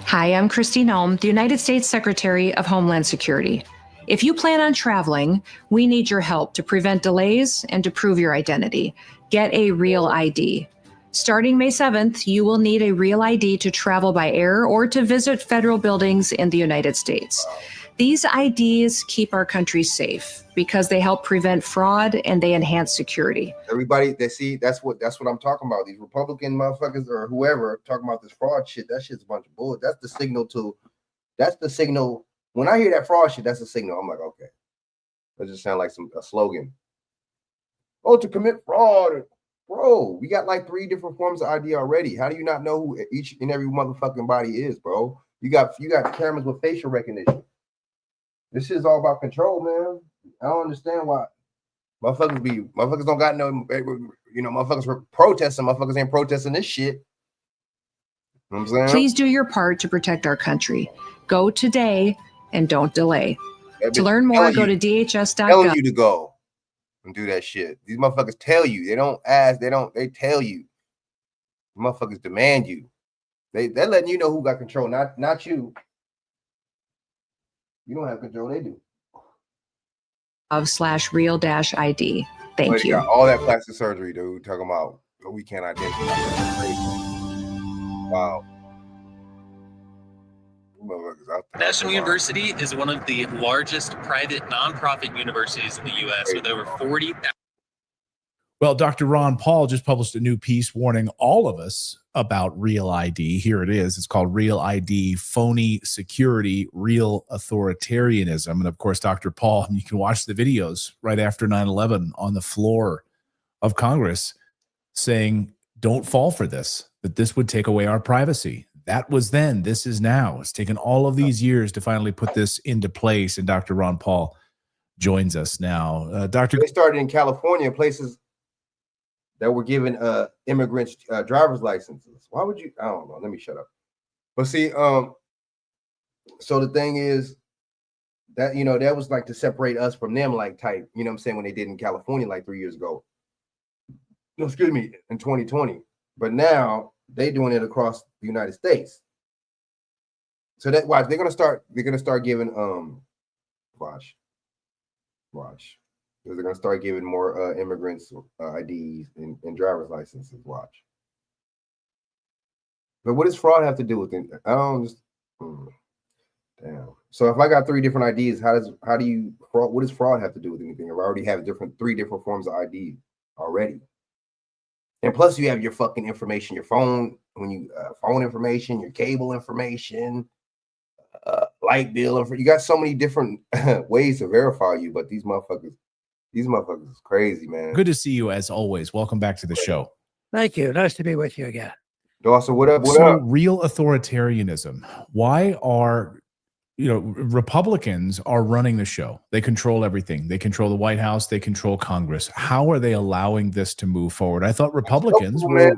Hi, I'm Kristi Noem, the United States Secretary of Homeland Security. If you plan on traveling, we need your help to prevent delays and to prove your identity. Get a Real ID. Starting May 7th, you will need a Real ID to travel by air or to visit federal buildings in the United States. These IDs keep our country safe because they help prevent fraud and they enhance security. Everybody that see that's what I'm talking about. These Republican motherfuckers or whoever talking about this fraud shit. That shit's a bunch of bull. That's the signal. When I hear that fraud shit, that's the signal. I'm like, okay, that just sound like a slogan. Oh, to commit fraud, bro. We got like 3 different forms of ID already. How do you not know who each and every motherfucking body is, bro? You got cameras with facial recognition. This shit is all about control, man. I don't understand why motherfuckers don't got no, motherfuckers were protesting. Motherfuckers ain't protesting this shit. You know what I'm saying? Please do your part to protect our country. Go today and don't delay. To learn more, go to dhs.gov. Telling you to go and do that shit. These motherfuckers tell you. They don't ask. They tell you. Motherfuckers demand you. They're letting you know who got control, not you. You don't have control. They do. /real-ID. Thank you. Got all that plastic surgery, dude. Talking about we can't identify. Wow. National University is one of the largest private nonprofit universities in the U.S. with over 40,000. Well, Dr. Ron Paul just published a new piece warning all of us about Real ID. Here it is. It's called Real ID, Phony Security, Real Authoritarianism. And of course, Dr. Paul, you can watch the videos right after 9/11 on the floor of Congress saying, don't fall for this, that this would take away our privacy. That was then. This is now. It's taken all of these years to finally put this into place. And Dr. Ron Paul joins us now. They started in California, places that were giving immigrants driver's licenses. Why would you? I don't know. Let me shut up. But see, so the thing is that, that was like to separate us from them, like type, you know what I'm saying, when they did in California like 3 years ago. No, excuse me, in 2020. But now they doing it across the United States. So that watch, they're gonna start giving watch. They're going to start giving more immigrants IDs and driver's licenses. Watch. But what does fraud have to do with it? I don't just. Damn. Damn. So if I got 3 different IDs, how do you fraud? What does fraud have to do with anything? If I already have 3 different forms of ID already, and plus you have your fucking information, your phone phone information, your cable information, light bill. You got so many different ways to verify you, but these motherfuckers is crazy, man. Good to see you as always. Welcome back to the show. Thank you. Nice to be with you again. Dawson, what up? What So up? real authoritarianism. Why are Republicans are running the show? They control everything. They control the White House. They control Congress. How are they allowing this to move forward? I thought Republicans were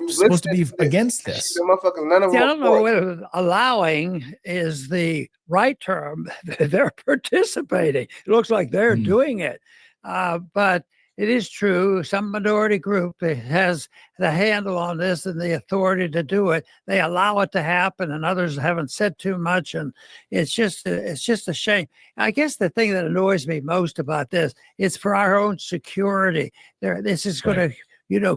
supposed to be against this. None of See, I them don't know whether allowing is the right term. They're participating. It looks like they're doing it. But it is true, some minority group that has the handle on this and the authority to do it. They allow it to happen, and others haven't said too much. And it's just a shame. I guess the thing that annoys me most about this is for our own security. This is going to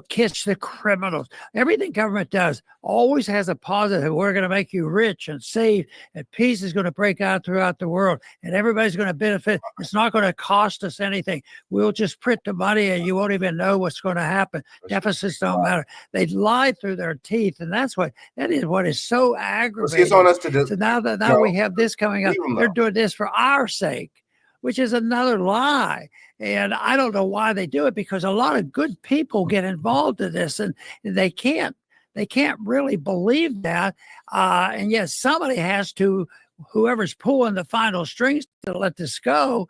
catch the criminals. Everything government does always has a positive. We're going to make you rich and safe, and peace is going to break out throughout the world, and everybody's going to benefit. It's not going to cost us anything. We'll just print the money, and you won't even know what's going to happen. Deficits don't matter. They lie through their teeth, and that is what is so aggravating. It's on us to do. So now we have this coming up. They're doing this for our sake, which is another lie. And I don't know why they do it, because a lot of good people get involved in this, and they can't really believe that. And yes, somebody has to, whoever's pulling the final strings to let this go,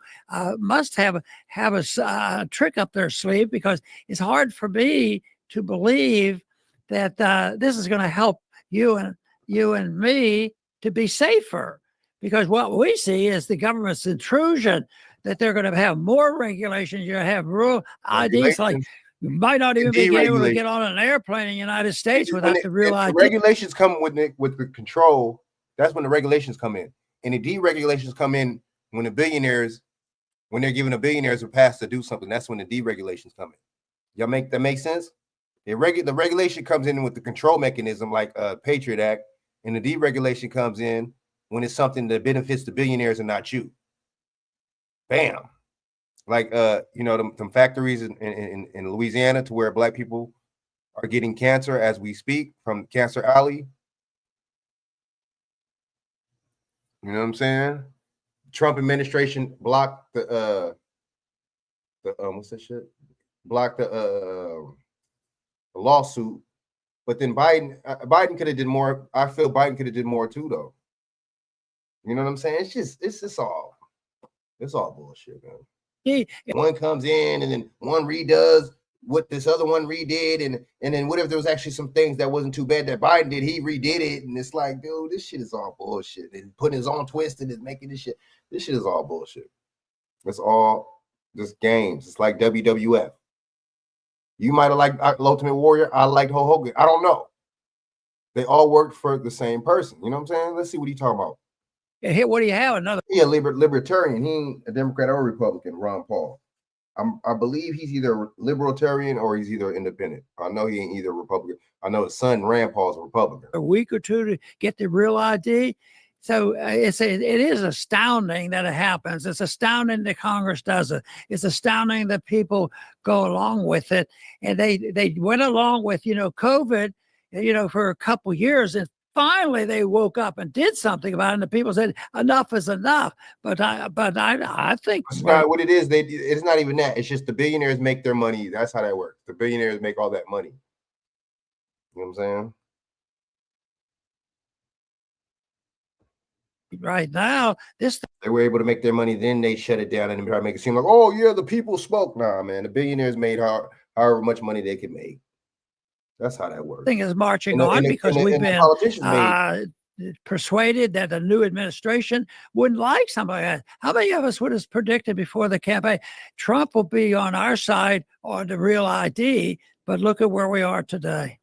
must have a trick up their sleeve, because it's hard for me to believe that this is going to help you and me to be safer. Because what we see is the government's intrusion, that they're going to have more regulations. You're going to have real IDs, like you might not even be able to get on an airplane in the United States without the real ID. The regulations come with the control. That's when the regulations come in. And the deregulations come in when they're giving the billionaires a pass to do something. That's when the deregulations come in. Y'all make that make sense? The regulation comes in with the control mechanism, like Patriot Act, and the deregulation comes in when it's something that benefits the billionaires and not you. Bam. Like them factories in Louisiana, to where Black people are getting cancer as we speak from Cancer Alley. You know what I'm saying? Trump administration blocked the what's that shit? Blocked the lawsuit, but then Biden could have did more. I feel Biden could have did more too, though. You know what I'm saying? It's all bullshit, man. One comes in and then one redoes what this other one redid, and then what if there was actually some things that wasn't too bad that Biden did? He redid it, and it's like, dude, this shit is all bullshit. And putting his own twist in it, making this shit. This shit is all bullshit. It's all just games. It's like WWF. You might have liked Ultimate Warrior. I liked Hulk Hogan. I don't know. They all worked for the same person. You know what I'm saying? Let's see what he's talking about. Yeah, what do you have? Another? Yeah, libertarian. He ain't a Democrat or Republican. Ron Paul. I believe he's either libertarian or he's either independent. I know he ain't either Republican. I know his son Rand Paul's a Republican. A week or two to get the real ID. So it is astounding that it happens. It's astounding that Congress does it. It's astounding that people go along with it. And they went along with COVID, for a couple years, and finally they woke up and did something about it. And the people said enough is enough. But I think it's not what it is. It's not even that. It's just the billionaires make their money. That's how that works. The billionaires make all that money. You know what I'm saying? Right now, they were able to make their money, then they shut it down and try to make it seem like, oh yeah, the people spoke. Nah, man, the billionaires made however much money they could make. That's how that works. Thing is marching on because we've been persuaded that the new administration wouldn't like somebody else. How many of us would have predicted before the campaign Trump will be on our side on the real ID? But look at where we are today.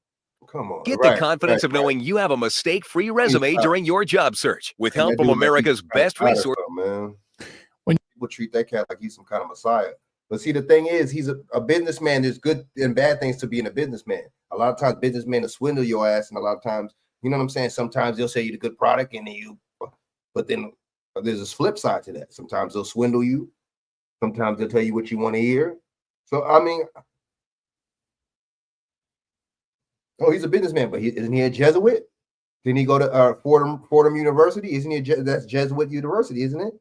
Come on. Get the confidence of knowing you have a mistake-free resume during your job search with help from America's best resource. Man, when people treat that cat like he's some kind of messiah. But see, the thing is, he's a businessman. There's good and bad things to being a businessman. A lot of times, businessmen will swindle your ass, and a lot of times, you know what I'm saying? Sometimes they'll sell you the good product, and then but then there's a flip side to that. Sometimes they'll swindle you. Sometimes they'll tell you what you want to hear. So I mean, oh, he's a businessman, but isn't he a Jesuit? Didn't he go to Fordham University? Isn't he that's Jesuit University, isn't it?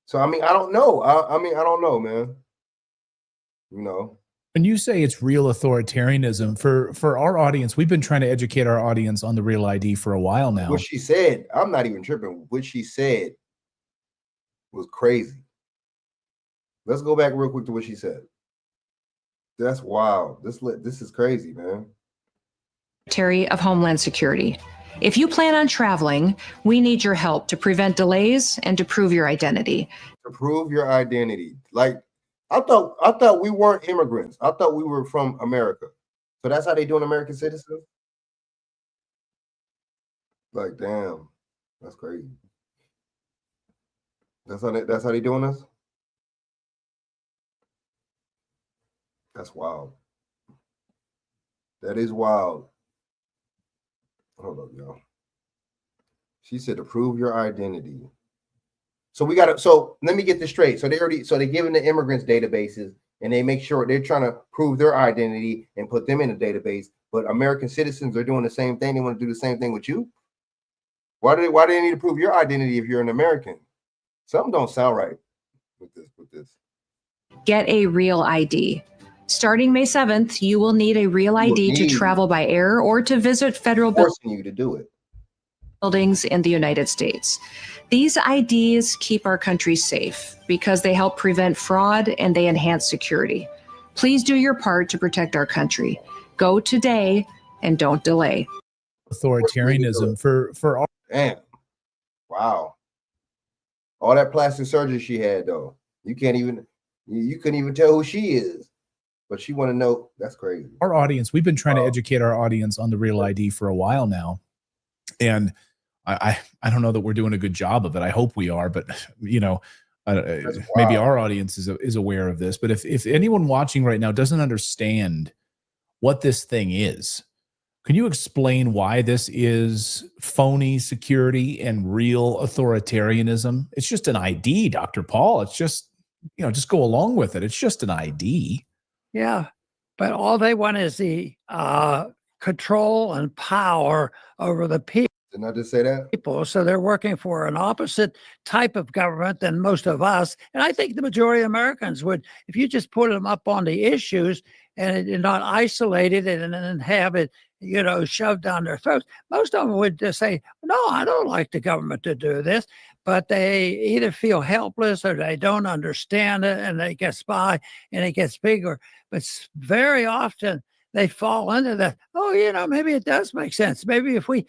So I mean, I don't know. I mean, I don't know, man. You know. When you say it's real authoritarianism, for our audience, we've been trying to educate our audience on the Real ID for a while now. What she said, I'm not even tripping. What she said was crazy. Let's go back real quick to what she said. That's wild. This is crazy, man. Secretary of Homeland Security. If you plan on traveling, we need your help to prevent delays and to prove your identity. To prove your identity. Like, I thought we weren't immigrants. I thought we were from America. So that's how they doing American citizens? Like, damn. That's crazy. That's how they doing us? That's wild. That is wild. Hold up, y'all. She said to prove your identity. So we got to. So let me get this straight. So they're giving the immigrants databases, and they make sure they're trying to prove their identity and put them in a database. But American citizens are doing the same thing. They want to do the same thing with you. Why do they need to prove your identity if you're an American? Something don't sound right with this. Get a real ID. Starting May 7th, you will need a real ID to travel by air or to visit federal forcing you to do it. Buildings in the United States. These IDs keep our country safe because they help prevent fraud and they enhance security. Please do your part to protect our country. Go today and don't delay. Authoritarianism for our damn. Wow. All that plastic surgery she had though. You couldn't even tell who she is. But she want to know. That's crazy. Our audience, we've been trying to educate our audience on the Real ID for a while now. And I don't know that we're doing a good job of it. I hope we are, but you know, maybe our audience is aware of this. But if anyone watching right now doesn't understand what this thing is, can you explain why this is phony security and real authoritarianism? It's just an ID, Dr. Paul. It's just, you know, just go along with it. It's just an ID. Yeah, but all they want is the control and power over the people. Didn't I just say that? People, so they're working for an opposite type of government than most of us. And I think the majority of Americans would, if you just put them up on the issues and not isolated and have it, you know, shoved down their throats, most of them would just say, no, I don't like the government to do this. But they either feel helpless or they don't understand it and they get by and it gets bigger. But very often they fall into that. Oh, you know, maybe it does make sense. Maybe if we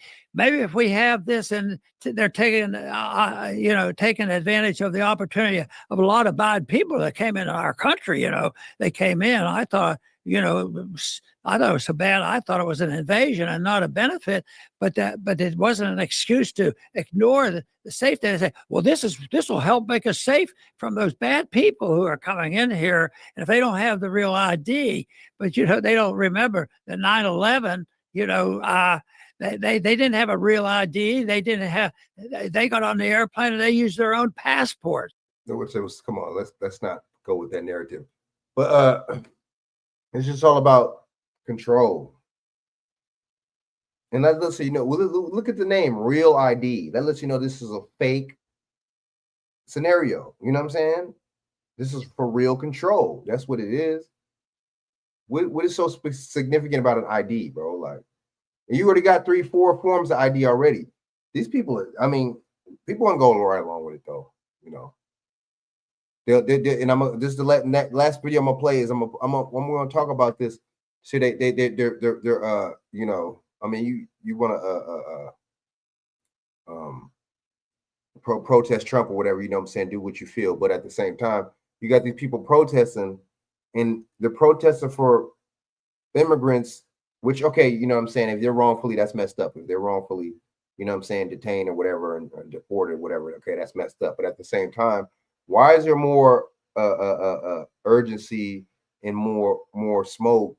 have this and they're taking, taking advantage of the opportunity of a lot of bad people that came into our country. You know, they came in. I thought it was so bad. I thought it was an invasion and not a benefit. But it wasn't an excuse to ignore the safety. They say, well, this will help make us safe from those bad people who are coming in here. And if they don't have the real ID, but you know, they don't remember that 9/11. You know, they didn't have a real ID. They got on the airplane and they used their own passport. Which it was. Come on, let's not go with that narrative. But it's just all about control. And let's see, you know, look at the name, Real ID. That lets you know this is a fake scenario. You know what I'm saying? This is for real control. That's what it is. What is so significant about an ID, bro? Like, you already got 3-4 forms of ID already. These people, I mean, people want to go right along with it, though. You know, and this is the last video I'm gonna play. Is when we're gonna talk about this. See, they're you know, I mean, you want to protest Trump or whatever, you know what I'm saying, do what you feel, but at the same time, you got these people protesting, and they're protesting for immigrants, which, okay, you know what I'm saying, if they're wrongfully, that's messed up. If they're wrongfully, you know what I'm saying, detained or whatever, and deported, whatever, okay, that's messed up. But at the same time, why is there more urgency and more smoke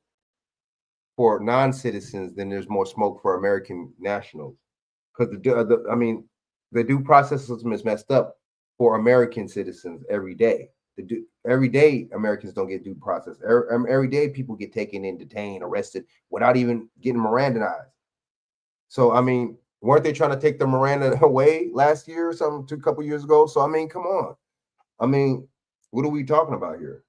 for non-citizens than there's more smoke for American nationals? Because I mean, the due process system is messed up for American citizens every day. Every day Americans don't get due process. Every day people get taken in, detained, arrested without even getting Mirandized. So I mean, weren't they trying to take the Miranda away last year or something, a couple years ago? So I mean, come on. I mean, what are we talking about here?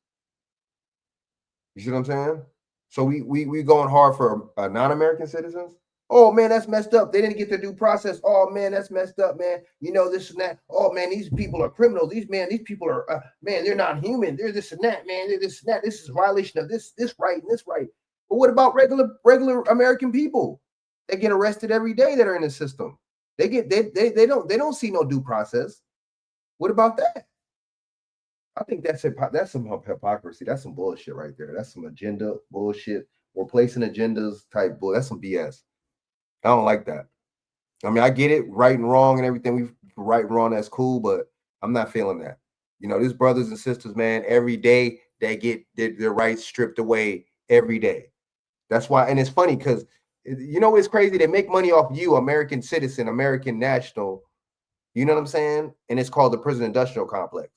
You see what I'm saying? So we going hard for non-American citizens. Oh man, that's messed up. They didn't get the due process. Oh man, that's messed up, man. You know this and that. Oh man, these people are criminals. These people are man, they're not human. They're this and that, man. They're this and that. This is a violation of this right and this right. But what about regular American people? They get arrested every day that are in the system. They don't see no due process. What about that? I think that's some hypocrisy. That's some bullshit right there. That's some agenda bullshit. We're placing agendas type bull. That's some BS. I don't like that. I mean, I get it, right and wrong and everything. We right and wrong, that's cool, but I'm not feeling that. You know, these brothers and sisters, man, every day they get their rights stripped away every day. That's why, and it's funny because you know it's crazy. They make money off you, American citizen, American national. You know what I'm saying? And it's called the prison industrial complex.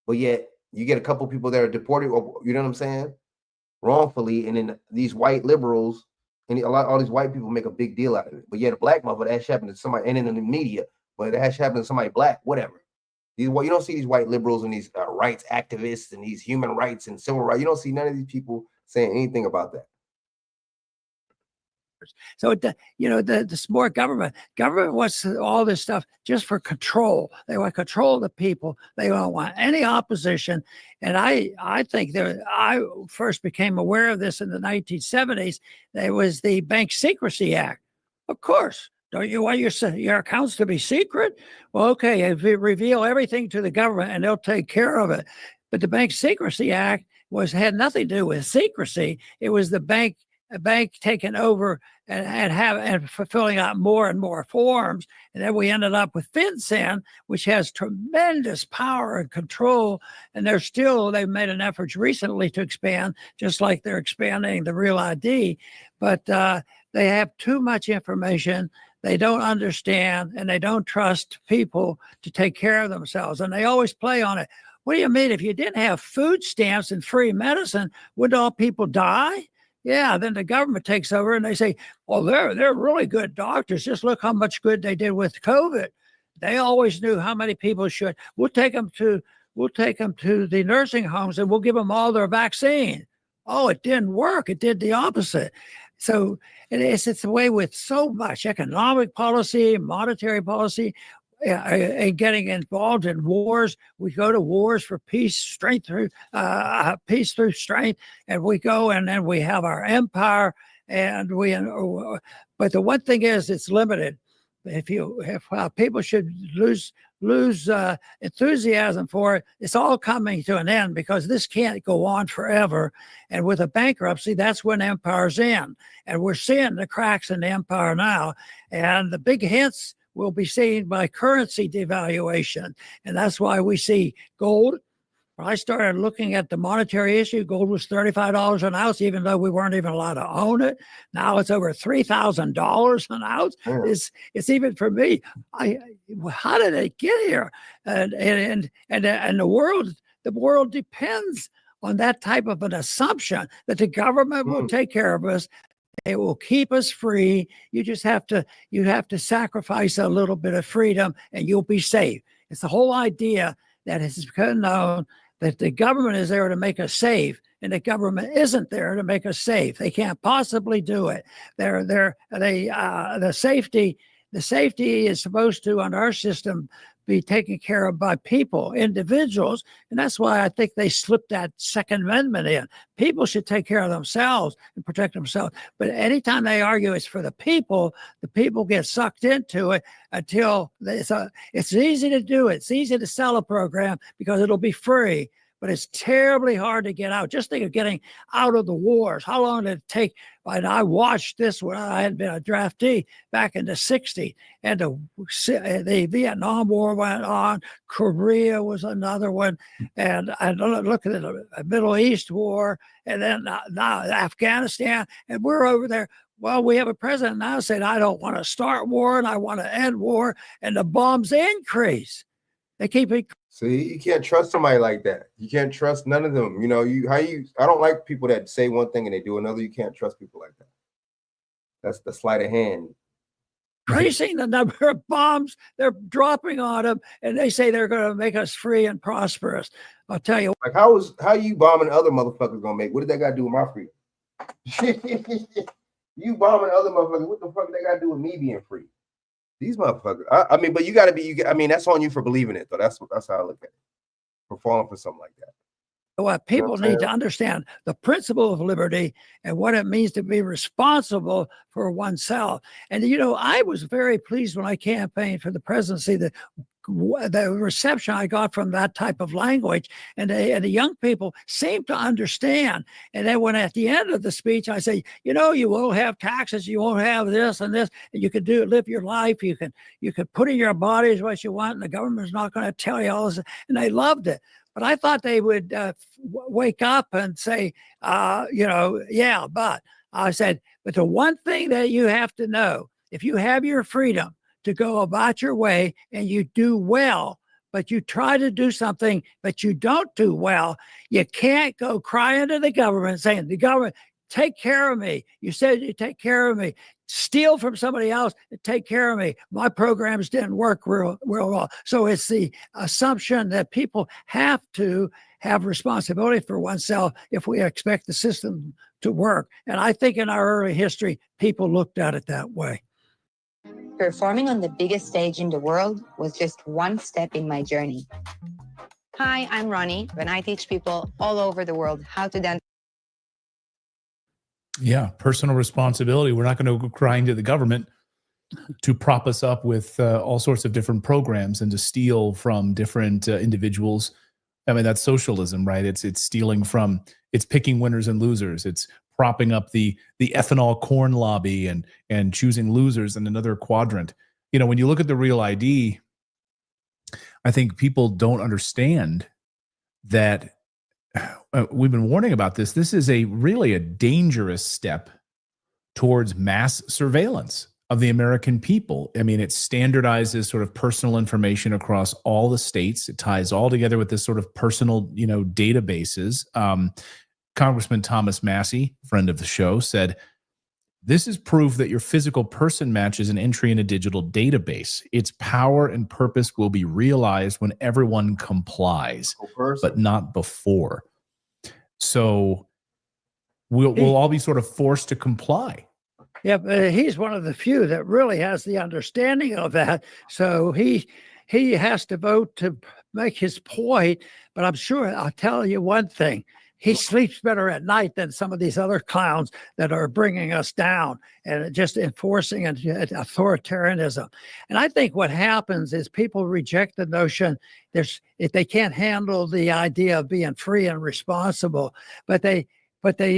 But yet you get a couple people that are deported, you know what I'm saying, wrongfully, and then these white liberals and all these white people make a big deal out of it. But yet a black mother that happened to somebody, and in the media, but it has happened to somebody black, whatever. You don't see these white liberals and these rights activists and these human rights and civil rights. You don't see none of these people saying anything about that. So the smart government wants all this stuff just for control. They want control of the people. They don't want any opposition. And I think I first became aware of this in the 1970s. There was the Bank Secrecy Act. Of course. Don't you want your accounts to be secret? Well, okay, if you reveal everything to the government and they'll take care of it. But the Bank Secrecy Act had nothing to do with secrecy. It was a bank taking over and fulfilling out more and more forms. And then we ended up with FinCEN, which has tremendous power and control. And they've made an effort recently to expand, just like they're expanding the Real ID. But they have too much information. They don't understand, and they don't trust people to take care of themselves. And they always play on it. What do you mean? If you didn't have food stamps and free medicine, would all people die? Yeah, then the government takes over and they say, well, they're really good doctors. Just look how much good they did with COVID. They always knew how many people should. We'll take them to the nursing homes and we'll give them all their vaccine. Oh, it didn't work. It did the opposite. So it's the way with so much economic policy, monetary policy, and getting involved in wars. We go to wars for peace, strength through peace through strength, and we go and then we have our empire. And but the one thing is, it's limited. If people should lose enthusiasm for it, it's all coming to an end because this can't go on forever. And with a bankruptcy, that's when empires end. And we're seeing the cracks in the empire now. And the big hints will be seen by currency devaluation. And that's why we see gold. When I started looking at the monetary issue, gold was $35 an ounce, even though we weren't even allowed to own it. Now it's over $3,000 an ounce. It's even for me. How did it get here? And the world depends on that type of an assumption that the government will take care of us. It will keep us free. You have to sacrifice a little bit of freedom and you'll be safe. It's the whole idea that has become known that the government is there to make us safe, and the government isn't there to make us safe. They can't possibly do it. The safety is supposed to, on our system, be taken care of by people, individuals. And that's why I think they slipped that Second Amendment in. People should take care of themselves and protect themselves. But anytime they argue it's for the people get sucked into it until it's easy to do it. It's easy to sell a program because it'll be free. But it's terribly hard to get out. Just think of getting out of the wars. How long did it take? And I watched this when I had been a draftee back in the 60s. And the Vietnam War went on. Korea was another one. And I look at the Middle East war. And then now Afghanistan. And we're over there. Well, we have a president now saying, I don't want to start war and I want to end war, and the bombs increase. They keep it. See, you can't trust somebody like that. You can't trust none of them. You know, I don't like people that say one thing and they do another. You can't trust people like that. That's the sleight of hand. Increasing the number of bombs they're dropping on them, and they say they're going to make us free and prosperous. I'll tell you. Like, how you bombing other motherfuckers gonna make? What did that got to do with my freedom? You bombing other motherfuckers. What the fuck they got to do with me being free? These motherfuckers. I mean, but you got to be. I mean, that's on you for believing it, though. That's how I look at it. For falling for something like that. What people need to understand the principle of liberty and what it means to be responsible for oneself. And, you know, I was very pleased when I campaigned for the presidency that the reception I got from that type of language, and the young people seemed to understand. And then when at the end of the speech, I say, you know, you won't have taxes, you won't have this and this, and you can live your life. You can put in your bodies what you want, and the government's not going to tell you all this. And they loved it. But I thought they would wake up and say, you know, yeah, but I said, but the one thing that you have to know, if you have your freedom to go about your way and you do well, but you try to do something, but you don't do well, you can't go crying to the government saying, the government, take care of me. You said you take care of me. Steal from somebody else and take care of me. My programs didn't work real well. So it's the assumption that people have to have responsibility for oneself if we expect the system to work. And I think in our early history, people looked at it that way. Performing on the biggest stage in the world was just one step in my journey. Hi, I'm Ronnie, and I teach people all over the world how to dance. Yeah, personal responsibility. We're not going to go crying to the government to prop us up with all sorts of different programs and to steal from different individuals. I mean, that's socialism, right? It's stealing from, it's picking winners and losers. It's propping up the ethanol corn lobby and choosing losers in another quadrant. You know, when you look at the Real ID, I think people don't understand that we've been warning about this. This is really a dangerous step towards mass surveillance of the American people. I mean, it standardizes sort of personal information across all the states. It ties all together with this sort of personal, you know, databases. Congressman Thomas Massey, friend of the show, said, this is proof that your physical person matches an entry in a digital database. Its power and purpose will be realized when everyone complies, but not before. So we'll all be sort of forced to comply. Yeah, but he's one of the few that really has the understanding of that. So he has to vote to make his point. But I'm sure I'll tell you one thing. He sleeps better at night than some of these other clowns that are bringing us down and just enforcing authoritarianism. And I think what happens is people reject the notion if they can't handle the idea of being free and responsible, but they don't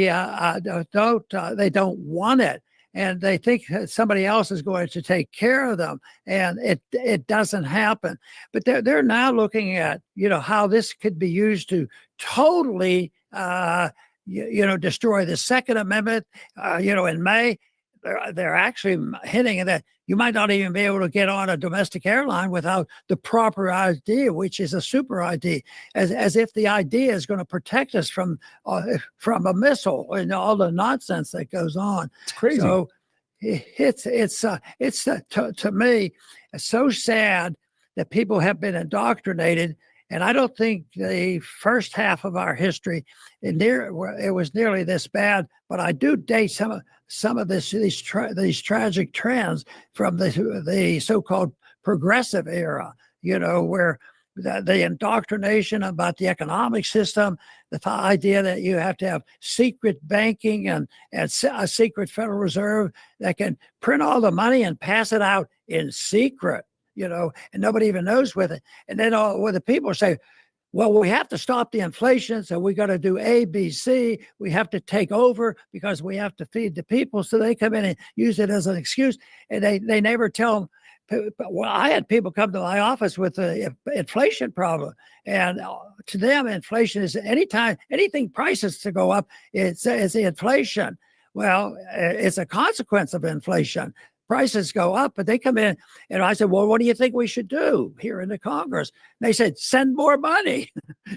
want it. And they think that somebody else is going to take care of them, and it doesn't happen. But they're now looking at, you know, how this could be used to totally destroy the Second Amendment. In May, they're actually hinting that you might not even be able to get on a domestic airline without the proper ID, which is a super ID, as if the ID is going to protect us from a missile and all the nonsense that goes on. It's crazy. So it's to me, it's so sad that people have been indoctrinated. And I don't think the first half of our history, it was nearly this bad. But I do date some of these tragic trends from the so-called progressive era. You know, where the indoctrination about the economic system, the idea that you have to have secret banking and a secret Federal Reserve that can print all the money and pass it out in secret. You know, and nobody even knows with it. And then the people say, well, we have to stop the inflation, so we got to do A, B, C. We have to take over because we have to feed the people. So they come in and use it as an excuse, and they never tell them. Well, I had people come to my office with the inflation problem, and to them, inflation is anything prices to go up, it's inflation. Well, it's a consequence of inflation. Prices go up, but they come in. And I said, well, what do you think we should do here in the Congress? And they said, send more money.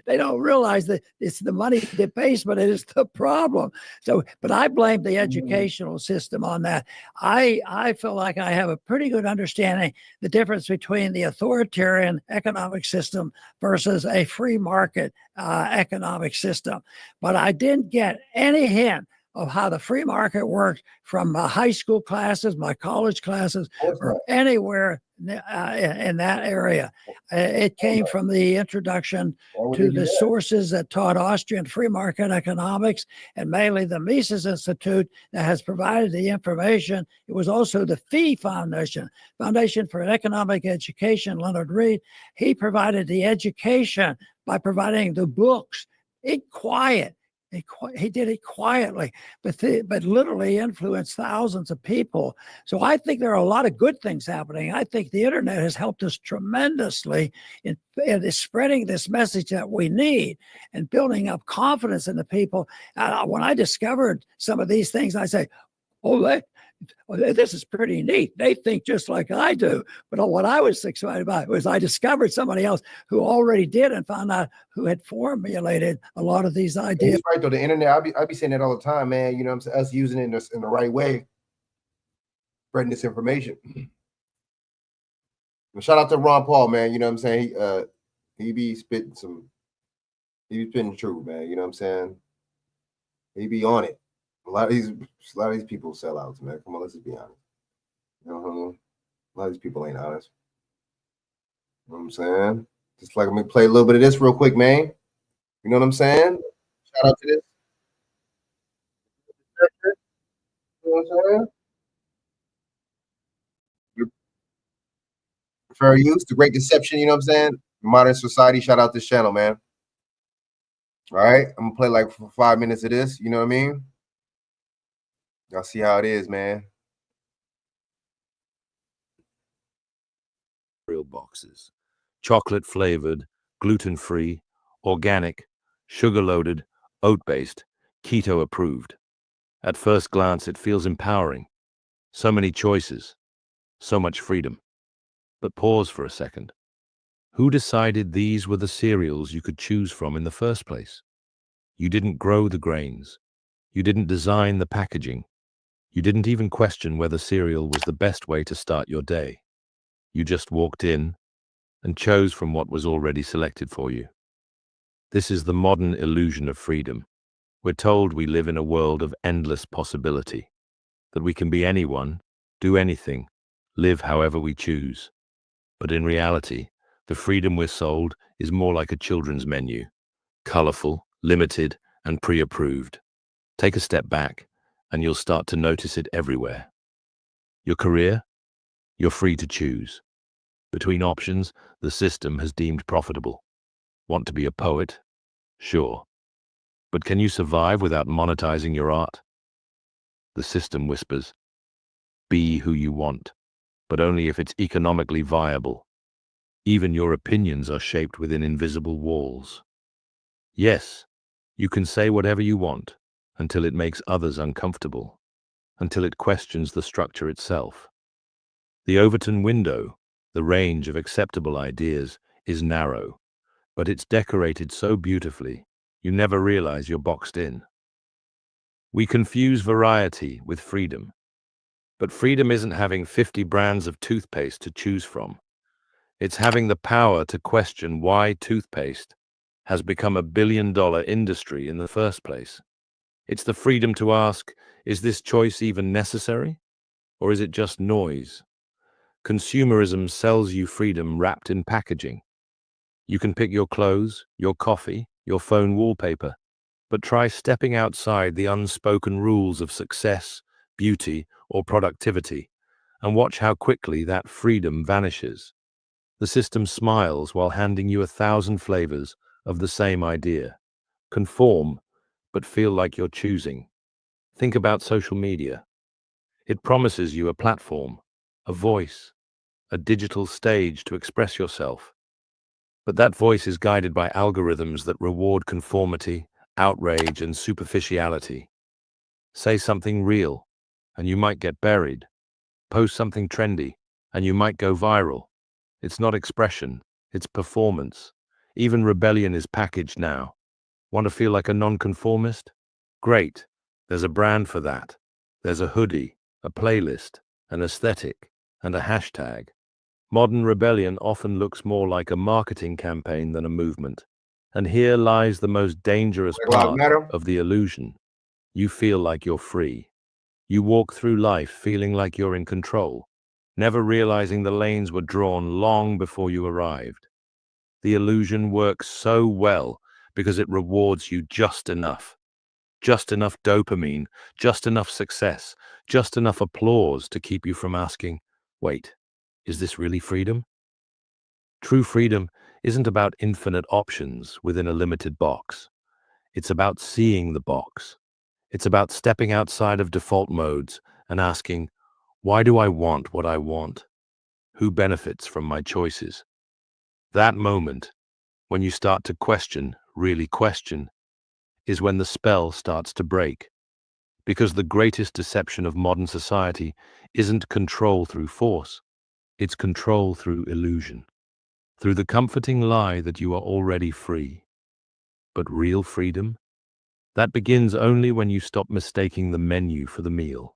They don't realize that it's the money that pays, but it is the problem. So, but I blame the educational system on that. I feel like I have a pretty good understanding the difference between the authoritarian economic system versus a free market economic system. But I didn't get any hint of how the free market works from my high school classes, my college classes, or anywhere in that area. It came from the introduction to the sources that taught Austrian free market economics, and mainly the Mises Institute that has provided the information. It was also the FEE Foundation for Economic Education, Leonard Reed. He provided the education by providing the books in quiet. He did it quietly, but literally influenced thousands of people. So I think there are a lot of good things happening. I think the internet has helped us tremendously in spreading this message that we need and building up confidence in the people. When I discovered some of these things, I say, oh, this is pretty neat. They think just like I do. But what I was excited about was I discovered somebody else who already did and found out who had formulated a lot of these ideas. He's right though. The internet, I be saying that all the time, man. You know what I'm saying? Us using it in the right way, spreading this information. And shout out to Ron Paul, man. You know what I'm saying? He be spitting the truth, man. You know what I'm saying? He be on it. A lot of these people sell outs, man. Come on, let's just be honest. You know, a lot of these people ain't honest. You know what I'm saying? Just like, let me play a little bit of this real quick, man. You know what I'm saying? Shout out to this. You know what I'm saying? Fair use, the great deception, you know what I'm saying? Modern society, shout out this channel, man. All right, I'm gonna play like for 5 minutes of this, you know what I mean? Y'all see how it is, man. Cereal boxes. Chocolate flavored, gluten-free, organic, sugar-loaded, oat-based, keto approved. At first glance, it feels empowering. So many choices, so much freedom. But pause for a second. Who decided these were the cereals you could choose from in the first place? You didn't grow the grains. You didn't design the packaging. You didn't even question whether cereal was the best way to start your day. You just walked in and chose from what was already selected for you. This is the modern illusion of freedom. We're told we live in a world of endless possibility, that we can be anyone, do anything, live however we choose. But in reality, the freedom we're sold is more like a children's menu, colorful, limited, and pre-approved. Take a step back, and you'll start to notice it everywhere. Your career? You're free to choose. Between options, the system has deemed profitable. Want to be a poet? Sure. But can you survive without monetizing your art? The system whispers, be who you want, but only if it's economically viable. Even your opinions are shaped within invisible walls. Yes, you can say whatever you want until it makes others uncomfortable, until it questions the structure itself. The Overton window, the range of acceptable ideas, is narrow, but it's decorated so beautifully, you never realize you're boxed in. We confuse variety with freedom, but freedom isn't having 50 brands of toothpaste to choose from. It's having the power to question why toothpaste has become a billion-dollar industry in the first place. It's the freedom to ask, is this choice even necessary? Or is it just noise? Consumerism sells you freedom wrapped in packaging. You can pick your clothes, your coffee, your phone wallpaper, but try stepping outside the unspoken rules of success, beauty, or productivity, and watch how quickly that freedom vanishes. The system smiles while handing you 1,000 flavors of the same idea. Conform, but feel like you're choosing. Think about social media. It promises you a platform, a voice, a digital stage to express yourself. But that voice is guided by algorithms that reward conformity, outrage, and superficiality. Say something real, and you might get buried. Post something trendy, and you might go viral. It's not expression, it's performance. Even rebellion is packaged now. Want to feel like a nonconformist? Great. There's a brand for that. There's a hoodie, a playlist, an aesthetic, and a hashtag. Modern rebellion often looks more like a marketing campaign than a movement. And here lies the most dangerous part of the illusion. You feel like you're free. You walk through life feeling like you're in control, never realizing the lanes were drawn long before you arrived. The illusion works so well because it rewards you just enough dopamine, just enough success, just enough applause to keep you from asking, wait, is this really freedom? True freedom isn't about infinite options within a limited box. It's about seeing the box. It's about stepping outside of default modes and asking, why do I want what I want? Who benefits from my choices? That moment, when you start to question, really question, is when the spell starts to break. Because the greatest deception of modern society isn't control through force, it's control through illusion, through the comforting lie that you are already free. But real freedom? That begins only when you stop mistaking the menu for the meal.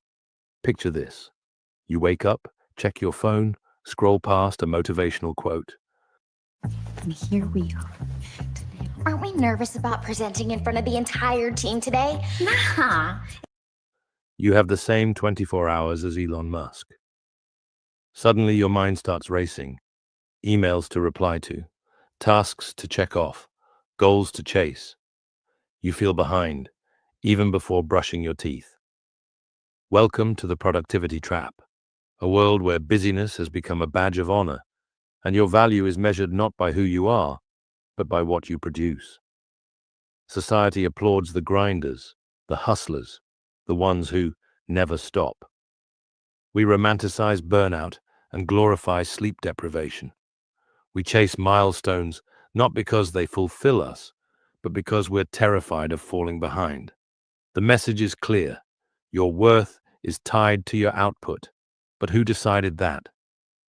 Picture this. You wake up, check your phone, scroll past a motivational quote. And here we are. Aren't we nervous about presenting in front of the entire team today? Nah. You have the same 24 hours as Elon Musk. Suddenly your mind starts racing. Emails to reply to, tasks to check off, goals to chase. You feel behind, even before brushing your teeth. Welcome to the productivity trap, a world where busyness has become a badge of honor, and your value is measured not by who you are, but by what you produce. Society applauds the grinders, the hustlers, the ones who never stop. We romanticize burnout and glorify sleep deprivation. We chase milestones not because they fulfill us, but because we're terrified of falling behind. The message is clear. Your worth is tied to your output. But who decided that?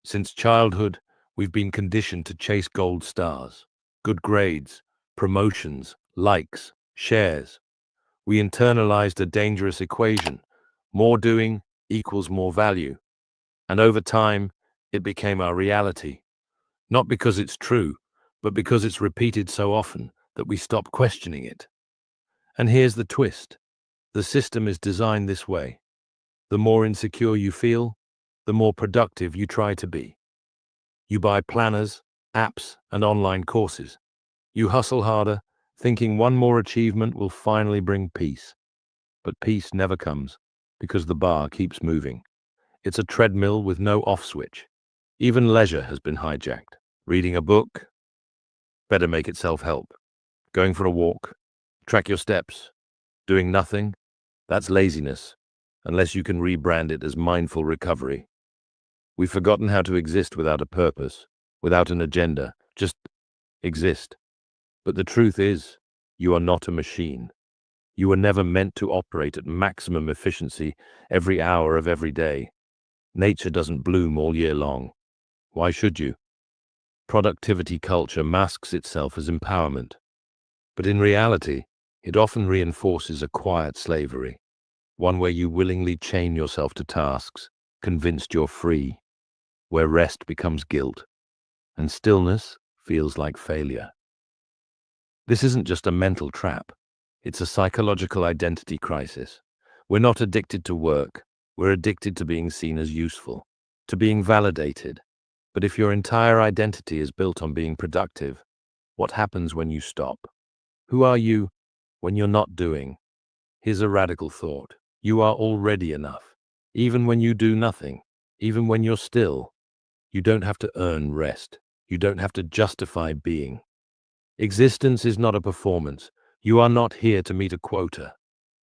Since childhood, we've been conditioned to chase gold stars, good grades, promotions, likes, shares. We internalized a dangerous equation. More doing equals more value. And over time, it became our reality. Not because it's true, but because it's repeated so often that we stop questioning it. And here's the twist. The system is designed this way. The more insecure you feel, the more productive you try to be. You buy planners, apps, and online courses. You hustle harder, thinking one more achievement will finally bring peace. But peace never comes, because the bar keeps moving. It's a treadmill with no off switch. Even leisure has been hijacked. Reading a book? Better make it self-help. Going for a walk? Track your steps. Doing nothing? That's laziness, unless you can rebrand it as mindful recovery. We've forgotten how to exist without a purpose, without an agenda, just exist. But the truth is, you are not a machine. You were never meant to operate at maximum efficiency every hour of every day. Nature doesn't bloom all year long. Why should you? Productivity culture masks itself as empowerment. But in reality, it often reinforces a quiet slavery, one where you willingly chain yourself to tasks, convinced you're free, where rest becomes guilt, and stillness feels like failure. This isn't just a mental trap, it's a psychological identity crisis. We're not addicted to work, we're addicted to being seen as useful, to being validated. But if your entire identity is built on being productive, what happens when you stop? Who are you when you're not doing? Here's a radical thought. You are already enough. Even when you do nothing, even when you're still, you don't have to earn rest. You don't have to justify being. Existence is not a performance. You are not here to meet a quota.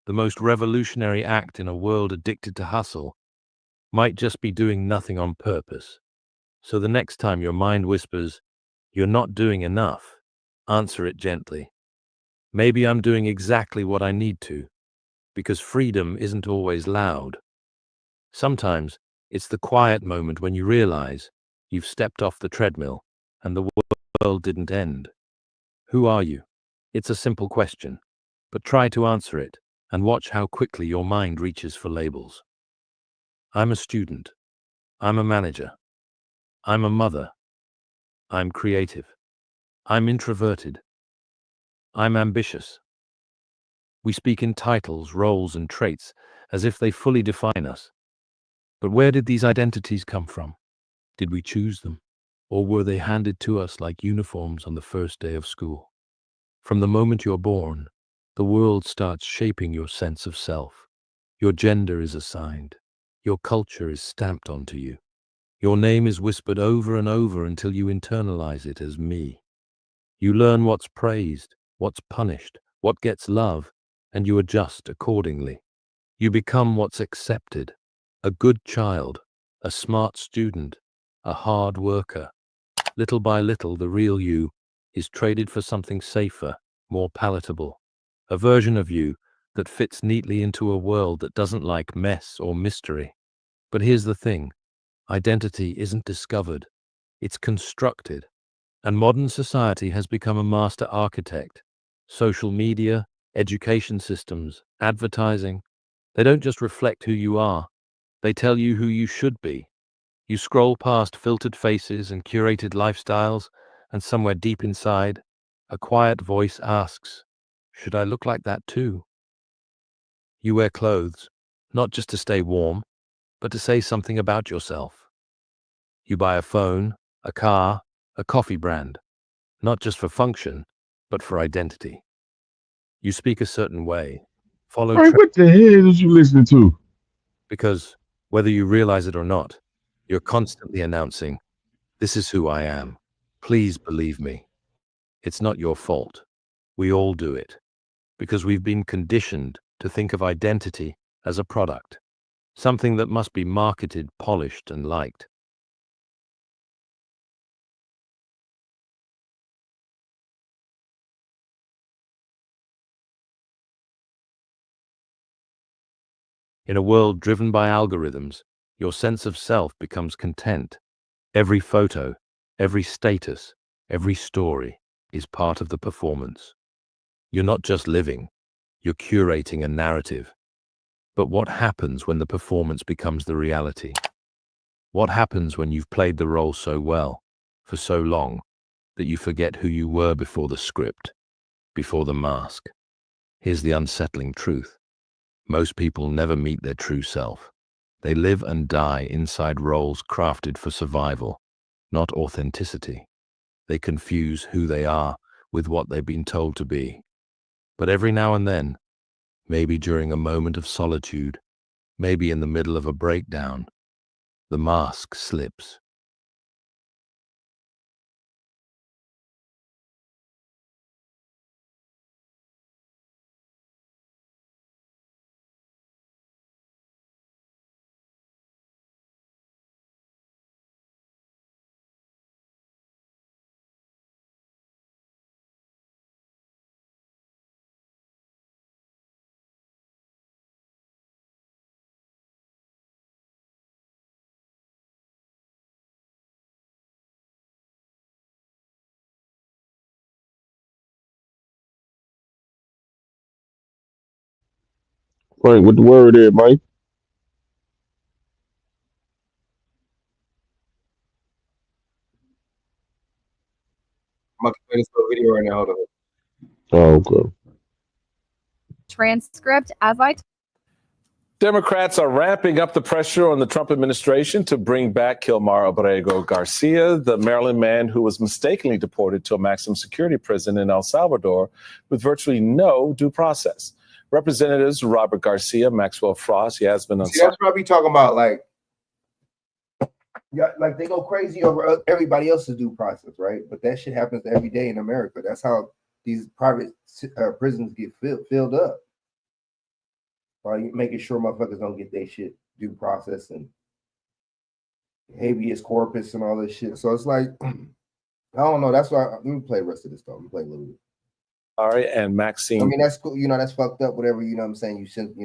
The most revolutionary act in a world addicted to hustle might just be doing nothing on purpose. So the next time your mind whispers, "You're not doing enough," answer it gently. Maybe I'm doing exactly what I need to. because freedom isn't always loud. Sometimes it's the quiet moment when you realize you've stepped off the treadmill and the world didn't end. Who are you? It's a simple question, but try to answer it and watch how quickly your mind reaches for labels. I'm a student. I'm a manager. I'm a mother. I'm creative. I'm introverted. I'm ambitious. We speak in titles, roles, and traits as if they fully define us. But where did these identities come from? Did we choose them? Or were they handed to us like uniforms on the first day of school? From the moment you're born, the world starts shaping your sense of self. Your gender is assigned. Your culture is stamped onto you. Your name is whispered over and over until you internalize it as me. You learn what's praised, what's punished, what gets love, and you adjust accordingly. You become what's accepted: a good child, a smart student, a hard worker. Little by little, the real you is traded for something safer, more palatable, a version of you that fits neatly into a world that doesn't like mess or mystery. But here's the thing: identity isn't discovered, it's constructed. And modern society has become a master architect. Social media, education systems, advertising, they don't just reflect who you are, they tell you who you should be. You scroll past filtered faces and curated lifestyles, and somewhere deep inside, a quiet voice asks, should I look like that too? You wear clothes, not just to stay warm, but to say something about yourself. You buy a phone, a car, a coffee brand, not just for function, but for identity. You speak a certain way, follow Frank, what the hell is you listening to? because, whether you realize it or not, you're constantly announcing, this is who I am. Please believe me. It's not your fault. We all do it, because we've been conditioned to think of identity as a product, something that must be marketed, polished, and liked. In a world driven by algorithms, your sense of self becomes content. Every photo, every status, every story is part of the performance. You're not just living, you're curating a narrative. But what happens when the performance becomes the reality? What happens when you've played the role so well, for so long, that you forget who you were before the script, before the mask? Here's the unsettling truth. Most people never meet their true self. They live and die inside roles crafted for survival, not authenticity. They confuse who they are with what they've been told to be. But every now and then, maybe during a moment of solitude, maybe in the middle of a breakdown, the mask slips. Frank, what the word is, Mike? I'm about to play this little video right now. Hold on. Oh, okay. Transcript as I Democrats are ramping up the pressure on the Trump administration to bring back Kilmar Abrego Garcia, the Maryland man who was mistakenly deported to a maximum security prison in El Salvador with virtually no due process. Representatives Robert Garcia, Maxwell Frost, Yasmin See, that's what I be talking about. Like, yeah, like they go crazy over everybody else's due process, right? But that shit happens every day in America. That's how these private prisons get filled up. By making sure motherfuckers don't get their shit due process and habeas corpus and all this shit. So it's like, I don't know. That's why let me play the rest of this stuff. Let me play a little bit. and Maxine. I mean, that's cool. That's fucked up. Whatever, you know what I'm saying? You send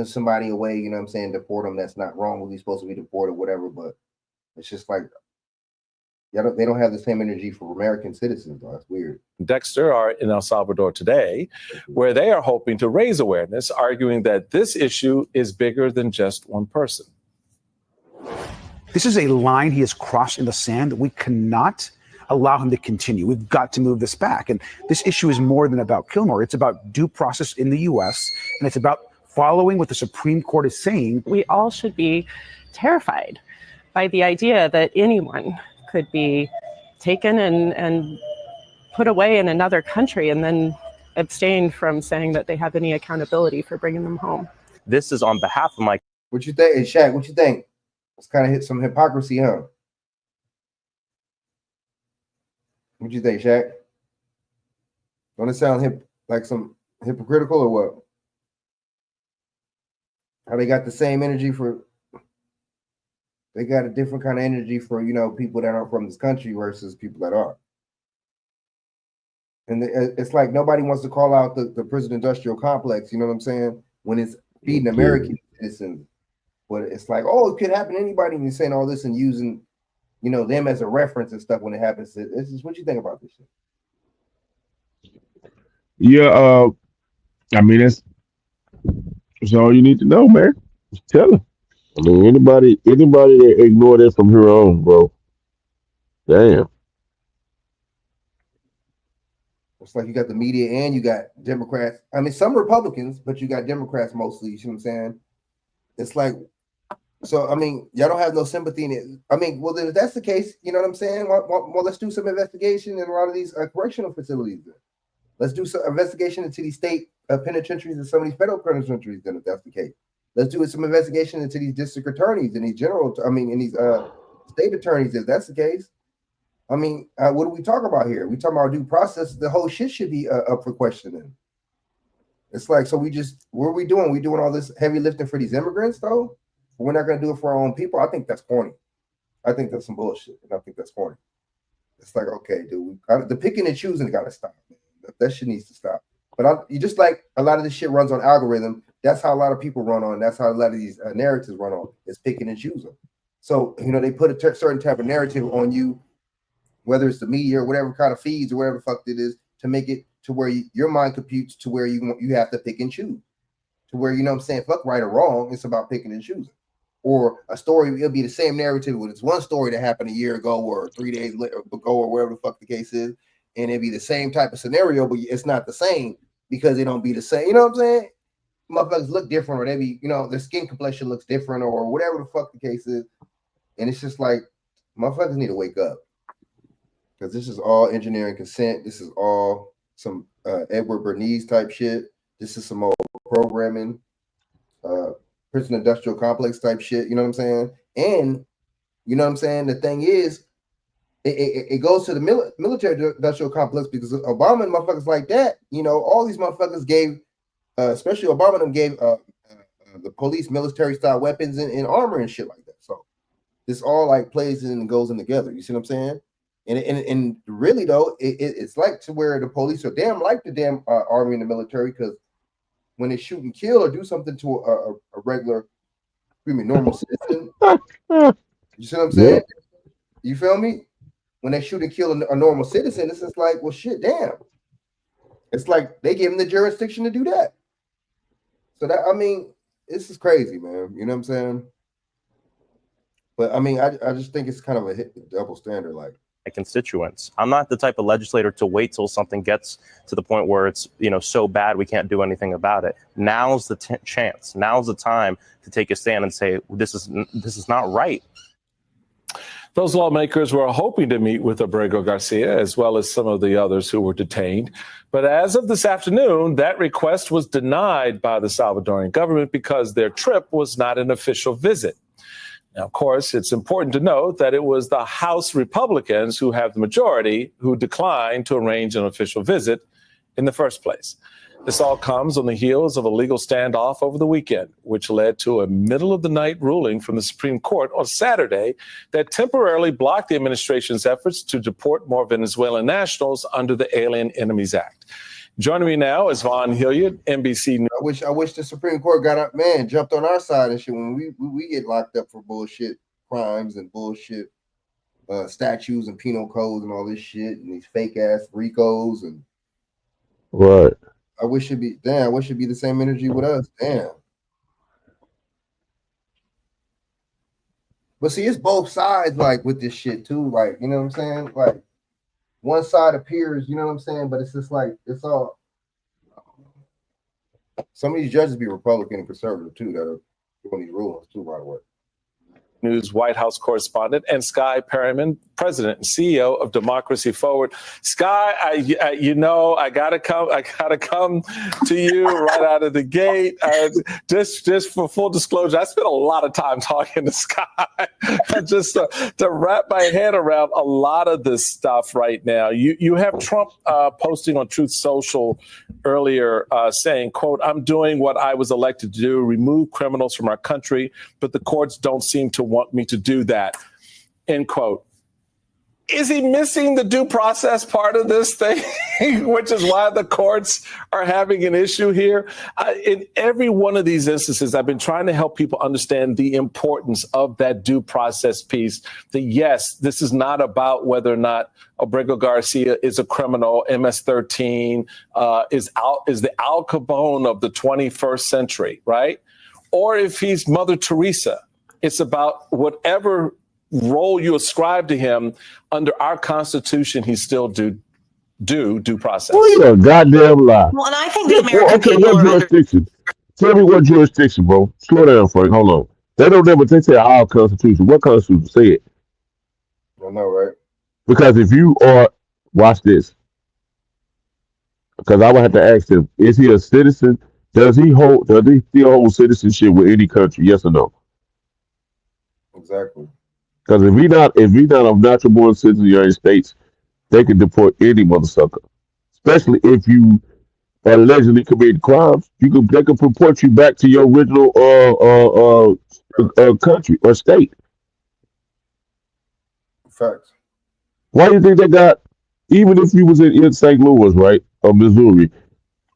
somebody away, you know what I'm saying, deport them. That's not wrong. He's supposed to be deported, whatever. But it's just like, they don't have the same energy for American citizens, though. That's weird. Dexter are in El Salvador today, where they are hoping to raise awareness, arguing that this issue is bigger than just one person. This is a line he has crossed in the sand. We cannot allow him to continue. We've got to move this back. And this issue is more than about Kilmore. It's about due process in the U.S., and it's about following what the Supreme Court is saying. We all should be terrified by the idea that anyone could be taken and put away in another country and then abstain from saying that they have any accountability for bringing them home. This is on behalf of my... What you think? Hey, Shaq, what you think? It's kind of hit some hypocrisy, huh? What you think, Shaq? Don't it sound like some hypocritical or what? How they got the same energy for... They got a different kind of energy for, people that aren't from this country versus people that are. And it's like nobody wants to call out the prison industrial complex, you know what I'm saying? When it's feeding American citizens. But it's like, oh, it could happen to anybody, and you're saying all this and using, them as a reference and stuff when it happens. This is what you think about this shit. Yeah, I mean, that's all you need to know, man. Just tell them. I mean, anybody that ignore that from here on, bro. Damn. It's like you got the media and you got Democrats. I mean, some Republicans, but you got Democrats mostly. You see what I'm saying? It's like, so, I mean, y'all don't have no sympathy in it. I mean, well, if that's the case, you know what I'm saying? Well, let's do some investigation in a lot of these correctional facilities. Then. Let's do some investigation into these state penitentiaries and some of these federal penitentiaries, then, if that's the case. Let's do some investigation into these district attorneys and these and these state attorneys, if that's the case. I mean, what do we talk about here? We talking about due process. The whole shit should be up for questioning. It's like, so what are we doing? We doing all this heavy lifting for these immigrants, though? We're not going to do it for our own people. I think that's corny. I think that's some bullshit, and I think that's corny. It's like, okay, dude, the picking and choosing got to stop. That shit needs to stop. But you just like a lot of this shit runs on algorithm. That's how a lot of people run on. That's how a lot of these narratives run on. Is picking and choosing. So they put a certain type of narrative on you, whether it's the media or whatever kind of feeds or whatever the fuck it is, to make it to where your mind computes to where you have to pick and choose. To where, you know what I'm saying, fuck right or wrong, it's about picking and choosing. Or a story, it'll be the same narrative when it's one story that happened a year ago or 3 days ago or whatever the fuck the case is, and it'll be the same type of scenario, but it's not the same because it don't be the same. You know what I'm saying? Motherfuckers look different, or they be, their skin complexion looks different, or whatever the fuck the case is. And it's just like, motherfuckers need to wake up. Because this is all engineering consent. This is all some Edward Bernays type shit. This is some old programming, prison industrial complex type shit. You know what I'm saying? And you know what I'm saying? The thing is, it goes to the military industrial complex because Obama and motherfuckers like that, all these motherfuckers gave, especially Obama and them gave the police military style weapons and armor and shit like that. So this all like plays in and goes in together. You see what I'm saying? And really though, it's like to where the police are damn like the damn army and the military, because when they shoot and kill or do something to a regular, normal citizen, you see what I'm saying? Yeah. You feel me? When they shoot and kill a normal citizen, it's just like, well, shit, damn. It's like they gave them the jurisdiction to do that. So that, I mean, this is crazy, man. You know what I'm saying? But I mean, I just think it's kind of a double standard, like. Constituents. I'm not the type of legislator to wait till something gets to the point where it's so bad we can't do anything about it. Now's the chance. Now's the time to take a stand and say this is not right. Those lawmakers were hoping to meet with Abrego Garcia as well as some of the others who were detained. But as of this afternoon, that request was denied by the Salvadoran government because their trip was not an official visit. Now, of course, it's important to note that it was the House Republicans who have the majority who declined to arrange an official visit in the first place. This all comes on the heels of a legal standoff over the weekend, which led to a middle-of-the-night ruling from the Supreme Court on Saturday that temporarily blocked the administration's efforts to deport more Venezuelan nationals under the Alien Enemies Act. Joining me now is Vaughn Hilliard, NBC News. I wish the Supreme Court got up, man, jumped on our side and shit when we get locked up for bullshit crimes and bullshit statutes and penal codes and all this shit and these fake ass RICOs and right. I wish it'd be the same energy with us. Damn. But see, it's both sides like with this shit too. Like, you know what I'm saying? Like one side appears, you know what I'm saying? But it's just like it's all some of these judges be Republican and conservative too that are doing these rulings too, by the way. News White House correspondent, and Sky Perryman, president and CEO of Democracy Forward. Sky, I gotta come to you right out of the gate. Just for full disclosure, I spent a lot of time talking to Sky, just to wrap my head around a lot of this stuff right now. You have Trump posting on Truth Social earlier saying, quote, "I'm doing what I was elected to do, remove criminals from our country, but the courts don't seem to want me to do that," end quote. Is he missing the due process part of this thing, which is why the courts are having an issue here? In every one of these instances, I've been trying to help people understand the importance of that due process piece. That yes, this is not about whether or not Abrego Garcia is a criminal. MS-13 is the Al Capone of the 21st century, right? Or if he's Mother Teresa. It's about whatever role you ascribe to him under our Constitution, he still due process. Well, you're a goddamn lie. Well, and I think the American Okay, people what are jurisdiction? Tell me what jurisdiction, bro. Slow down, Frank. Hold on. They say our Constitution. What Constitution say it? I know, right? Because if you are, watch this. Because I would have to ask him, is he a citizen? Does he still hold citizenship with any country? Yes or no? Exactly. Because if he not a natural born citizen of the United States, they can deport any motherfucker. Especially if you allegedly committed crimes, they can deport you back to your original country or state. Facts. Why do you think they got? Even if you was in St. Louis, right, or Missouri,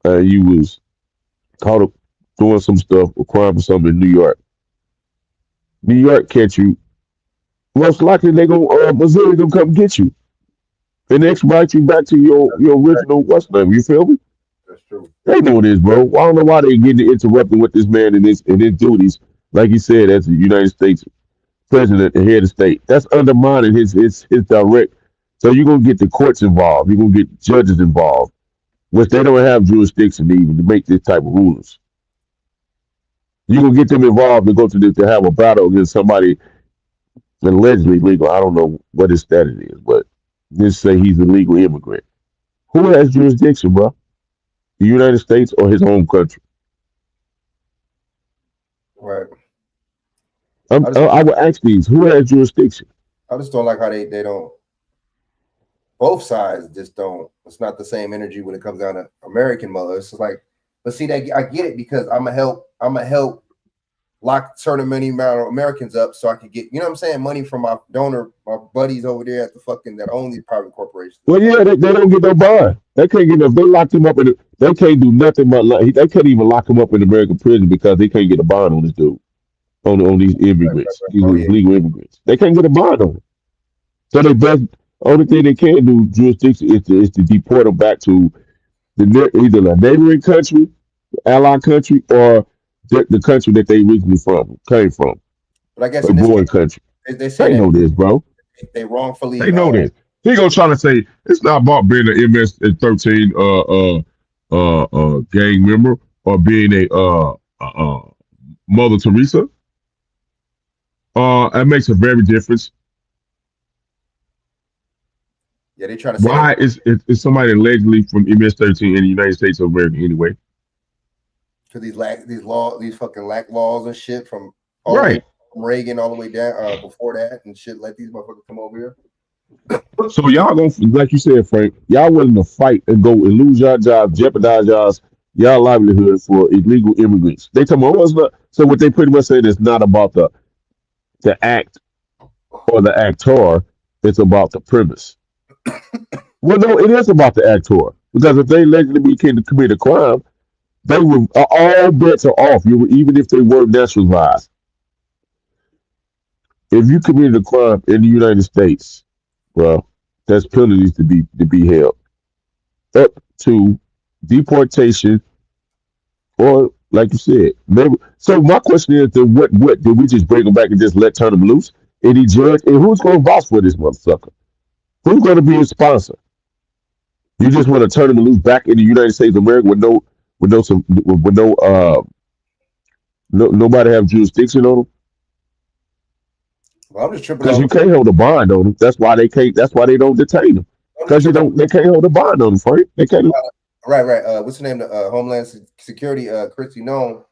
you was caught up doing some stuff or crime or something in New York. New York catch you, most likely Missouri gonna come get you and extradite you back to your original what's name. You feel me? That's true. They know this, bro. I don't know why they getting interrupted with this man and his duties. Like he said, as the United States president and head of state, that's undermining his direct. So you're gonna get the courts involved. You're gonna get judges involved, which they don't have jurisdiction even to make this type of rulings. You can get them involved and go to have a battle against somebody allegedly legal. I don't know what his status is, but just say he's a legal immigrant. Who has jurisdiction, bro? The United States or his home country? Right. I would ask these: who has jurisdiction? I just don't like how they don't. Both sides just don't. It's not the same energy when it comes down to American mothers. It's like, but see, I get it because I'm gonna help lock certain many amount of Americans up so I can get, you know what I'm saying, money from my donor, my buddies over there at the fucking that own these private corporations. Well, yeah, they don't get no bond. They can't get. If they locked him up they can't do nothing but they can't even lock him up in American prison because they can't get a bond on this dude, on these immigrants, these legal immigrants. They can't get a bond on him. So they best only thing they can do jurisdiction is to deport them back to either a neighboring country, allied country, or the country that they originally came from. But I guess a boring country. They know this, bro. They wrongfully. They know this. He gonna try to say it's not about being an MS-13 gang member or being a Mother Teresa. That makes a very difference. Yeah, they try to say why is somebody allegedly from MS-13 in the United States of America anyway? Because these fucking laws and shit from right from Reagan all the way down before that and shit. Let these motherfuckers come over here. So y'all gonna, like you said, Frank, y'all willing to fight and go and lose your jobs, jeopardize y'all livelihood for illegal immigrants. They tell me, oh, it's not. So what they pretty much said is not about the act or the actor. It's about the premise. Well, no, it is about the actor because if they allegedly became to commit a crime, they will all bets are off. Even if they were naturalized. If you committed a crime in the United States, well, there's penalties to be held up to deportation, or like you said, maybe. So my question is, then what did we just bring them back and just turn them loose? Any judge, and who's going to vouch for this motherfucker? Who's going to be his sponsor? You just want to turn them loose back in the United States of America with nobody have jurisdiction on them? Well, I'm just tripping Because you off. can't hold a bond on them. That's why they can't. That's why they don't detain them. Because they can't hold a bond on them, Frank. They can't. Right. What's her name? Homeland Security, Kristi Noem.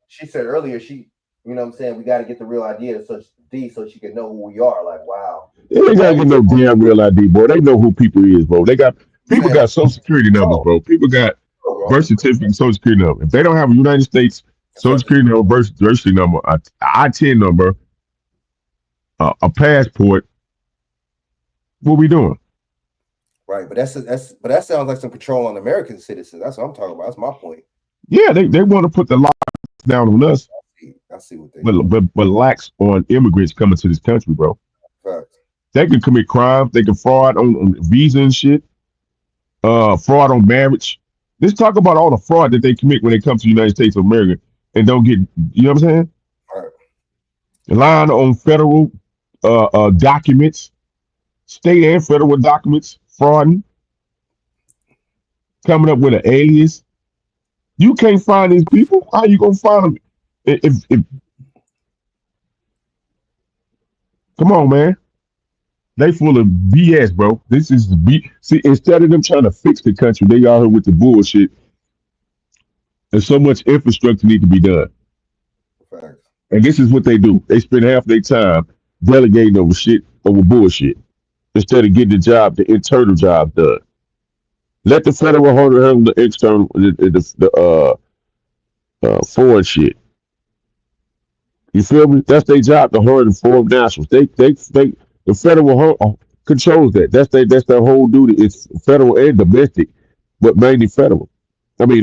She said earlier, you know what I'm saying, we got to get the real idea so she can know who we are. Like, wow. They ain't gotta get no damn real ID, boy. They know who people is, bro. People got social security numbers, bro. People got birth certificate and social security number. If they don't have a United States social security number, birth certificate number, a I-10 number, a passport, what we doing? Right, but that sounds like some control on American citizens. That's what I'm talking about. That's my point. Yeah, they want to put the lock down on us. I see what they but lax on immigrants coming to this country, bro. Facts. They can commit crimes. They can fraud on visa and shit. Fraud on marriage. Let's talk about all the fraud that they commit when they come to the United States of America and don't get. You know what I'm saying? Right. Lying on federal documents, state and federal documents, frauding, coming up with an alias. You can't find these people. How you gonna find them? If come on, man. They full of BS, bro. This is see, instead of them trying to fix the country, they out here with the bullshit. And so much infrastructure need to be done. Facts. And this is what they do. They spend half their time delegating over bullshit instead of getting the internal job done. Let the federal handle the external, the foreign shit. You feel me? That's their job to hurry the foreign nationals. The federal controls that. That's their whole duty. It's federal and domestic, but mainly federal. I mean,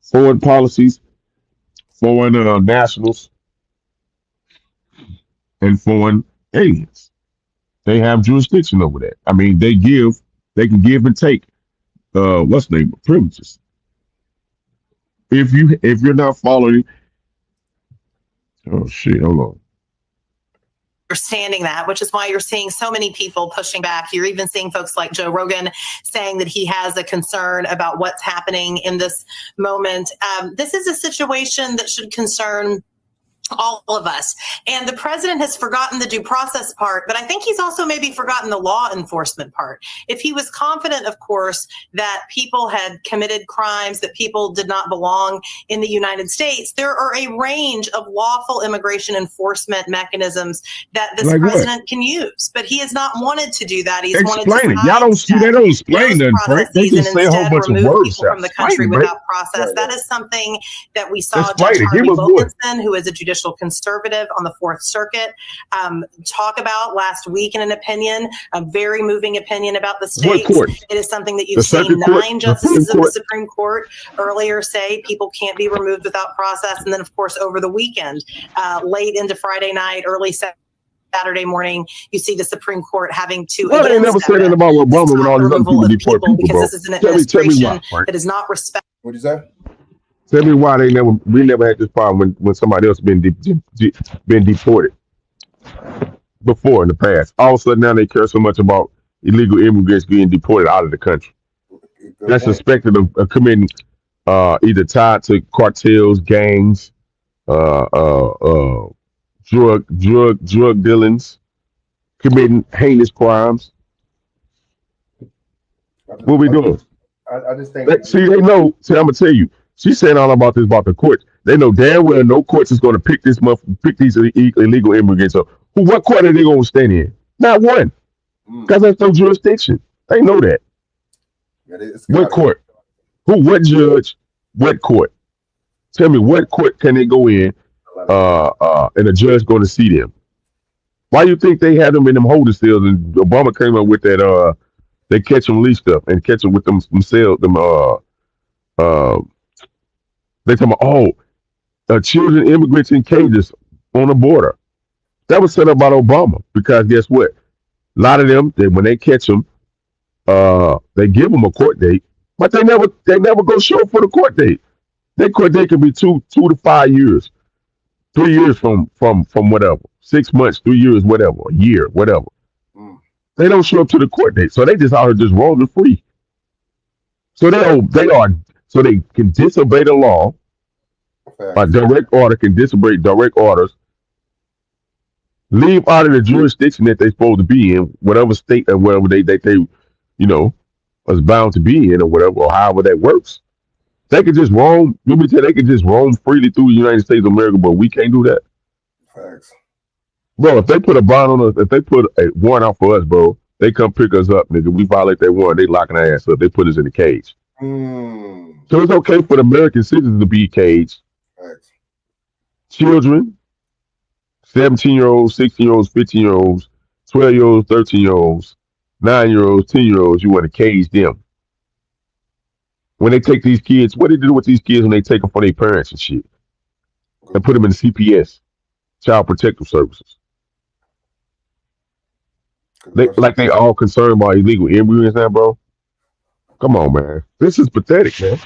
foreign policies, foreign nationals, and foreign aliens. They have jurisdiction over that. I mean, they can give and take. What's the name? Privileges. If you're not following. Oh shit! Hold on. Understanding that, which is why you're seeing so many people pushing back. You're even seeing folks like Joe Rogan saying that he has a concern about what's happening in this moment. This is a situation that should concern all of us. And the president has forgotten the due process part, but I think he's also maybe forgotten the law enforcement part. If he was confident, of course, that people had committed crimes, that people did not belong in the United States, there are a range of lawful immigration enforcement mechanisms that this president can use. But he has not wanted to do that. He's wanted to Y'all don't see. They don't explain nothing, Frank. They just say a whole bunch of words from the country without process. That is something that we saw Judge Harvey Wilkinson, who is a judicial conservative on the Fourth Circuit, talk about last week in an opinion, a very moving opinion about the states. It is something that you've seen 9 justices of the Supreme Court earlier say people can't be removed without process. And then, of course, over the weekend, late into Friday night, early Saturday morning, you see the Supreme Court having to. Well, they never said anything about Obama when all these other people deport people, because bro. this is an administration why, that is not respect. What did you say? Tell me why we never had this problem when somebody else been deported before in the past. All of a sudden now they care so much about illegal immigrants being deported out of the country. That's suspected of committing either tied to cartels, gangs, drug dealings, committing heinous crimes. What we doing? I just think. See, they know. See, I'm gonna tell you. She's saying all about this about the courts. They know damn well no courts is going to pick these illegal immigrants up. What court are they going to stand in? Not one, because there's no jurisdiction. They know that. What court? Who? What judge? What court? Tell me what court can they go in? And a judge going to see them. Why you think they had them in them holding cells? And Obama came up with that. They catch them leased up and catch them with them cells. They talking about children, immigrants in cages on the border. That was set up by Obama because guess what? A lot of them, when they catch them, they give them a court date, but they never go show for the court date. Their court date could be 2 to 5 years, 3 years from whatever, 6 months, 3 years, whatever, a year, whatever. They don't show up to the court date, so they just out here just roaming free. So they can disobey the law by direct order, can disobey direct orders, leave out of the jurisdiction that they're supposed to be in, whatever state or whatever they was bound to be in or whatever, or however that works. They could just roam. Let me tell you, they could just roam freely through the United States of America, but we can't do that. Facts. Bro, if they put a bond on us, if they put a warrant out for us, bro, they come pick us up, nigga. We violate that warrant, they locking our ass up. They put us in the cage. So it's okay for the American citizens to be caged. Facts. Children, 17-year-olds, 16-year-olds, 15-year-olds, 12-year-olds, 13-year-olds, 9-year-olds, 10-year-olds, you want to cage them. When they take these kids, what do they do with these kids when they take them for their parents and shit? They put them in the CPS, Child Protective Services. They all concerned about illegal immigrants now, bro. Come on, man. This is pathetic, man.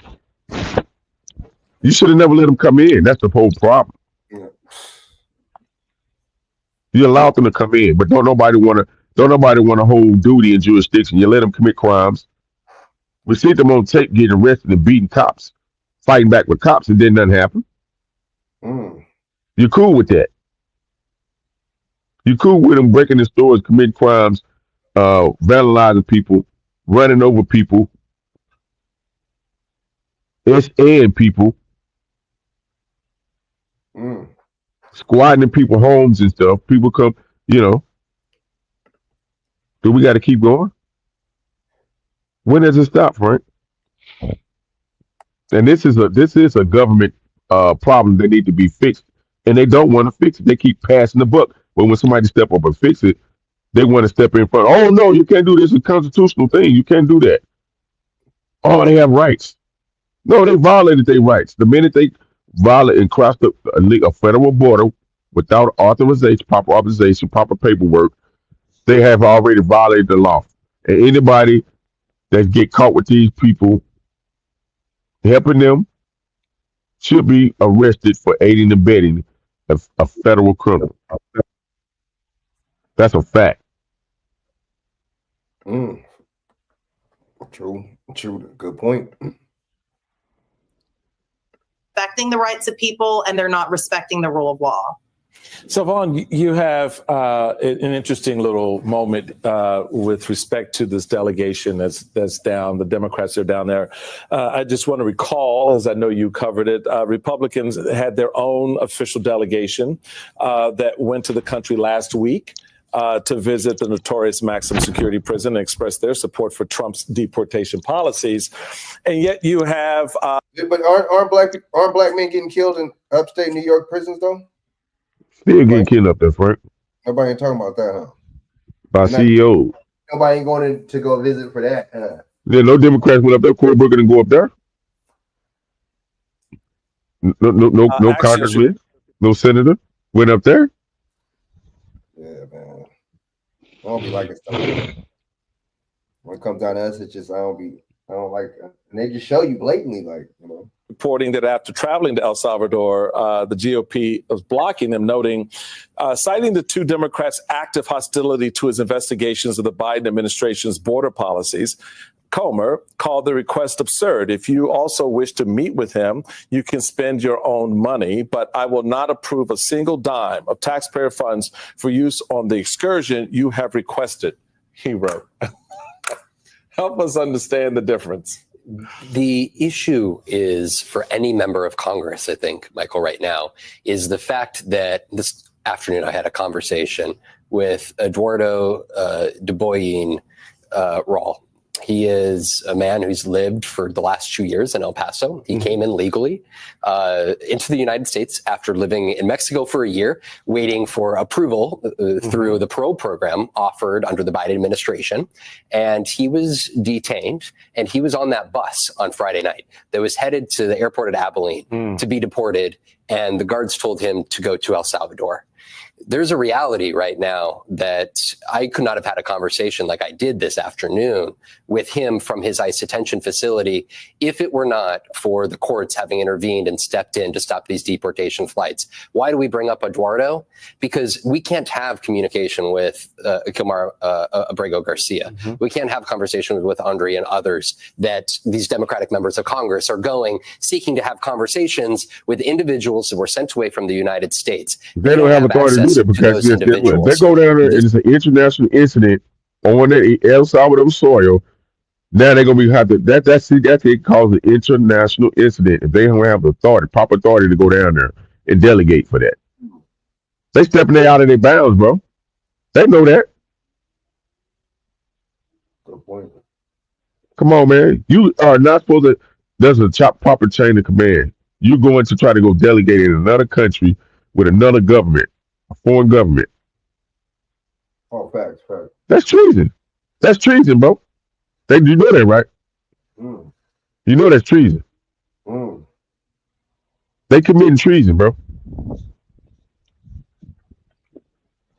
You should have never let them come in. That's the whole problem. You allowed them to come in, but don't nobody want to hold duty and jurisdiction. You let them commit crimes. We see them on tape getting arrested and beating cops, fighting back with cops, and then nothing happened. You're cool with that. You're cool with them breaking the stores, committing crimes, vandalizing people, running over people, and people, squatting in people's homes and stuff. People come, do we got to keep going? When does it stop, Frank? And this is a government problem that need to be fixed, and they don't want to fix it. They keep passing the buck. But when somebody step up and fix it, they want to step in front. Oh no, you can't do this. It's a constitutional thing. You can't do that. Oh, they have rights. No, they violated their rights. The minute they violate and cross a federal border without authorization, proper paperwork, they have already violated the law. And anybody that get caught with these people helping them should be arrested for aiding and abetting a federal criminal. That's a fact. True. Good point. Respecting the rights of people, and they're not respecting the rule of law. So, Vaughn, you have an interesting little moment with respect to this delegation that's down. The Democrats are down there. I just want to recall, as I know you covered it, Republicans had their own official delegation that went to the country last week to visit the notorious maximum security prison and express their support for Trump's deportation policies. And yet you have... but aren't black men getting killed in upstate New York prisons, though? Still getting killed up there, Frank. Nobody ain't talking about that, huh? By CEOs. Nobody ain't going to go visit for that. Yeah, no Democrats went up there. Cory Booker didn't go up there. No congressman, no senator went up there. Yeah, man. I don't be liking stuff like that. When it comes down to us, it's just I don't like it. And they just show you blatantly, reporting that after traveling to El Salvador, the GOP was blocking them, citing the two Democrats' active hostility to his investigations of the Biden administration's border policies. Comer called the request absurd. If you also wish to meet with him, you can spend your own money, but I will not approve a single dime of taxpayer funds for use on the excursion you have requested, he wrote. Help us understand the difference. The issue is for any member of Congress, I think, Michael, right now, is the fact that this afternoon I had a conversation with Eduardo Duboyin Rawl. He is a man who's lived for the last 2 years in El Paso. He came in legally into the United States after living in Mexico for a year, waiting for approval through the parole program offered under the Biden administration. And he was detained, and he was on that bus on Friday night that was headed to the airport at Abilene to be deported. And the guards told him to go to El Salvador. There's a reality right now that I could not have had a conversation like I did this afternoon with him from his ICE detention facility if it were not for the courts having intervened and stepped in to stop these deportation flights. Why do we bring up Eduardo? Because we can't have communication with Kilmar Abrego Garcia. We can't have conversations with Andre and others that these Democratic members of Congress are going, seeking to have conversations with individuals who were sent away from the United States. They don't have authority to do that because if they go down there and it's an international incident on the El Salvador soil, now they're gonna be have to that's it calls an international incident if they don't have the authority, proper authority to go down there and delegate for that. They stepping out of their bounds, bro. They know that. Good point. Come on, man. You are not supposed to. There's a proper chain of command. You're going to try to go delegate in another country with another government, a foreign government. Oh, facts. That's treason. That's treason, bro. You know that, right? You know that's treason. They committing treason, bro.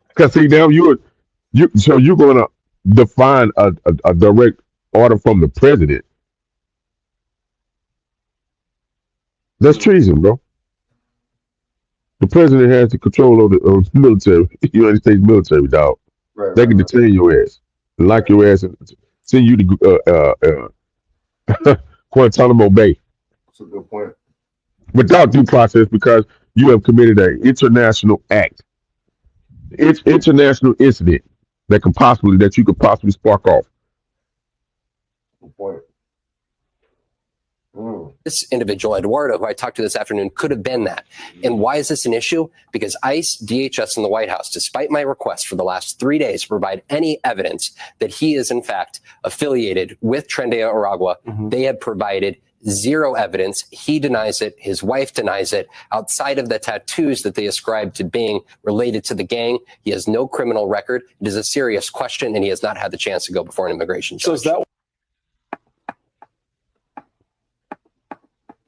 Because see now you're going to define a direct order from the president. That's treason, bro. The president has the control of the military, United States military, dog. They can detain your ass, lock your ass, and send you to Guantanamo Bay. That's a good point. Without due process, because you have committed an international act. It's international incident that you could possibly spark off. Good point. This individual, Eduardo, who I talked to this afternoon, could have been that. And why is this an issue? Because ICE, DHS, and the White House, despite my request for the last 3 days to provide any evidence that he is, in fact, affiliated with Trendia Aragua, they have provided zero evidence. He denies it. His wife denies it. Outside of the tattoos that they ascribe to being related to the gang, he has no criminal record. It is a serious question, and he has not had the chance to go before an immigration judge. So is that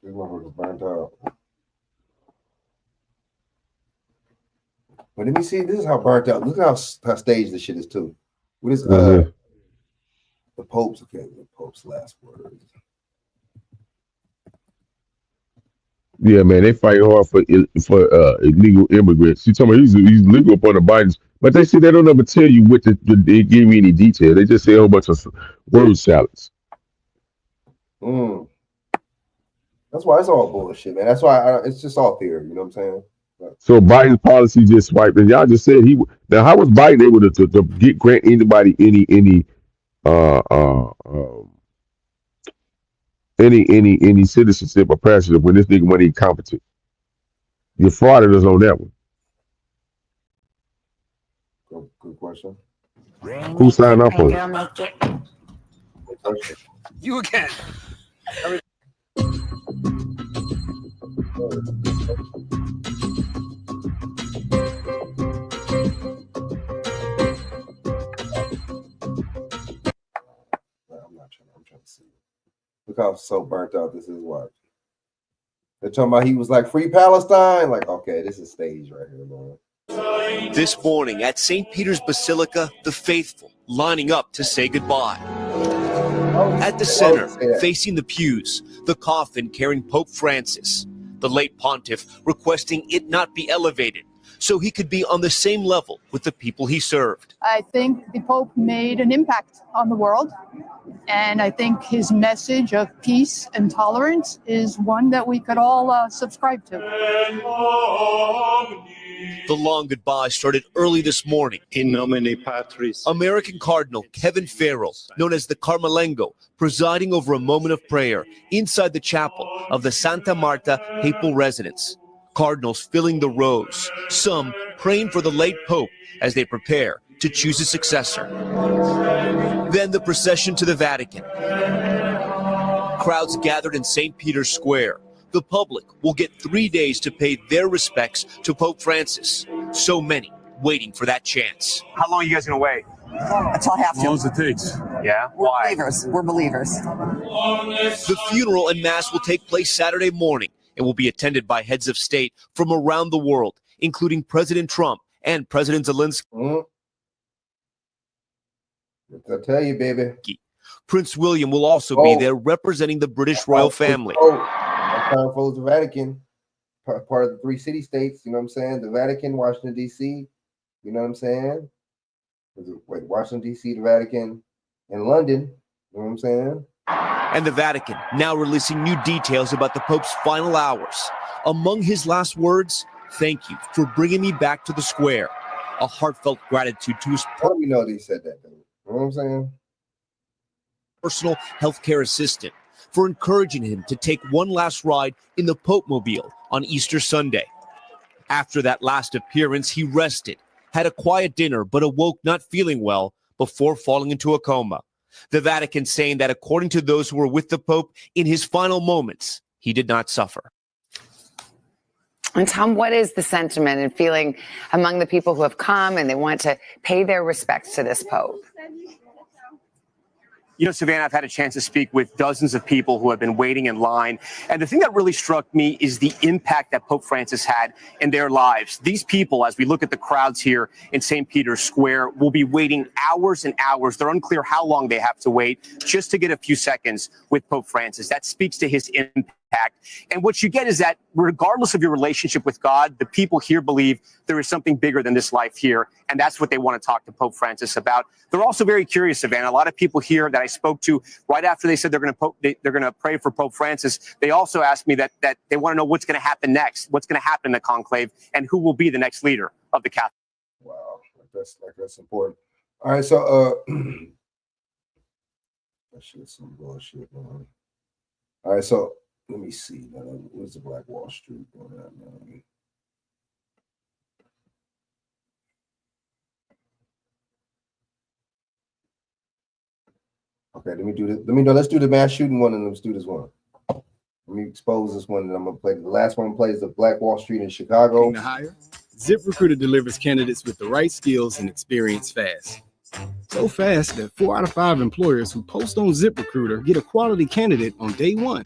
This motherfucker's burnt out. But let me see. This is how burnt out. Look how staged this shit is too. What is the Pope's? Okay, the Pope's last words. Yeah, man, they fight hard for illegal immigrants. You talking about he's legal upon the Bidens, but they don't ever tell you what they give you any detail. They just say a whole bunch of word salads. That's why it's all bullshit, man. That's why it's just all theory. You know what I'm saying? So Biden's policy just swiped, and y'all just said now how was Biden able to grant anybody any citizenship or passport when this nigga wasn't even competent? You frauded us on that one. Good question. Who signed up on it? You again. I'm trying to see. Look how so burnt out this is. Watch. They're talking about he was like free Palestine. Like, okay, this is staged right here, man. This morning at St. Peter's Basilica, the faithful lining up to say goodbye. At the center, facing the pews, the coffin carrying Pope Francis, the late pontiff requesting it not be elevated so he could be on the same level with the people he served. I think the Pope made an impact on the world, and I think his message of peace and tolerance is one that we could all subscribe to. The long goodbye started early this morning. In nomine Patris. American Cardinal Kevin Farrell, known as the Carmelengo, presiding over a moment of prayer inside the chapel of the Santa Marta papal residence. Cardinals filling the rows, some praying for the late Pope as they prepare to to choose a successor. Then the procession to the Vatican. Crowds gathered in St. Peter's Square. The public will get 3 days to pay their respects to Pope Francis. So many waiting for that chance. How long are you guys going to wait? Until I have to. As long as it takes. Yeah? We're believers. We're believers. The funeral and mass will take place Saturday morning and will be attended by heads of state from around the world, including President Trump and President Zelensky. I tell you, baby. Prince William will also be there representing the British royal family. Time follows the Vatican, part of the 3 city-states, you know what I'm saying? The Vatican, Washington, D.C., you know what I'm saying? Wait, Washington, D.C., the Vatican, and London, you know what I'm saying? And the Vatican now releasing new details about the Pope's final hours. Among his last words, "Thank you for bringing me back to the square." A heartfelt gratitude to his How do we know that he said that, though? You know what I'm saying? Personal healthcare assistant for encouraging him to take one last ride in the Pope Mobile on Easter Sunday. After that last appearance, he rested, had a quiet dinner, but awoke not feeling well before falling into a coma. The Vatican saying that according to those who were with the Pope in his final moments, he did not suffer. And Tom, what is the sentiment and feeling among the people who have come and they want to pay their respects to this Pope? You know, Savannah, I've had a chance to speak with dozens of people who have been waiting in line. And the thing that really struck me is the impact that Pope Francis had in their lives. These people, as we look at the crowds here in St. Peter's Square, will be waiting hours and hours. They're unclear how long they have to wait just to get a few seconds with Pope Francis. That speaks to his impact. And what you get is that regardless of your relationship with God, the people here believe there is something bigger than this life here. And that's what they want to talk to Pope Francis about. They're also very curious, Savannah. A lot of people here that I spoke to right after they said they're going to pray for Pope Francis. They also asked me that they want to know what's going to happen next, what's going to happen in the conclave, and who will be the next leader of the Catholic. Wow, that's important. All right, so that shit's some bullshit, man. All right, so let me see. Where's the Black Wall Street going on now? Okay, let me do this. Let's do the mass shooting one, and let's do this one. Let me expose this one, and I'm gonna play. The last one plays the Black Wall Street in Chicago. To hire, ZipRecruiter delivers candidates with the right skills and experience fast. So fast that 4 out of 5 employers who post on ZipRecruiter get a quality candidate on day one.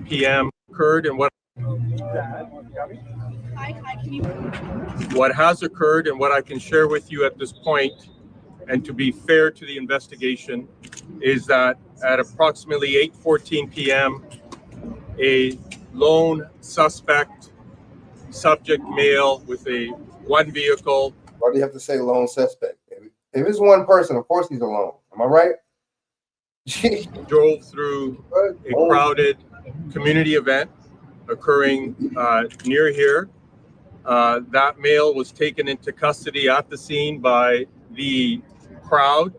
p.m. occurred and what has occurred and what I can share with you at this point, and to be fair to the investigation, is that at approximately 8:14 p.m., a lone suspect, subject male with one vehicle. Why do you have to say lone suspect? If it's one person, of course he's alone. Am I right? Drove through a crowded community event occurring near here. That male was taken into custody at the scene by the crowd.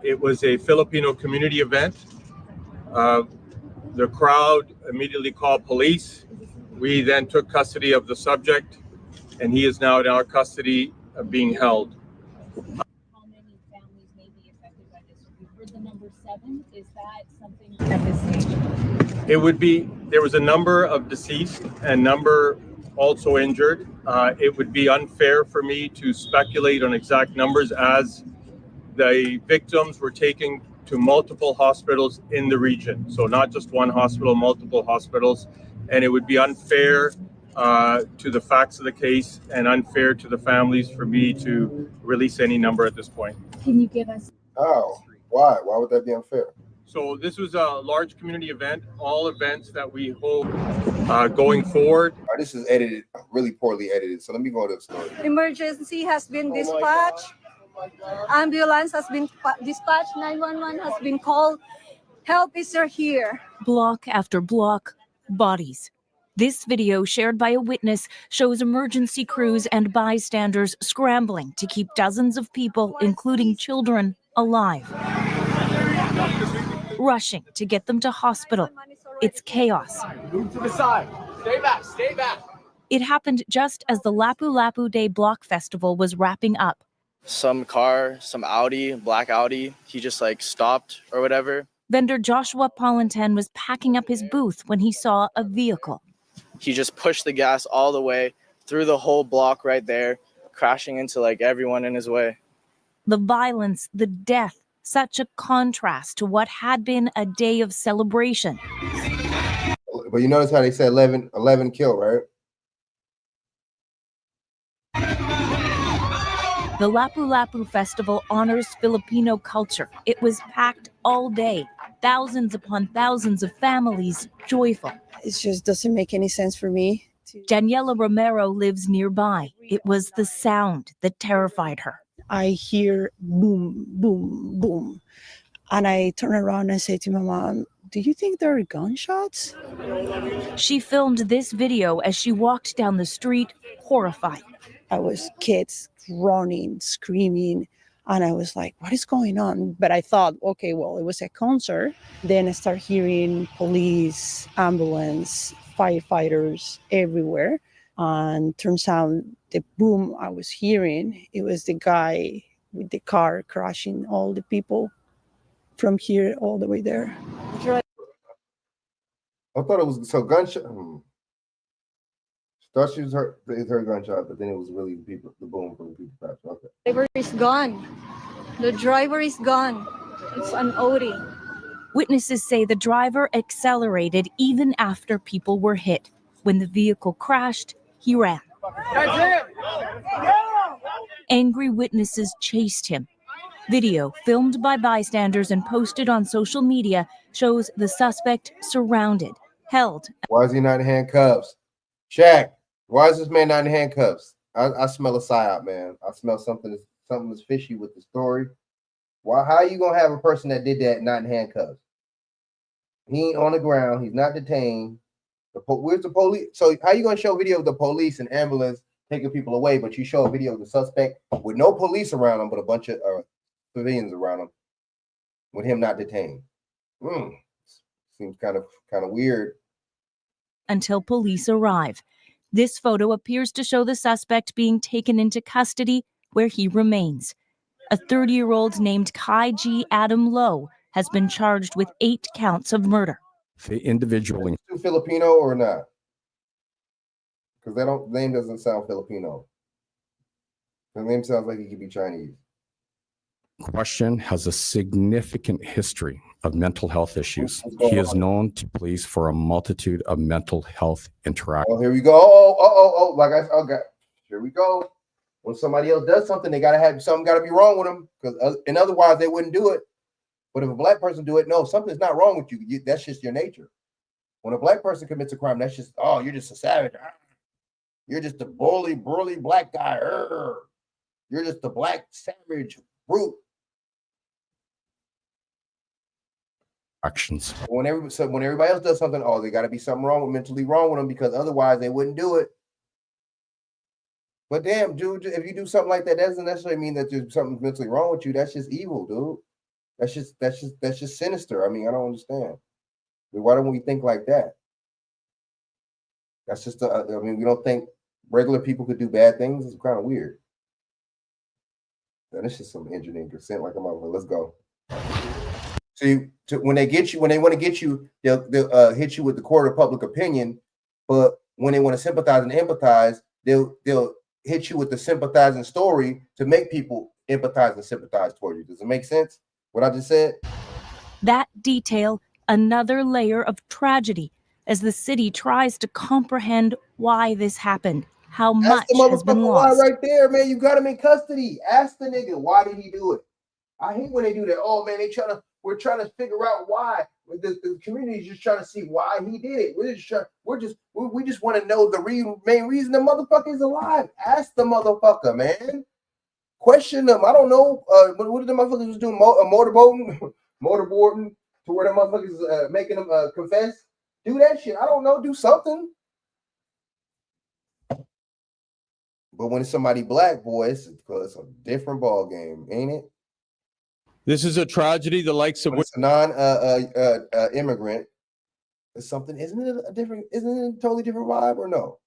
It was a Filipino community event. The crowd immediately called police. We then took custody of the subject, and he is now in our custody being held. The number 7, is that something at this stage? It would be, there was a number of deceased and number also injured. It would be unfair for me to speculate on exact numbers as the victims were taken to multiple hospitals in the region. So not just one hospital, multiple hospitals. And it would be unfair to the facts of the case and unfair to the families for me to release any number at this point. Can you give us? Oh. Why? Why would that be unfair? So this was a large community event. All events that we hold going forward. This is edited, really poorly edited. So let me go to the story. Emergency has been dispatched. Ambulance has been dispatched. 911 has been called. Help is here. Block after block, bodies. This video, shared by a witness, shows emergency crews and bystanders scrambling to keep dozens of people, including children, alive. Rushing to get them to hospital. It's chaos. Move to the side. Stay back. Stay back. It happened just as the Lapu Lapu Day Block Festival was wrapping up. Some car, some Audi, black Audi, he just like stopped or whatever. Vendor Joshua Polinten was packing up his booth when he saw a vehicle. He just pushed the gas all the way through the whole block right there, crashing into like everyone in his way. The violence, the death, such a contrast to what had been a day of celebration. But you notice how they said 11 killed, right? The Lapu Lapu Festival honors Filipino culture. It was packed all day, thousands upon thousands of families joyful. It just doesn't make any sense for me. Daniela Romero lives nearby. It was the sound that terrified her. I hear boom, boom, boom. And I turn around and say to my mom, do you think there are gunshots? She filmed this video as she walked down the street, horrified. I was kids running, screaming, and I was like, what is going on? But I thought, okay, well, it was a concert. Then I start hearing police, ambulance, firefighters everywhere. And turns out the boom I was hearing, it was the guy with the car crashing all the people from here all the way there. I thought it was so gunshot. Thought she was hurt. It's her gunshot, but then it was really the boom from the people crash. Okay. The driver is gone. The driver is gone. It's an Audi. Witnesses say the driver accelerated even after people were hit. When the vehicle crashed, he ran. Angry witnesses chased him. Video filmed by bystanders and posted on social media shows the suspect surrounded, held. Why is he not in handcuffs? Shaq, why is this man not in handcuffs? I smell a psyop, man. I smell something that's fishy with the story. Why? How are you gonna have a person that did that not in handcuffs? He ain't on the ground. He's not detained. Where's the police? So how you gonna show video of the police and ambulance taking people away, but you show a video of the suspect with no police around him, but a bunch of civilians around him, with him not detained? Seems kind of weird. Until police arrive. This photo appears to show the suspect being taken into custody, where he remains. A 30-year-old named Kai G. Adam Lowe has been charged with 8 counts of murder. The individual. Is he Filipino or not? Because that name doesn't sound Filipino. The name sounds like he could be Chinese. Question has a significant history of mental health issues. He is known to police for a multitude of mental health interactions. Oh, here we go. Okay. Here we go. When somebody else does something, they gotta have something gotta be wrong with them, because and otherwise they wouldn't do it. But if a black person do it, no, something's not wrong with you. That's just your nature. When a black person commits a crime, that's just, oh, you're just a savage. You're just a burly black guy. You're just a black savage brute. Actions. When everybody else does something, oh, they got to be something mentally wrong with them, because otherwise they wouldn't do it. But damn, dude, if you do something like that, that doesn't necessarily mean that there's something mentally wrong with you. That's just evil, dude. That's just sinister. I mean, I don't understand. Why don't we think like that? That's just, I mean, we don't think regular people could do bad things. It's kind of weird. That's just some engineering consent like a motherfucker. Let's go. See, when they want to get you, they'll hit you with the court of public opinion. But when they want to sympathize and empathize, they'll hit you with the sympathizing story to make people empathize and sympathize toward you. Does it make sense, what I just said? That detail, another layer of tragedy, as the city tries to comprehend why this happened, how much has been lost. Right there, man. You got him in custody. Ask the nigga, why did he do it? I hate when they do that. Oh man, we're trying to figure out why. The community is just trying to see why he did it. We just want to know the main reason the motherfucker is alive. Ask the motherfucker, man. Question them. I don't know. What did the motherfuckers do? Motorboarding to where the motherfuckers making them confess. Do that shit. I don't know. Do something. But when it's somebody black, boy, it's a different ball game, ain't it? This is a tragedy, the likes of When which it's a non immigrant, it's something. Isn't it a totally different vibe or no?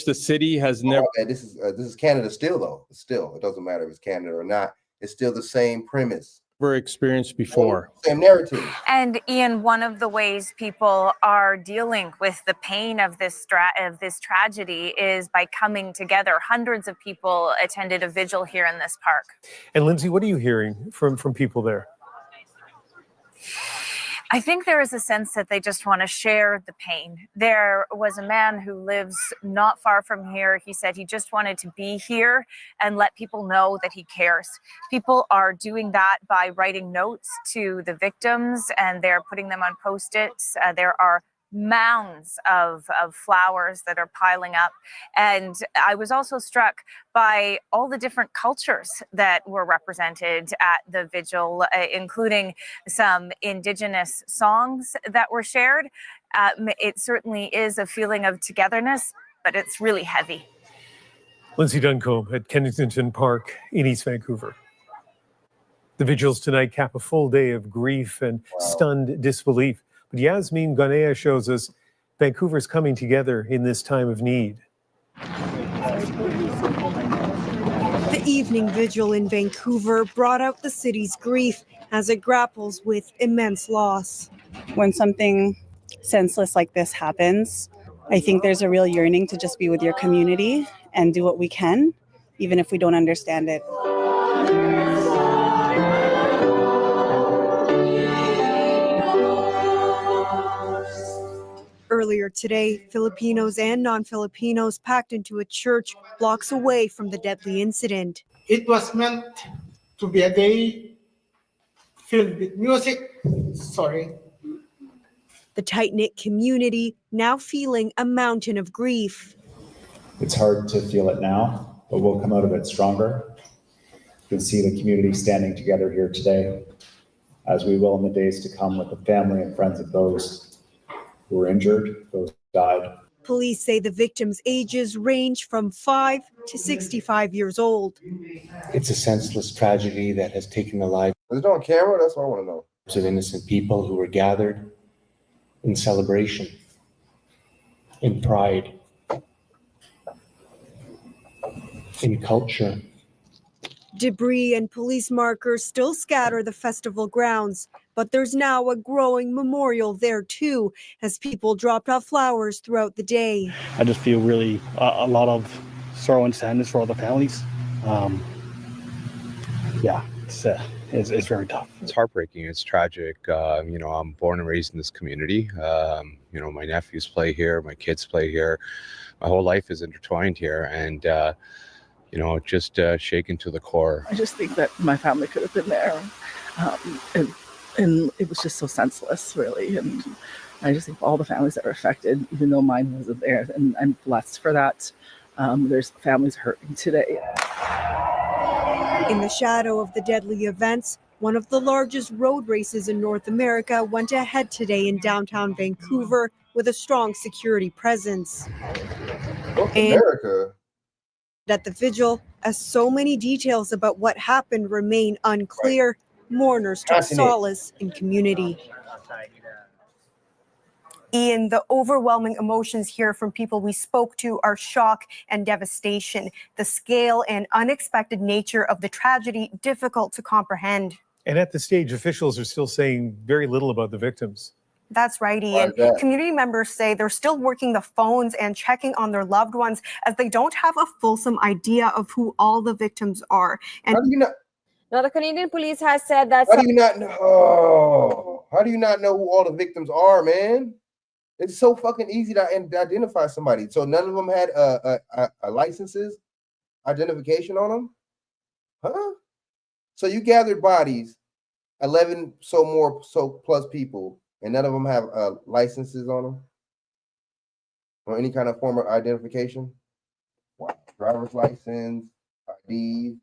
the city has Oh, never. okay, this is Canada still though. Still, it doesn't matter if it's Canada or not. It's still the same premise. Never experienced before. Same narrative. And Ian, one of the ways people are dealing with the pain of this tragedy is by coming together. Hundreds of people attended a vigil here in this park. And Lindsay, what are you hearing from people there? I think there is a sense that they just want to share the pain. There was a man who lives not far from here. He said he just wanted to be here and let people know that he cares. People are doing that by writing notes to the victims, and they're putting them on Post-its. There are mounds of flowers that are piling up. And I was also struck by all the different cultures that were represented at the vigil, including some Indigenous songs that were shared. It certainly is a feeling of togetherness, but it's really heavy. Lindsay Duncombe at Kensington Park in East Vancouver. The vigils tonight cap a full day of grief and stunned disbelief. But Yasmin Ghanea shows us Vancouver's coming together in this time of need. The evening vigil in Vancouver brought out the city's grief as it grapples with immense loss. When something senseless like this happens, I think there's a real yearning to just be with your community and do what we can, even if we don't understand it. Earlier today, Filipinos and non-Filipinos packed into a church blocks away from the deadly incident. It was meant to be a day filled with music. The tight-knit community now feeling a mountain of grief. It's hard to feel it now, but we'll come out of it stronger. You can see the community standing together here today, as we will in the days to come with the family and friends of those who were injured, those who died. Police say the victims' ages range from 5 to 65 years old. It's a senseless tragedy that has taken the lives Is it on camera? That's what I want to know. of innocent people who were gathered in celebration, in pride, in culture. Debris and police markers still scatter the festival grounds, but there's now a growing memorial there too, as people dropped off flowers throughout the day. I just feel really a lot of sorrow and sadness for all the families. It's very tough. It's heartbreaking. It's tragic. I'm born and raised in this community. My nephews play here. My kids play here. My whole life is intertwined here, and just shaken to the core. I just think that my family could have been there, and it was just so senseless, really. And I just think all the families that were affected, even though mine wasn't there, and I'm blessed for that. There's families hurting today. In the shadow of the deadly events, one of the largest road races in North America went ahead today in downtown Vancouver with a strong security presence. North America. At the vigil, as so many details about what happened remain unclear, mourners took solace in community. Ian, the overwhelming emotions here from people we spoke to are shock and devastation. The scale and unexpected nature of the tragedy difficult to comprehend. And at the stage, officials are still saying very little about the victims. That's right, Ian. Community members say they're still working the phones and checking on their loved ones as they don't have a fulsome idea of who all the victims are. And how do you not? Now, the Canadian police has said that. How do you not know? Oh, how do you not know who all the victims are, man? It's so fucking easy to identify somebody. So none of them had licenses, identification on them, huh? So you gathered bodies, 11 plus people, and none of them have licenses on them or any kind of form of identification. Wow, driver's license, ID.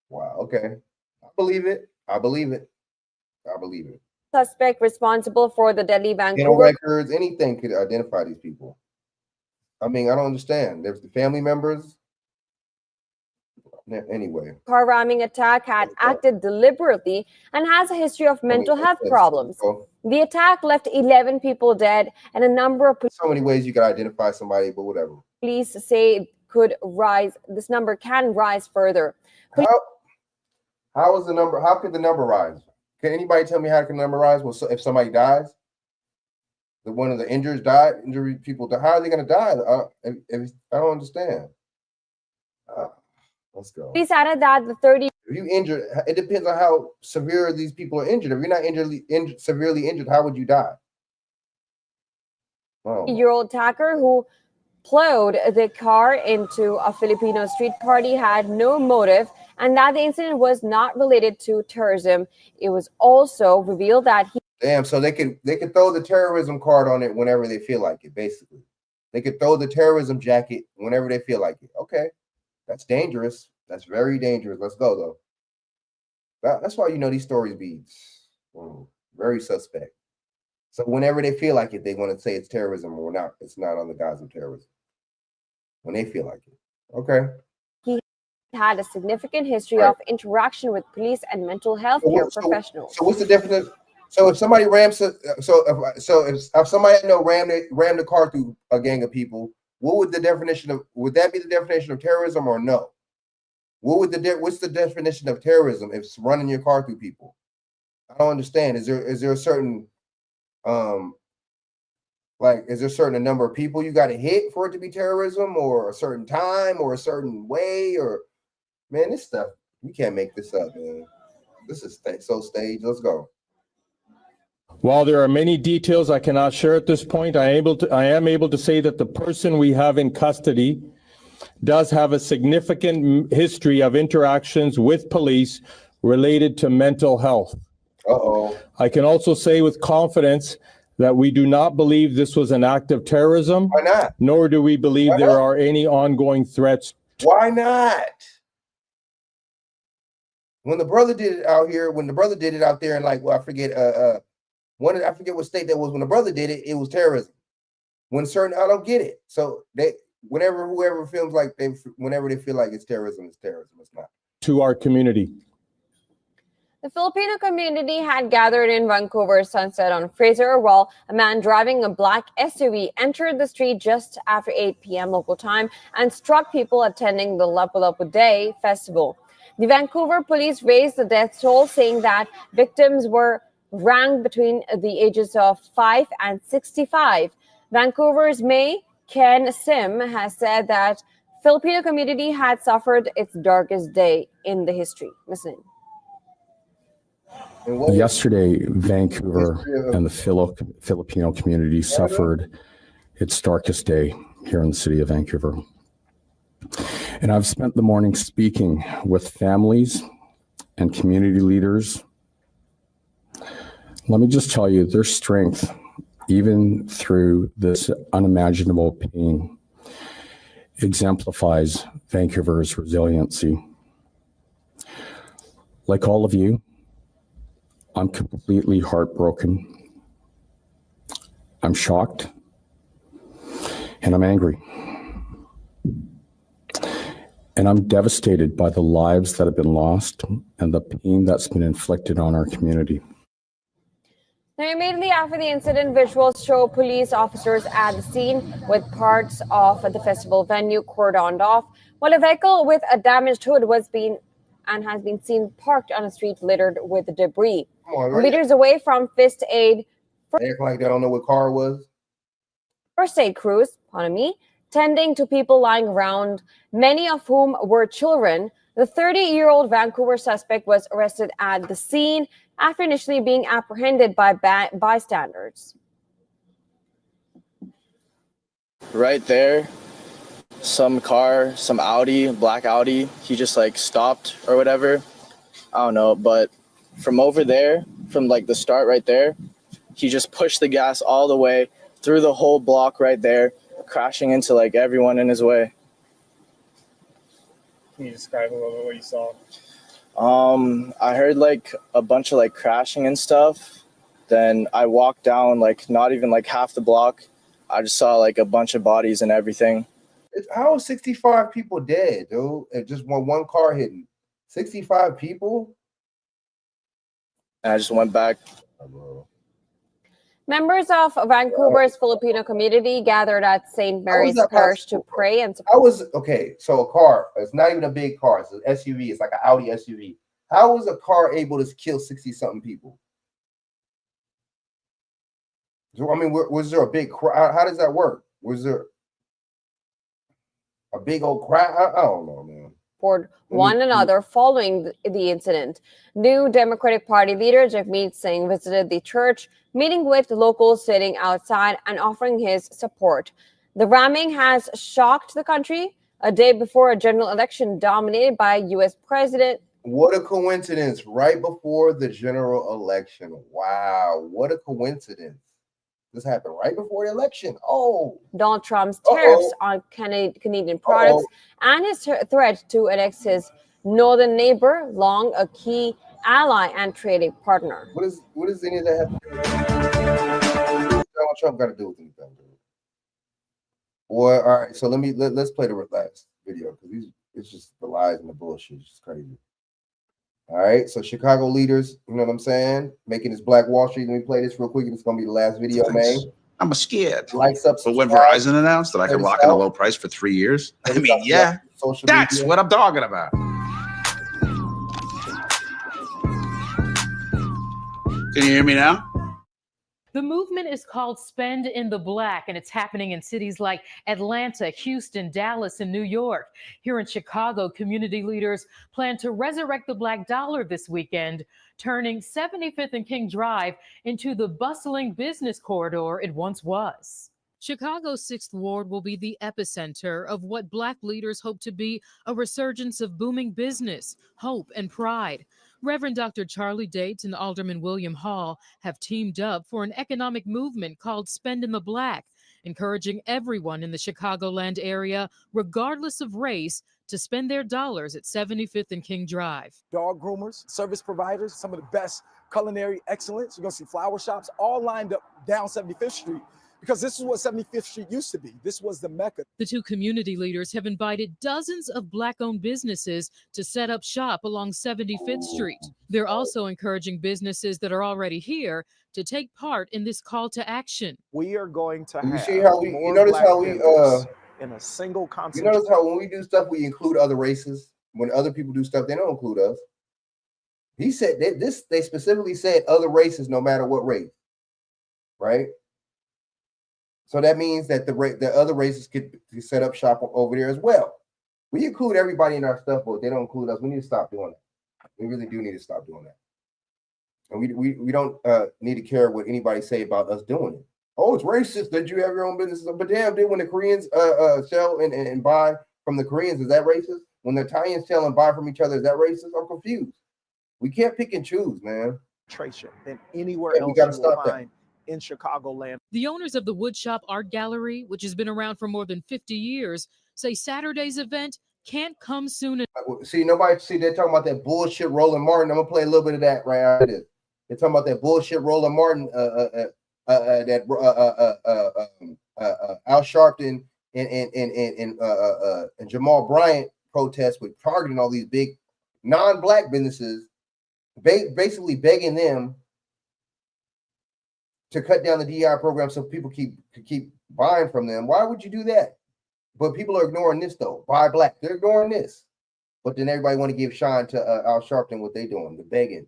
Wow, okay, I believe it. Suspect responsible for the deadly Vancouver records, anything could identify these people. I mean, I don't understand. There's the family members. Anyway. Car ramming attack had acted deliberately and has a history of mental health problems. The attack left 11 people dead and a number of so many ways you can identify somebody, but whatever. Police say could rise. This number can rise further. How is the number? How could the number rise? Can anybody tell me how can the number rise? Well, so if somebody dies, one of the injured people die. How are they going to die? If I don't understand. Let's go. Police added that the 30. If you injured, it depends on how severe these people are injured. If you're not severely injured, how would you die? 30-year-old attacker who plowed the car into a Filipino street party had no motive, and that the incident was not related to terrorism. It was also revealed that he. Damn, so they could throw the terrorism card on it whenever they feel like it. Basically, they could throw the terrorism jacket whenever they feel like it. Okay, that's dangerous. That's very dangerous. Let's go though. That's why these stories be very suspect. So whenever they feel like it, they want to say it's terrorism or not. It's not on the guise of terrorism. When they feel like it. Okay. He had a significant history of interaction with police and mental health care professionals. So what's the definition? So if somebody if somebody I know rammed the car through a gang of people, would that be the definition of terrorism or no? What's the definition of terrorism if it's running your car through people? I don't understand. Is there a certain is there a certain number of people you got to hit for it to be terrorism, or a certain time, or a certain way, or man, this stuff you can't make this up, man. This is so staged. Let's go. While there are many details I cannot share at this point, I am able to say that the person we have in custody does have a significant history of interactions with police related to mental health. I can also say with confidence that we do not believe this was an act of terrorism. Why not? Nor do we believe there are any ongoing threats. Why not? When the brother did it out here, and I forget I forget what state that was. When the brother did it, it was terrorism. I don't get it. So whoever feels like whenever they feel like it's terrorism, it's terrorism. It's not. To our community. The Filipino community had gathered in Vancouver Sunset on Fraser while a man driving a black SUV entered the street just after 8 p.m. local time and struck people attending the Lapu-Lapu Day festival. The Vancouver police raised the death toll, saying that victims were ranked between the ages of 5 and 65. Vancouver's Mayor Ken Sim has said that Filipino community had suffered its darkest day in the history. Listen. Yesterday, Vancouver and the Filipino community suffered its darkest day here in the city of Vancouver. And I've spent the morning speaking with families and community leaders. Let me just tell you, their strength, even through this unimaginable pain, exemplifies Vancouver's resiliency. Like all of you, I'm completely heartbroken. I'm shocked, and I'm angry. And I'm devastated by the lives that have been lost and the pain that's been inflicted on our community. Now, immediately after the incident, visuals show police officers at the scene with parts of the festival venue cordoned off, while a vehicle with a damaged hood has been seen parked on a street littered with debris. Meters away from First Aid. They act like they don't know what car it was. First aid crews, pardon me, tending to people lying around, many of whom were children. The 30-year-old Vancouver suspect was arrested at the scene after initially being apprehended by bystanders. Right there, some car, some Audi, black Audi, he just stopped or whatever. I don't know, but from over there, from the start right there, he just pushed the gas all the way through the whole block right there, crashing into everyone in his way. Can you describe a little bit what you saw? I heard a bunch of crashing and stuff. Then I walked down not even half the block. I just saw a bunch of bodies and everything. How is 65 people dead, dude? And just one car hitting 65 people. And I just went back. Members of Vancouver's Filipino community gathered at St. Mary's Parish to pray and support. So a car, it's not even a big car, it's an SUV, it's like an Audi SUV. How was a car able to kill 60-something people? So, I mean, was there a big crowd? How does that work? Was there a big old crowd? I don't know, man. One another following the incident. New Democratic Party leader Jagmeet Singh visited the church, meeting with locals sitting outside and offering his support. The ramming has shocked the country a day before a general election dominated by U.S. President. What a coincidence, right before the general election. Wow, what a coincidence. This happened right before the election. Oh, Donald Trump's tariffs on Canadian products and his threat to annex his northern neighbor, long a key ally and trading partner. What does any of that have to do with Donald Trump got to do with anything? Boy, all right. So let's play the last video because it's just the lies and the bullshit. It's just crazy. All right, so Chicago leaders, you know what I'm saying? Making this Black Wall Street. Let me play this real quick. It's gonna be the last video, man. I'm scared. Likes up. But when Verizon announced that I could lock in a low price for 3 years, I mean, yeah, that's what I'm talking about. Can you hear me now? The movement is called Spend in the Black, and it's happening in cities like Atlanta, Houston, Dallas, and New York. Here in Chicago, community leaders plan to resurrect the Black dollar this weekend, turning 75th and King Drive into the bustling business corridor it once was. Chicago's 6th Ward will be the epicenter of what Black leaders hope to be a resurgence of booming business, hope, and pride. Reverend Dr. Charlie Dade and Alderman William Hall have teamed up for an economic movement called Spend in the Black, encouraging everyone in the Chicagoland area, regardless of race, to spend their dollars at 75th and King Drive. Dog groomers, service providers, some of the best culinary excellence. You're going to see flower shops all lined up down 75th Street. Because this is what 75th Street used to be. This was the Mecca. The two community leaders have invited dozens of Black-owned businesses to set up shop along 75th Street. They're also encouraging businesses that are already here to take part in this call to action. We are going to You have see how you notice how we in a single you concentration. notice how when we do stuff we include other races. When other people do stuff, they don't include us. He said they specifically said other races, no matter what race, right? So that means that the other races could set up shop over there as well. We include everybody in our stuff, but they don't include us. We need to stop doing that. We really do need to stop doing that. And we don't need to care what anybody say about us doing it. Oh, it's racist that you have your own business. But damn, when the Koreans sell and buy from the Koreans, is that racist? When the Italians sell and buy from each other, is that racist? I'm confused. We can't pick and choose, man. Than anywhere else we gotta you will stop that. find in Chicagoland. The owners of the Woodshop Art Gallery, which has been around for more than 50 years, say Saturday's event can't come soon. See, they're talking about that bullshit Roland Martin. I'm gonna play a little bit of that right after this. They're talking about that bullshit Roland Martin, Al Sharpton and Jamal Bryant protests with targeting all these big non-Black businesses, basically begging them to cut down the DEI program so people keep buying from them. Why would you do that? But people are ignoring this though. Buy Black. They're ignoring this. But then everybody want to give shine to Al Sharpton what they doing, the begging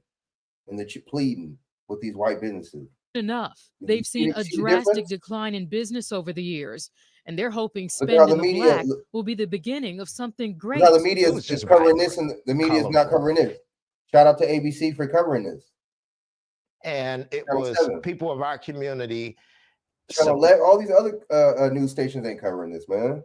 and the pleading with these white businesses. Enough. They've seen a drastic decline in business over the years, and they're hoping Look Spend how in the the media- Black look- will be the beginning of something great. Now the media is just covering this, and the media is not covering this. Shout out to ABC for covering this. And it Channel was 7. people of our community. Channel 11, all these other news stations ain't covering this, man.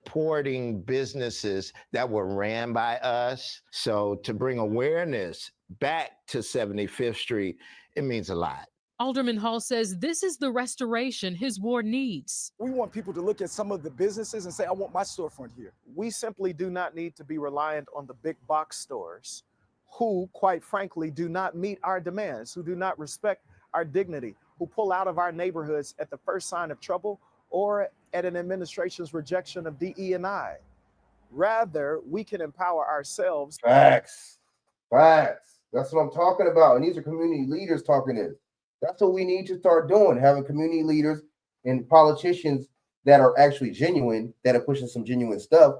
Supporting businesses that were ran by us. So to bring awareness back to 75th Street, it means a lot. Alderman Hall says this is the restoration his ward needs. We want people to look at some of the businesses and say, I want my storefront here. We simply do not need to be reliant on the big box stores who, quite frankly, do not meet our demands, who do not respect our dignity. who pull out of our neighborhoods at the first sign of trouble or at an administration's rejection of DE&I. Rather, we can empower ourselves. Facts. Facts. That's what I'm talking about. And these are community leaders talking this. That's what we need to start doing, having community leaders and politicians that are actually genuine, that are pushing some genuine stuff.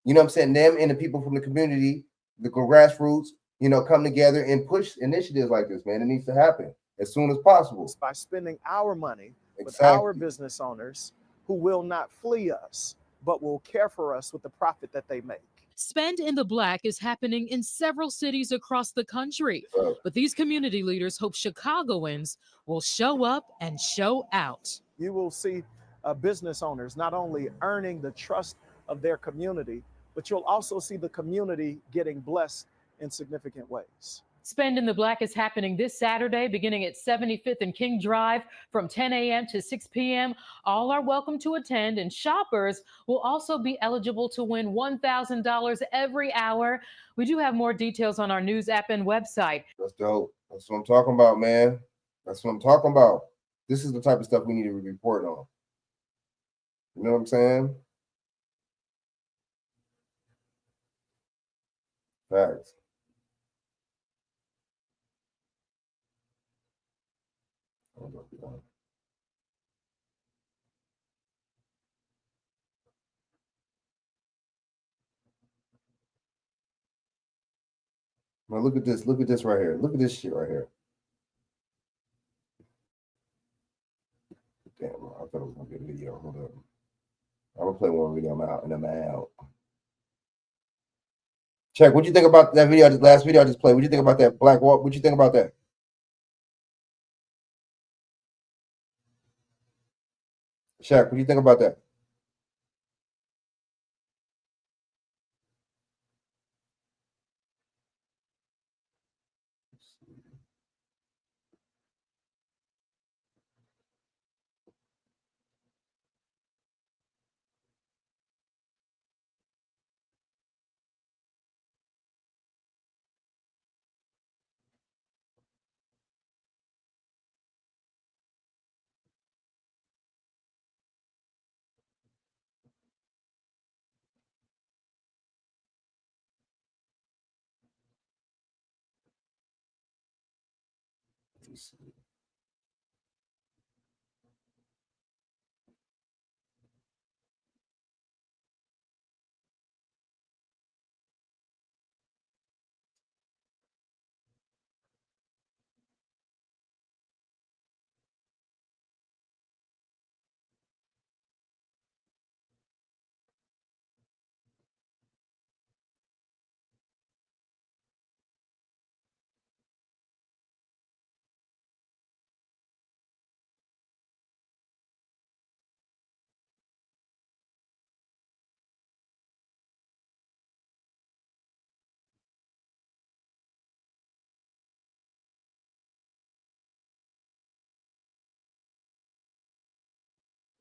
You know what I'm saying? Them and the people from the community, the grassroots, you know, come together and push initiatives like this, man. It needs to happen as soon as possible. By spending our money with Exactly. our business owners who will not flee us, but will care for us with the profit that they make. Spend in the Black is happening in several cities across the country, but these community leaders hope Chicagoans will show up and show out. You will see business owners not only earning the trust of their community, but you'll also see the community getting blessed in significant ways. Spend in the Black is happening this Saturday, beginning at 75th and King Drive from 10 a.m. to 6 p.m. All are welcome to attend, and shoppers will also be eligible to win $1,000 every hour. We do have more details on our news app and website. That's dope. That's what I'm talking about, man. That's what I'm talking about. This is the type of stuff we need to report on. You know what I'm saying? Facts. Now look at this. Look at this right here. Look at this shit right here. Damn, I thought it was gonna be a video. Hold up. I'm gonna play one video. I'm out and I'm out. Check. What you think about that video? The last video I just played. What you think about that black walk? What you think about that? Shaq, what do you think about that?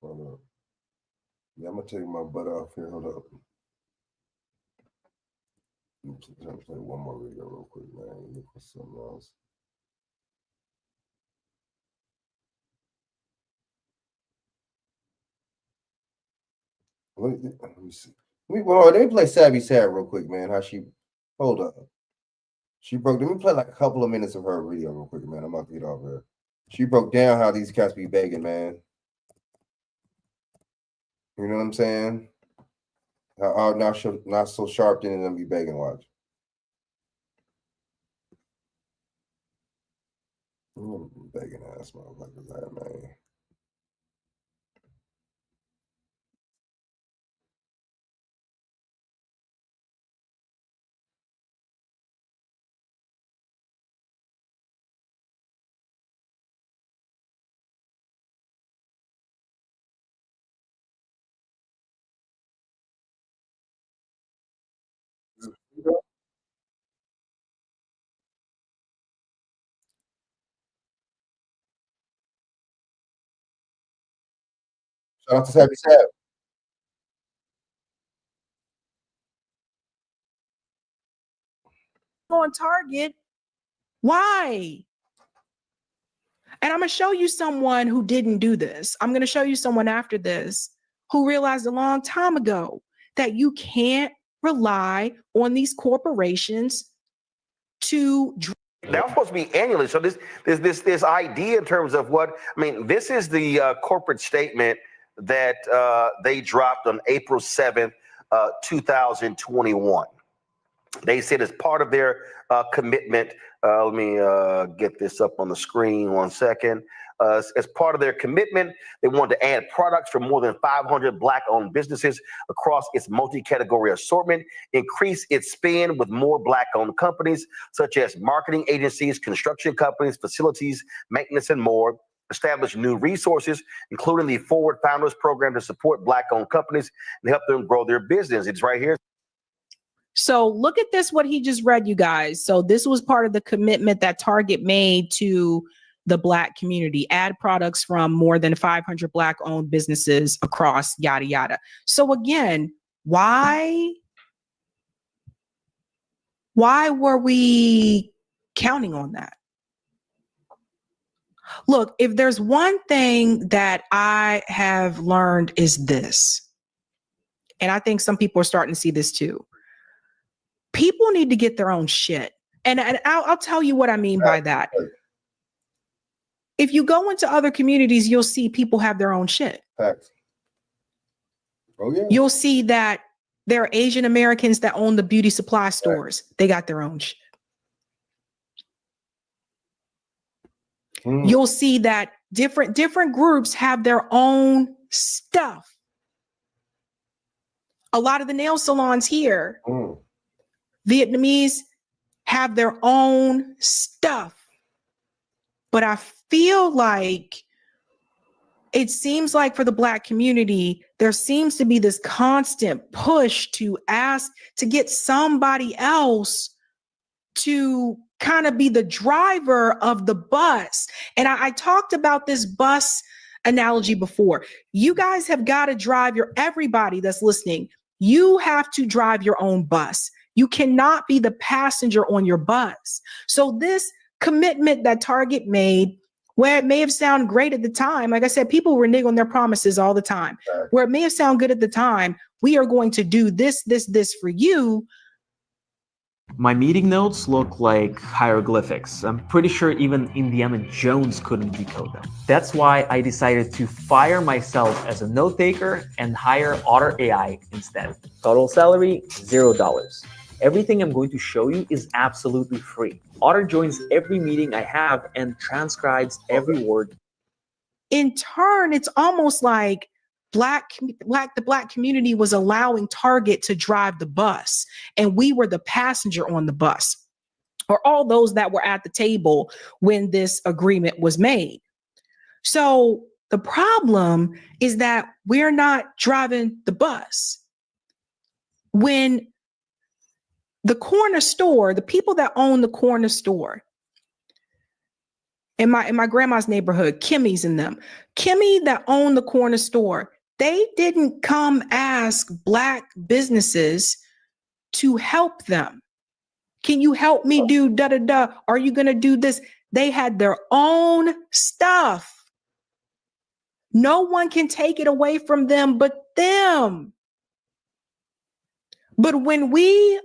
Hold up. Yeah, I'm gonna take my butt off here. Hold up. I'm trying to play one more video real quick, man. Look for something else. Let me see. Let me play Savvy Sad real quick, man. How she hold up. She broke. Let me play like a couple of minutes of her video real quick, man. I'm about to get off here. She broke down how these cats be begging, man. You know what I'm saying? How not so sharp then them be begging. Watch. Begging ass motherfuckers, that man. Shout out to Savvy Sad. On Target. Why? And I'm going to show you someone who didn't do this. I'm going to show you someone after this who realized a long time ago that you can't rely on these corporations to. That was supposed to be annually. So this idea in terms of what I mean, this is the corporate statement that they dropped on April 7th, 2021. They said as part of their commitment. Let me get this up on the screen 1 second. As part of their commitment, they wanted to add products from more than 500 Black-owned businesses across its multi-category assortment, increase its spend with more Black-owned companies, such as marketing agencies, construction companies, facilities, maintenance, and more, establish new resources, including the Forward Founders Program to support Black-owned companies and help them grow their business. It's right here. So look at this, what he just read, you guys. So this was part of the commitment that Target made to the Black community, add products from more than 500 Black-owned businesses across yada, yada. So again, why were we counting on that? Look, if there's one thing that I have learned is this, and I think some people are starting to see this too. People need to get their own shit. And I'll tell you what I mean by that. If you go into other communities, you'll see people have their own shit. Facts. Oh, yeah. You'll see that there are Asian Americans that own the beauty supply stores. They got their own shit. You'll see that different groups have their own stuff. A lot of the nail salons here, Vietnamese, have their own stuff. But I feel like it seems like for the Black community, there seems to be this constant push to ask to get somebody else to kind of be the driver of the bus. And I talked about this bus analogy before. You guys have got to drive everybody that's listening, you have to drive your own bus. You cannot be the passenger on your bus. So this commitment that Target made, where it may have sounded great at the time, like I said, people renege on their promises all the time. Where it may have sounded good at the time, we are going to do this for you. My meeting notes look like hieroglyphics. I'm pretty sure even Indiana Jones couldn't decode them. That's why I decided to fire myself as a note taker and hire Otter AI instead. Total salary, $0. Everything I'm going to show you is absolutely free. Otter joins every meeting I have and transcribes every word. In turn, it's almost like the Black community was allowing Target to drive the bus, and we were the passenger on the bus, or all those that were at the table when this agreement was made. So the problem is that we're not driving the bus. When the corner store, the people that own the corner store, in my grandma's neighborhood, Kimmy's and them, Kimmy that owned the corner store, they didn't come ask Black businesses to help them. Can you help me do da-da-da? Are you going to do this? They had their own stuff. No one can take it away from them but them. But when we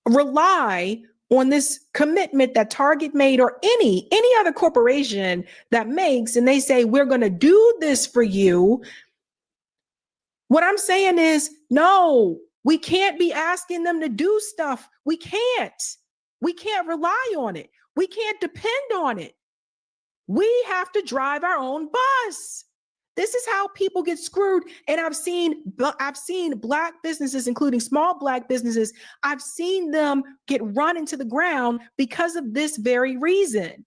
rely on this commitment that Target made, or any other corporation that makes, and they say, we're going to do this for you. What I'm saying is, no, we can't be asking them to do stuff. We can't rely on it. We can't depend on it. We have to drive our own bus. This is how people get screwed. And I've seen Black businesses, including small Black businesses, I've seen them get run into the ground because of this very reason.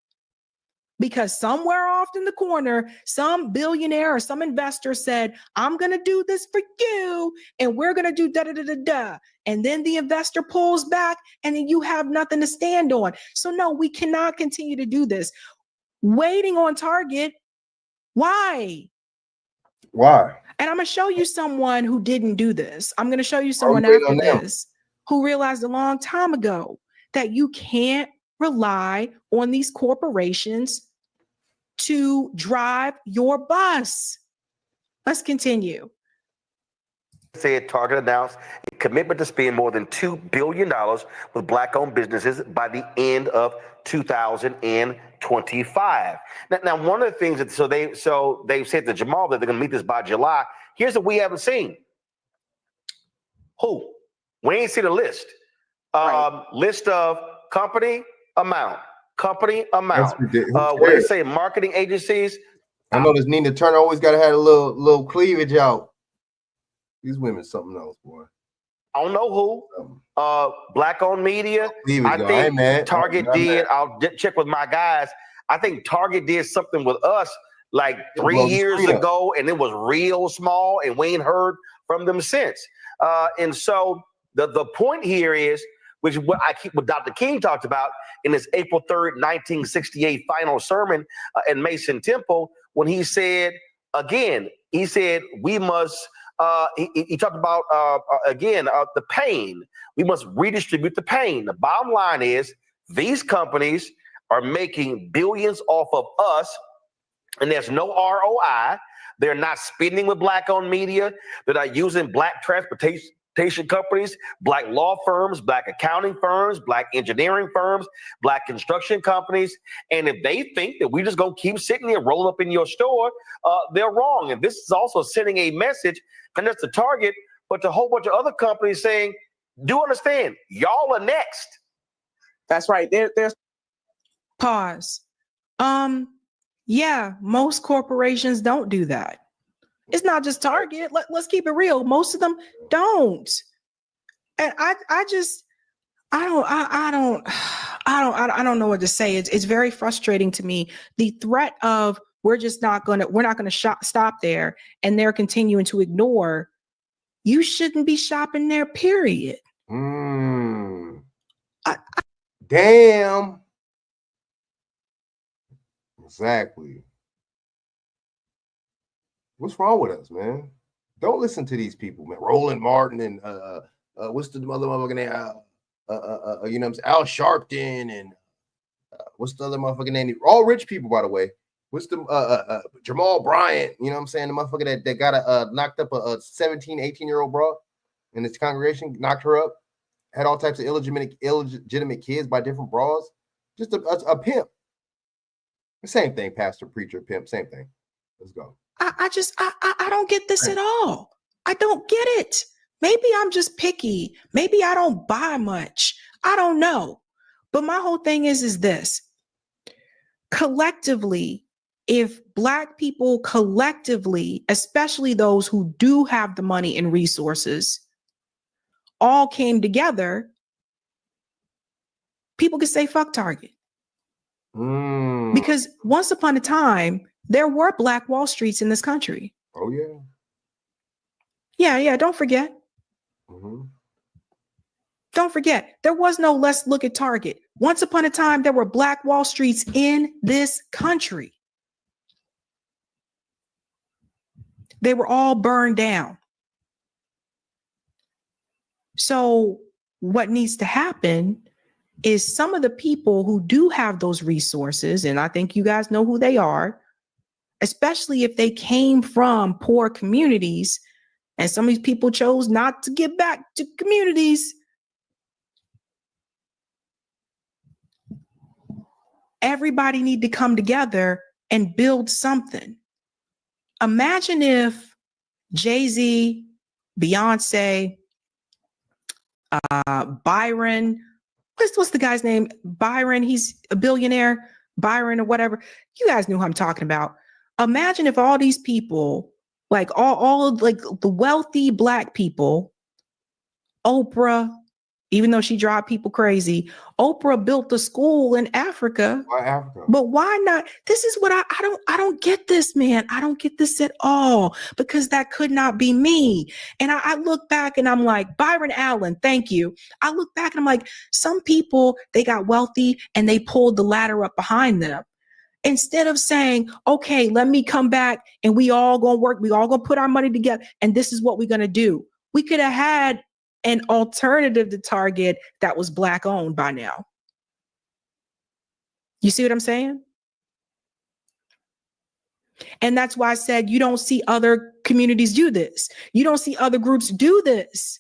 Because somewhere off in the corner, some billionaire or some investor said, I'm going to do this for you, and we're going to do da-da-da-da-da. And then the investor pulls back, and then you have nothing to stand on. So no, we cannot continue to do this. Waiting on Target. Why? Why? And I'm going to show you someone who didn't do this. I'm going to show you someone after this who realized a long time ago that you can't rely on these corporations to drive your bus. Let's continue. Said Target announced a commitment to spend more than $2 billion with Black-owned businesses by the end of 2025. Now, one of the things that they've said to Jamal that they're going to meet this by July. Here's what we haven't seen. Who? We ain't seen a list. List of company amount. What do they say? Marketing agencies. I know this Nina Turner always got to have a little cleavage out. These women something else, boy. I don't know who. Black-owned media. I think hey, Target did. I'll check with my guys. I think Target did something with us like 3 years ago, and it was real small, and we ain't heard from them since. And so the point here is, which is what Dr. King talked about in his April 3rd, 1968 final sermon in Mason Temple, when he said, we must. He talked about the pain. We must redistribute the pain. The bottom line is these companies are making billions off of us, and there's no ROI. They're not spending with Black-owned media. They're not using Black transportation companies, Black law firms, Black accounting firms, Black engineering firms, Black construction companies. And if they think that we're just going to keep sitting there rolling up in your store, they're wrong. And this is also sending a message, and that's the Target, but to a whole bunch of other companies saying, do understand, y'all are next. That's right. There's Pause. Yeah, most corporations don't do that. It's not just Target. Let's keep it real. Most of them don't. And I don't know what to say. It's very frustrating to me. The threat of we're not going to stop there, and they're continuing to ignore. You shouldn't be shopping there, period. Damn. Exactly. What's wrong with us, man? Don't listen to these people, man. Roland Martin and what's the other motherfucking name? You know what I'm saying? Al Sharpton and what's the other motherfucking name? All rich people, by the way. What's the Jamal Bryant? You know what I'm saying? The motherfucker that got knocked up a 17, 18-year-old bro in his congregation, knocked her up, had all types of illegitimate kids by different bras. Just a pimp. The same thing, pastor, preacher, pimp, same thing. Let's go. I don't get this at all. I don't get it. Maybe I'm just picky. Maybe I don't buy much. I don't know. But my whole thing is this. Collectively, if Black people collectively, especially those who do have the money and resources, all came together, people could say fuck Target. Because once upon a time, there were Black Wall Streets in this country. Oh, yeah. Yeah, don't forget. Don't forget, there was no let's look at Target. Once upon a time, there were Black Wall Streets in this country. They were all burned down. So what needs to happen is some of the people who do have those resources, and I think you guys know who they are, especially if they came from poor communities, and some of these people chose not to give back to communities. Everybody need to come together and build something. Imagine if Jay-Z, Beyonce, Byron, what's the guy's name? Byron, he's a billionaire, Byron or whatever. You guys knew who I'm talking about. Imagine if all these people, like all like the wealthy Black people, Oprah, even though she drive people crazy, Oprah built a school in Africa. Why Africa? But why not? This is what I don't get this, man. I don't get this at all, because that could not be me. And I look back and I'm like, Byron Allen, thank you. I look back and I'm like, some people, they got wealthy and they pulled the ladder up behind them. Instead of saying, okay, let me come back and we all gonna work, we all gonna put our money together and this is what we're gonna do. We could have had an alternative to Target that was Black owned by now. You see what I'm saying? And that's why I said you don't see other communities do this. You don't see other groups do this.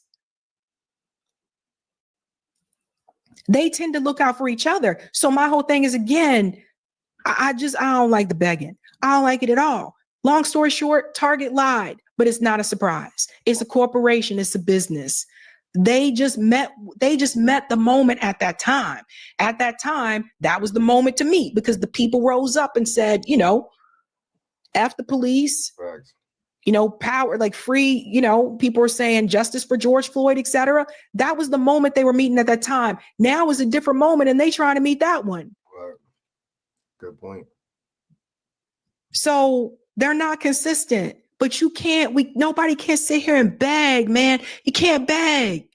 They tend to look out for each other. So my whole thing is, again, I don't like the begging. I don't like it at all. Long story short, Target lied, but it's not a surprise. It's a corporation. It's a business. They just met the moment at that time. At that time, that was the moment to meet because the people rose up and said, you know, F the police, you know, power, like free, you know, people were saying justice for George Floyd, etc. That was the moment they were meeting at that time. Now is a different moment and they trying to meet that one. Right. Good point. So they're not consistent, but nobody can sit here and beg, man. You can't beg.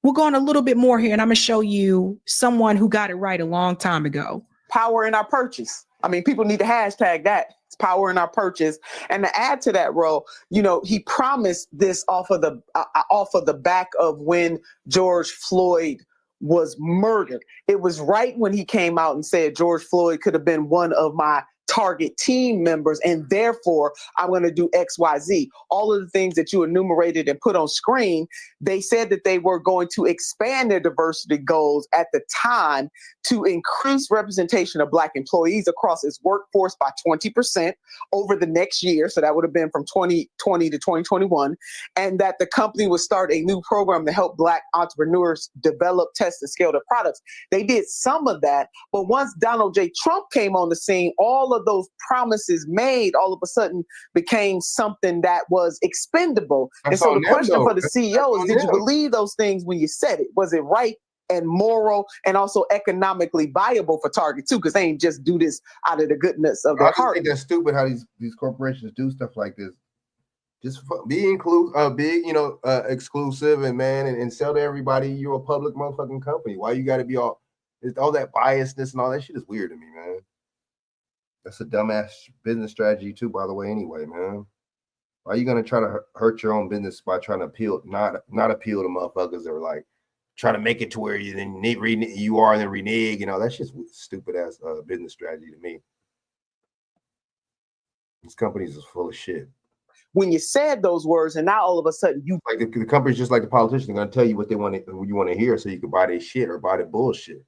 We're going a little bit more here and I'm going to show you someone who got it right a long time ago. Power in our purchase. I mean, people need to hashtag that. It's power in our purchase. And to add to that, Ro, you know, he promised this off of the back of when George Floyd was murdered. It was right when he came out and said George Floyd could have been one of my Target team members, and therefore I'm going to do X, Y, Z. All of the things that you enumerated and put on screen, they said that they were going to expand their diversity goals at the time to increase representation of Black employees across its workforce by 20% over the next year. So that would have been from 2020 to 2021. And that the company would start a new program to help Black entrepreneurs develop, test, and scale their products. They did some of that, but once Donald J. Trump came on the scene, all of those promises made all of a sudden became something that was expendable. And so the question for the CEO is, did you believe those things when you said it? Was it right and moral and also economically viable for Target too? Because they ain't just do this out of the goodness of their heart. I think that's stupid how these corporations do stuff like this. Just be inclusive, exclusive and sell to everybody. You're a public motherfucking company. Why you got to be all that biasness and all that shit is weird to me, man. That's a dumbass business strategy too, by the way. Anyway, man, why are you gonna try to hurt your own business by trying to appeal, not appeal to motherfuckers that are like trying to make it to where you then you are and then renege? You know, that's just stupid ass business strategy to me. These companies is full of shit. When you said those words, and now all of a sudden you like the company's just like the politicians are gonna tell you what they want to, you want to hear, so you can buy their shit or buy their bullshit.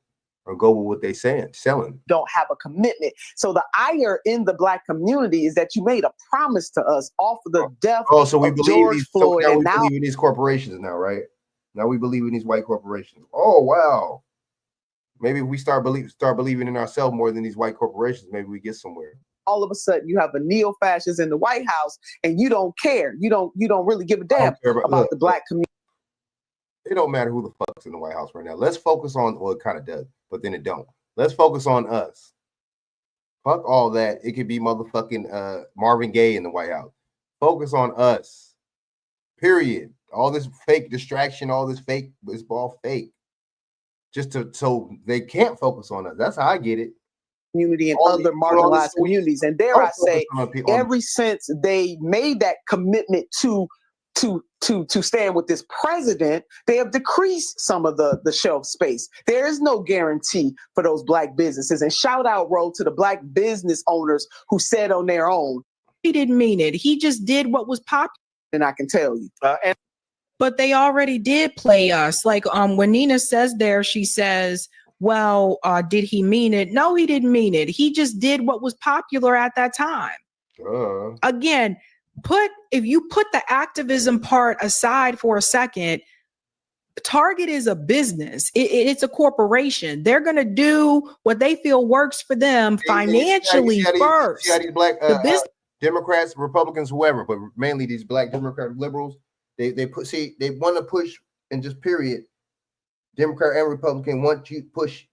Or go with what they selling. Don't have a commitment. So the ire in the Black community is that you made a promise to us off of the death so we of believe George these, Floyd. So now and we now believe in these corporations now, right? Now we believe in these white corporations. Oh wow. Maybe if we start believing in ourselves more than these white corporations, maybe we get somewhere. all of a sudden you have a neo-fascist in the White House and you don't care. You don't really give a damn about the Black community. It don't matter who the fuck's in the White House right now. Let's focus on, well, it kind of does, but then it don't. Let's focus on us. Fuck all that. It could be motherfucking Marvin Gaye in the White House. Focus on us. Period. All this fake distraction, all this fake, it's all fake. So they can't focus on us. That's how I get it. Community and other marginalized communities. And dare I say, ever since they made that commitment to stand with this president, they have decreased some of the shelf space. There is no guarantee for those Black businesses. And shout out, Ro, to the Black business owners who said on their own. He didn't mean it. He just did what was popular. And I can tell you. But they already did play us. Like when Nina says there, she says, well, did he mean it? No, he didn't mean it. He just did what was popular at that time. Again, if you put the activism part aside for a second, Target is a business. It's a corporation. They're going to do what they feel works for them financially first. See how these Black Democrats, Republicans, whoever, but mainly these Black Democrat liberals, they want to push, and just period. Democrat and Republican want you push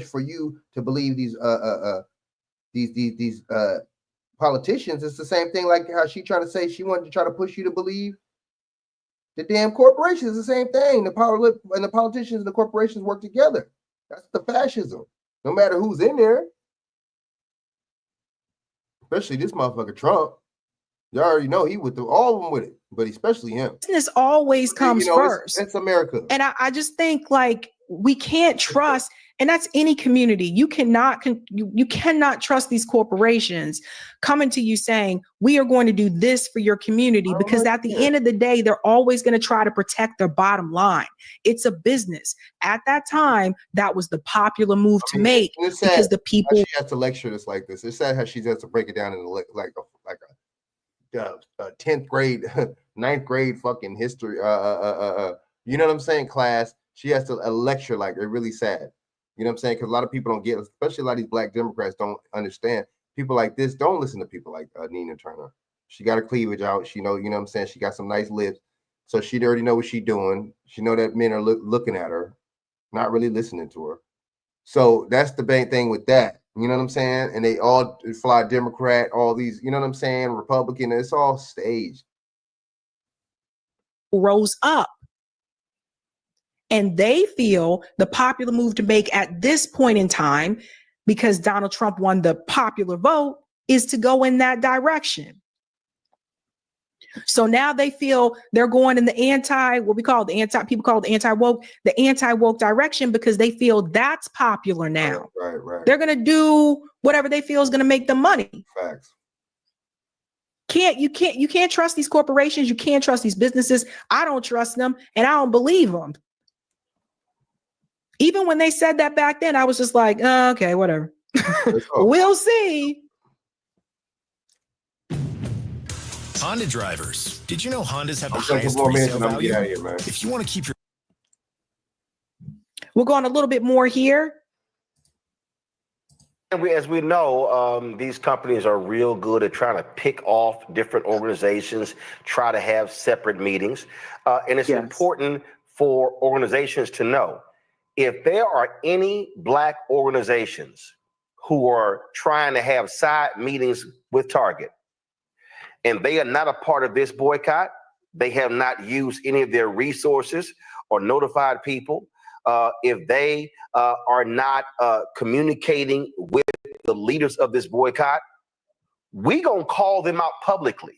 for you to believe these politicians. It's the same thing like how she trying to say she wanted to try to push you to believe the damn corporations. The same thing. The power and the politicians and the corporations work together. That's the fascism. No matter who's in there, especially this motherfucker Trump. You already know he with all of them with it, but especially him. Business always comes first. It's America. And I just think like we can't trust. And that's any community. You cannot trust these corporations coming to you saying, we are going to do this for your community, because at the end of the day, they're always going to try to protect their bottom line. It's a business. At that time, that was the popular move to make, because the people. She has to lecture this like this. It's sad how she has to break it down in like a 10th grade, 9th grade fucking history. You know what I'm saying? Class. She has to lecture like it. Really sad. You know what I'm saying? Because a lot of people don't get, especially a lot of these black Democrats don't understand. People like this don't listen to people like Nina Turner. She got her cleavage out. She know, you know what I'm saying? She got some nice lips. So she already know what she's doing. She know that men are looking at her, not really listening to her. So that's the main thing with that. You know what I'm saying? And they all fly Democrat, all these, you know what I'm saying? Republican, it's all staged. Rose up. And they feel the popular move to make at this point in time, because Donald Trump won the popular vote, is to go in that direction. So now they feel they're going in the people call it the anti-woke direction, because they feel that's popular now. Right. They're going to do whatever they feel is going to make them money. Facts. You can't trust these corporations. You can't trust these businesses. I don't trust them, and I don't believe them. Even when they said that back then, I was just like, oh, okay, whatever. We'll see. Honda drivers, did you know Hondas have the I'm taking highest more minutes resale and I'm gonna value? get out of here, man. If you want to keep your We'll go on a little bit more here. And as we know, these companies are real good at trying to pick off different organizations, try to have separate meetings. And it's important for organizations to know if there are any black organizations who are trying to have side meetings with Target and they are not a part of this boycott, they have not used any of their resources or notified people, if they are not communicating with the leaders of this boycott, we gonna call them out publicly,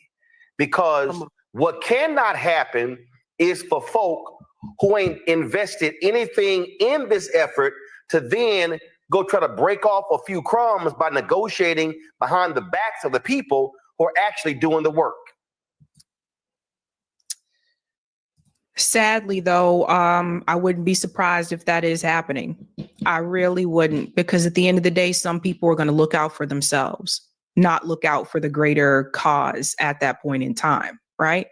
because what cannot happen is for folk who ain't invested anything in this effort to then go try to break off a few crumbs by negotiating behind the backs of the people who are actually doing the work. Sadly, though, I wouldn't be surprised if that is happening. I really wouldn't, because at the end of the day, some people are going to look out for themselves, not look out for the greater cause at that point in time, right?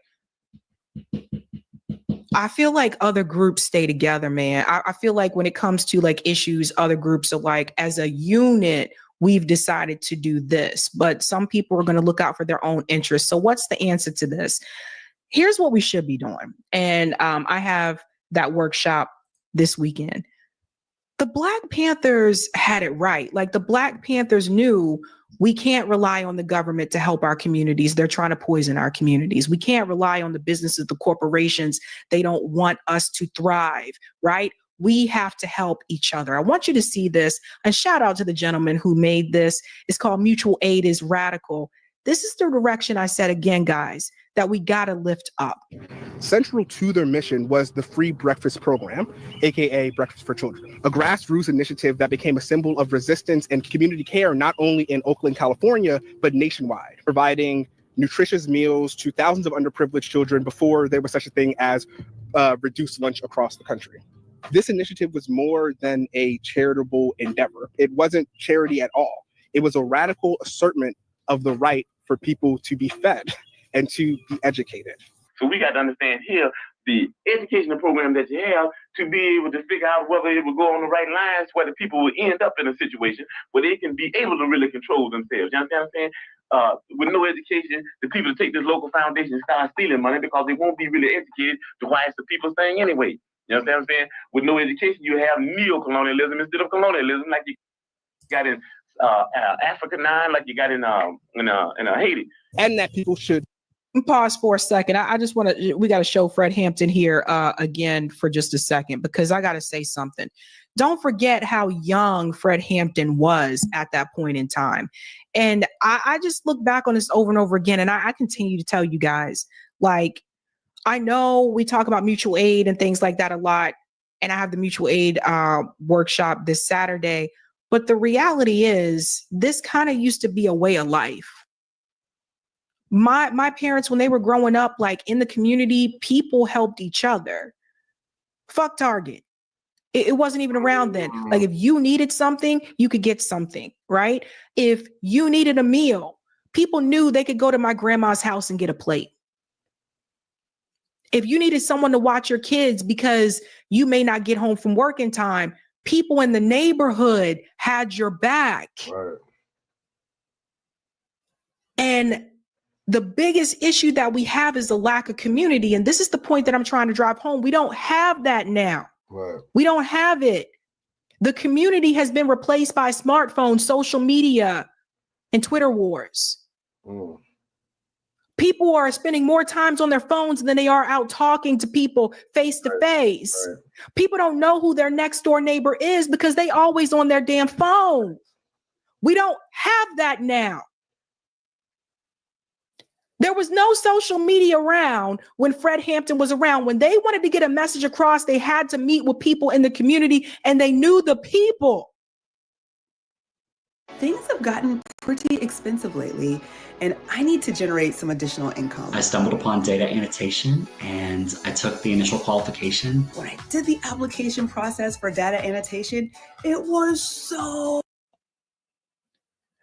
I feel like other groups stay together, man. I feel like when it comes to like issues, other groups are like, as a unit, we've decided to do this, but some people are going to look out for their own interests. So what's the answer to this? Here's what we should be doing. And I have that workshop this weekend. The Black Panthers had it right. Like, the Black Panthers knew we can't rely on the government to help our communities. They're trying to poison our communities. We can't rely on the businesses, the corporations. They don't want us to thrive, right? We have to help each other. I want you to see this, and shout out to the gentleman who made this. It's called Mutual Aid is Radical. This is the direction, I said again, guys, that we got to lift up. Central to their mission was the Free Breakfast Program, aka Breakfast for Children, a grassroots initiative that became a symbol of resistance and community care, not only in Oakland, California, but nationwide, providing nutritious meals to thousands of underprivileged children before there was such a thing as reduced lunch across the country. This initiative was more than a charitable endeavor. It wasn't charity at all. It was a radical assertion of the right for people to be fed and to be educated. So we got to understand here the educational program that you have to be able to figure out whether it will go on the right lines, whether people will end up in a situation where they can be able to really control themselves. You understand what I'm saying? With no education, the people take this local foundation and start stealing money because they won't be really educated to why it's the people's thing anyway. You understand what I'm saying? With no education, you have neo-colonialism instead of colonialism, like you got in Africa 9, like you got in Haiti. And that people should pause for a second. I just want to, we got to show Fred Hampton here again for just a second, because I got to say something. Don't forget how young Fred Hampton was at that point in time. And I just look back on this over and over again. And I continue to tell you guys, like, I know we talk about mutual aid and things like that a lot. and I have the mutual aid workshop this Saturday. But the reality is, this kind of used to be a way of life. My parents, when they were growing up, like in the community, people helped each other. Fuck Target. It wasn't even around then. Like if you needed something, you could get something, right? If you needed a meal, people knew they could go to my grandma's house and get a plate. If you needed someone to watch your kids because you may not get home from work in time, people in the neighborhood had your back. Right. And the biggest issue that we have is the lack of community. And this is the point that I'm trying to drive home. We don't have that now. Right. We don't have it. The community has been replaced by smartphones, social media, and Twitter wars. Mm. People are spending more times on their phones than they are out talking to people face to face. People don't know who their next door neighbor is because they always on their damn phone. We don't have that now. There was no social media around when Fred Hampton was around. When they wanted to get a message across, they had to meet with people in the community, and they knew the people. Things have gotten pretty expensive lately, and I need to generate some additional income. I stumbled upon data annotation, and I took the initial qualification. When I did the application process for data annotation, it was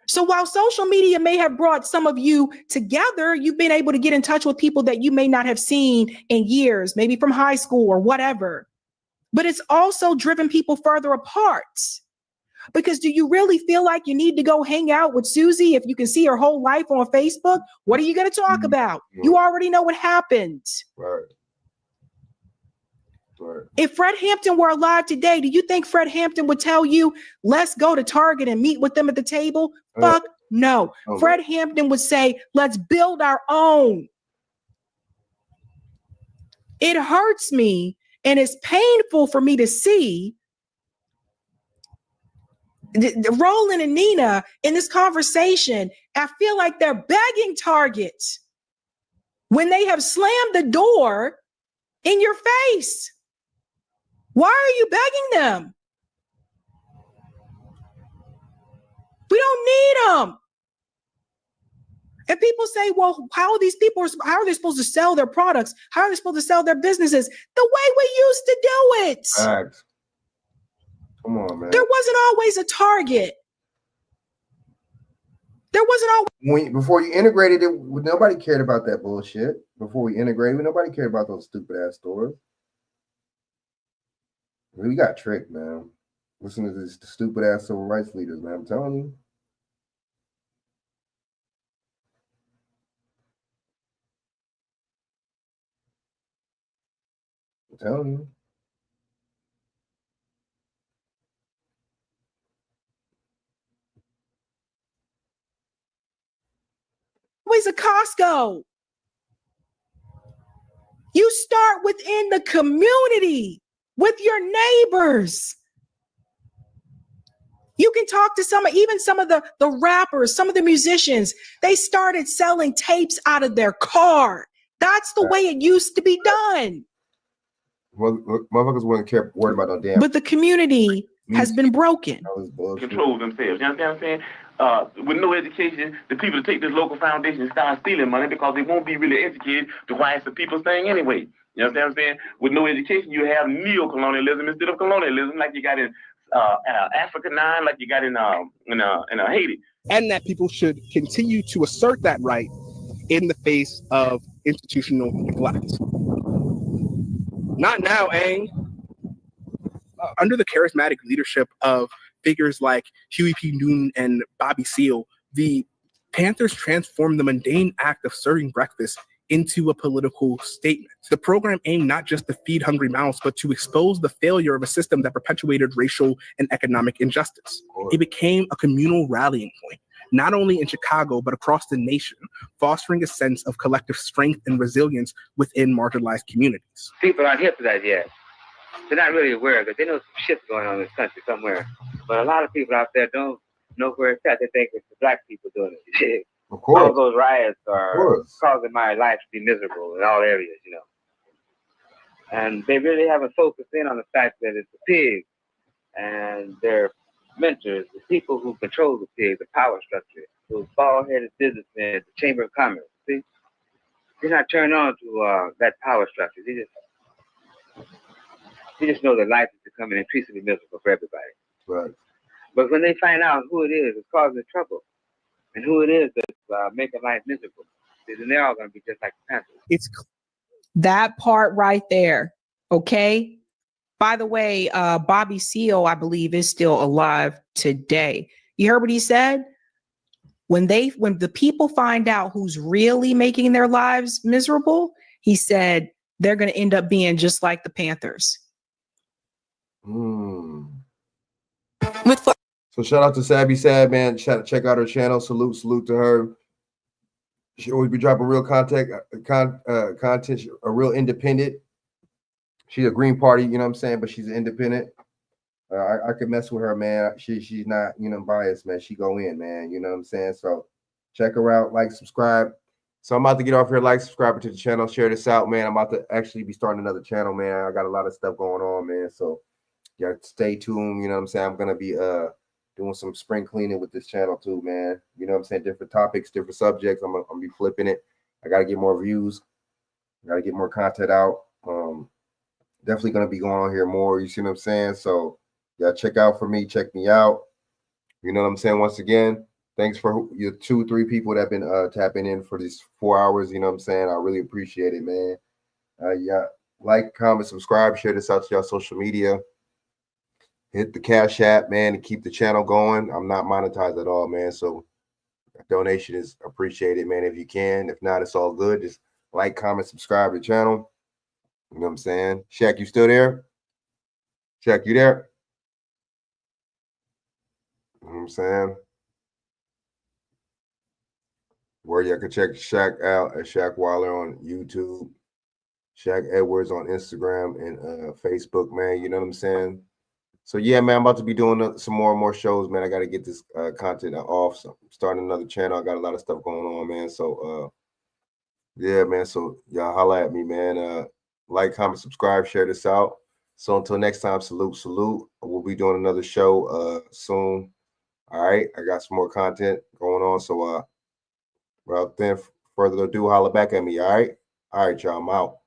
So while social media may have brought some of you together, you've been able to get in touch with people that you may not have seen in years, maybe from high school or whatever. But it's also driven people further apart. Because do you really feel like you need to go hang out with Susie if you can see her whole life on Facebook? What are you going to talk about? You already know what happened. Right. Right. If Fred Hampton were alive today, do you think Fred Hampton would tell you, let's go to Target and meet with them at the table? Fuck no. Fred Hampton would say, let's build our own. It hurts me and it's painful for me to see Roland and Nina in this conversation. I feel like they're begging Target when they have slammed the door in your face. Why are you begging them? We don't need them. And people say, well, how are they supposed to sell their products? How are they supposed to sell their businesses? The way we used to do it. Facts. Come on, man. There wasn't always a Target. There wasn't always. Before you integrated it, nobody cared about that bullshit. Before we integrated, nobody cared about those stupid ass stores. We got tricked, man. Listen to these stupid ass civil rights leaders, man. I'm telling you. I'm telling you. Always a Costco. You start within the community with your neighbors. You can talk to even some of the rappers, some of the musicians. They started selling tapes out of their car. That's the way it used to be done. Motherfuckers wouldn't care, worried about no damn. But the community has been broken. Control themselves. You understand what I'm saying? With no education, the people that take this local foundation start stealing money because they won't be really educated to why it's the people's thing anyway. You understand what I'm saying? With no education, you have neo-colonialism instead of colonialism, like you got in Africa 9, like you got in Haiti. And that people should continue to assert that right in the face of institutional neglect. Not now, Aang. Under the charismatic leadership of figures like Huey P. Newton and Bobby Seale, the Panthers transformed the mundane act of serving breakfast into a political statement. The program aimed not just to feed hungry mouths, but to expose the failure of a system that perpetuated racial and economic injustice. It became a communal rallying point, not only in Chicago, but across the nation, fostering a sense of collective strength and resilience within marginalized communities. People aren't hip to that yet. They're not really aware of it. They know some shit's going on in this country somewhere. But a lot of people out there don't know where it's at. They think it's the black people doing it. Of course. All those riots are causing my life to be miserable in all areas, you know. And they really haven't focused in on the fact that it's the pigs and their mentors, the people who control the pigs, the power structure, those bald-headed businessmen, the Chamber of Commerce. See, they're not turned on to that power structure. They just know that life is becoming increasingly miserable for everybody. Right. But when they find out who it is that's causing the trouble and who it is that's making life miserable, then they're all going to be just like the Panthers. It's that part right there. Okay. By the way, Bobby Seale, I believe, is still alive today. You heard what he said? When the people find out who's really making their lives miserable, he said they're going to end up being just like the Panthers. So shout out to Sabby Sad, man. Check out her channel. Salute to her. She always be dropping real content, a real independent. She's a Green Party, you know what I'm saying, but she's an independent. I could mess with her, man. She's not, biased, man. She go in, man. You know what I'm saying? So check her out, like, subscribe. So I'm about to get off here, like, subscribe to the channel, share this out, man. I'm about to actually be starting another channel, man. I got a lot of stuff going on, man. So you gotta stay tuned. You know what I'm saying? I'm gonna be doing some spring cleaning with this channel too, man. You know what I'm saying? Different topics, different subjects. I'm gonna be flipping it. I gotta get more views. I gotta get more content out. Definitely gonna be going on here more. You see what I'm saying? So yeah, check out for me. Check me out. You know what I'm saying? Once again, thanks for your 2-3 people that have been tapping in for these 4 hours. You know what I'm saying? I really appreciate it, man. Yeah, like, comment, subscribe, share this out to y'all social media. Hit the Cash App, man, and keep the channel going. I'm not monetized at all, man. So a donation is appreciated, man, if you can. If not, it's all good. Just like, comment, subscribe to the channel. You know what I'm saying? Shaq, you still there? Shaq, you there? You know what I'm saying? Where you can check Shaq out at Shaq Waller on YouTube, Shaq Edwards on Instagram and Facebook, man. You know what I'm saying? So yeah, man, I'm about to be doing some more and more shows, man. I got to get this content off. So I'm starting another channel. I got a lot of stuff going on, man. So yeah, man. So y'all holla at me, man. Like, comment, subscribe, share this out. So until next time, salute. We'll be doing another show soon. All right, I got some more content going on. So without then further ado, holla back at me. All right, y'all. I'm out.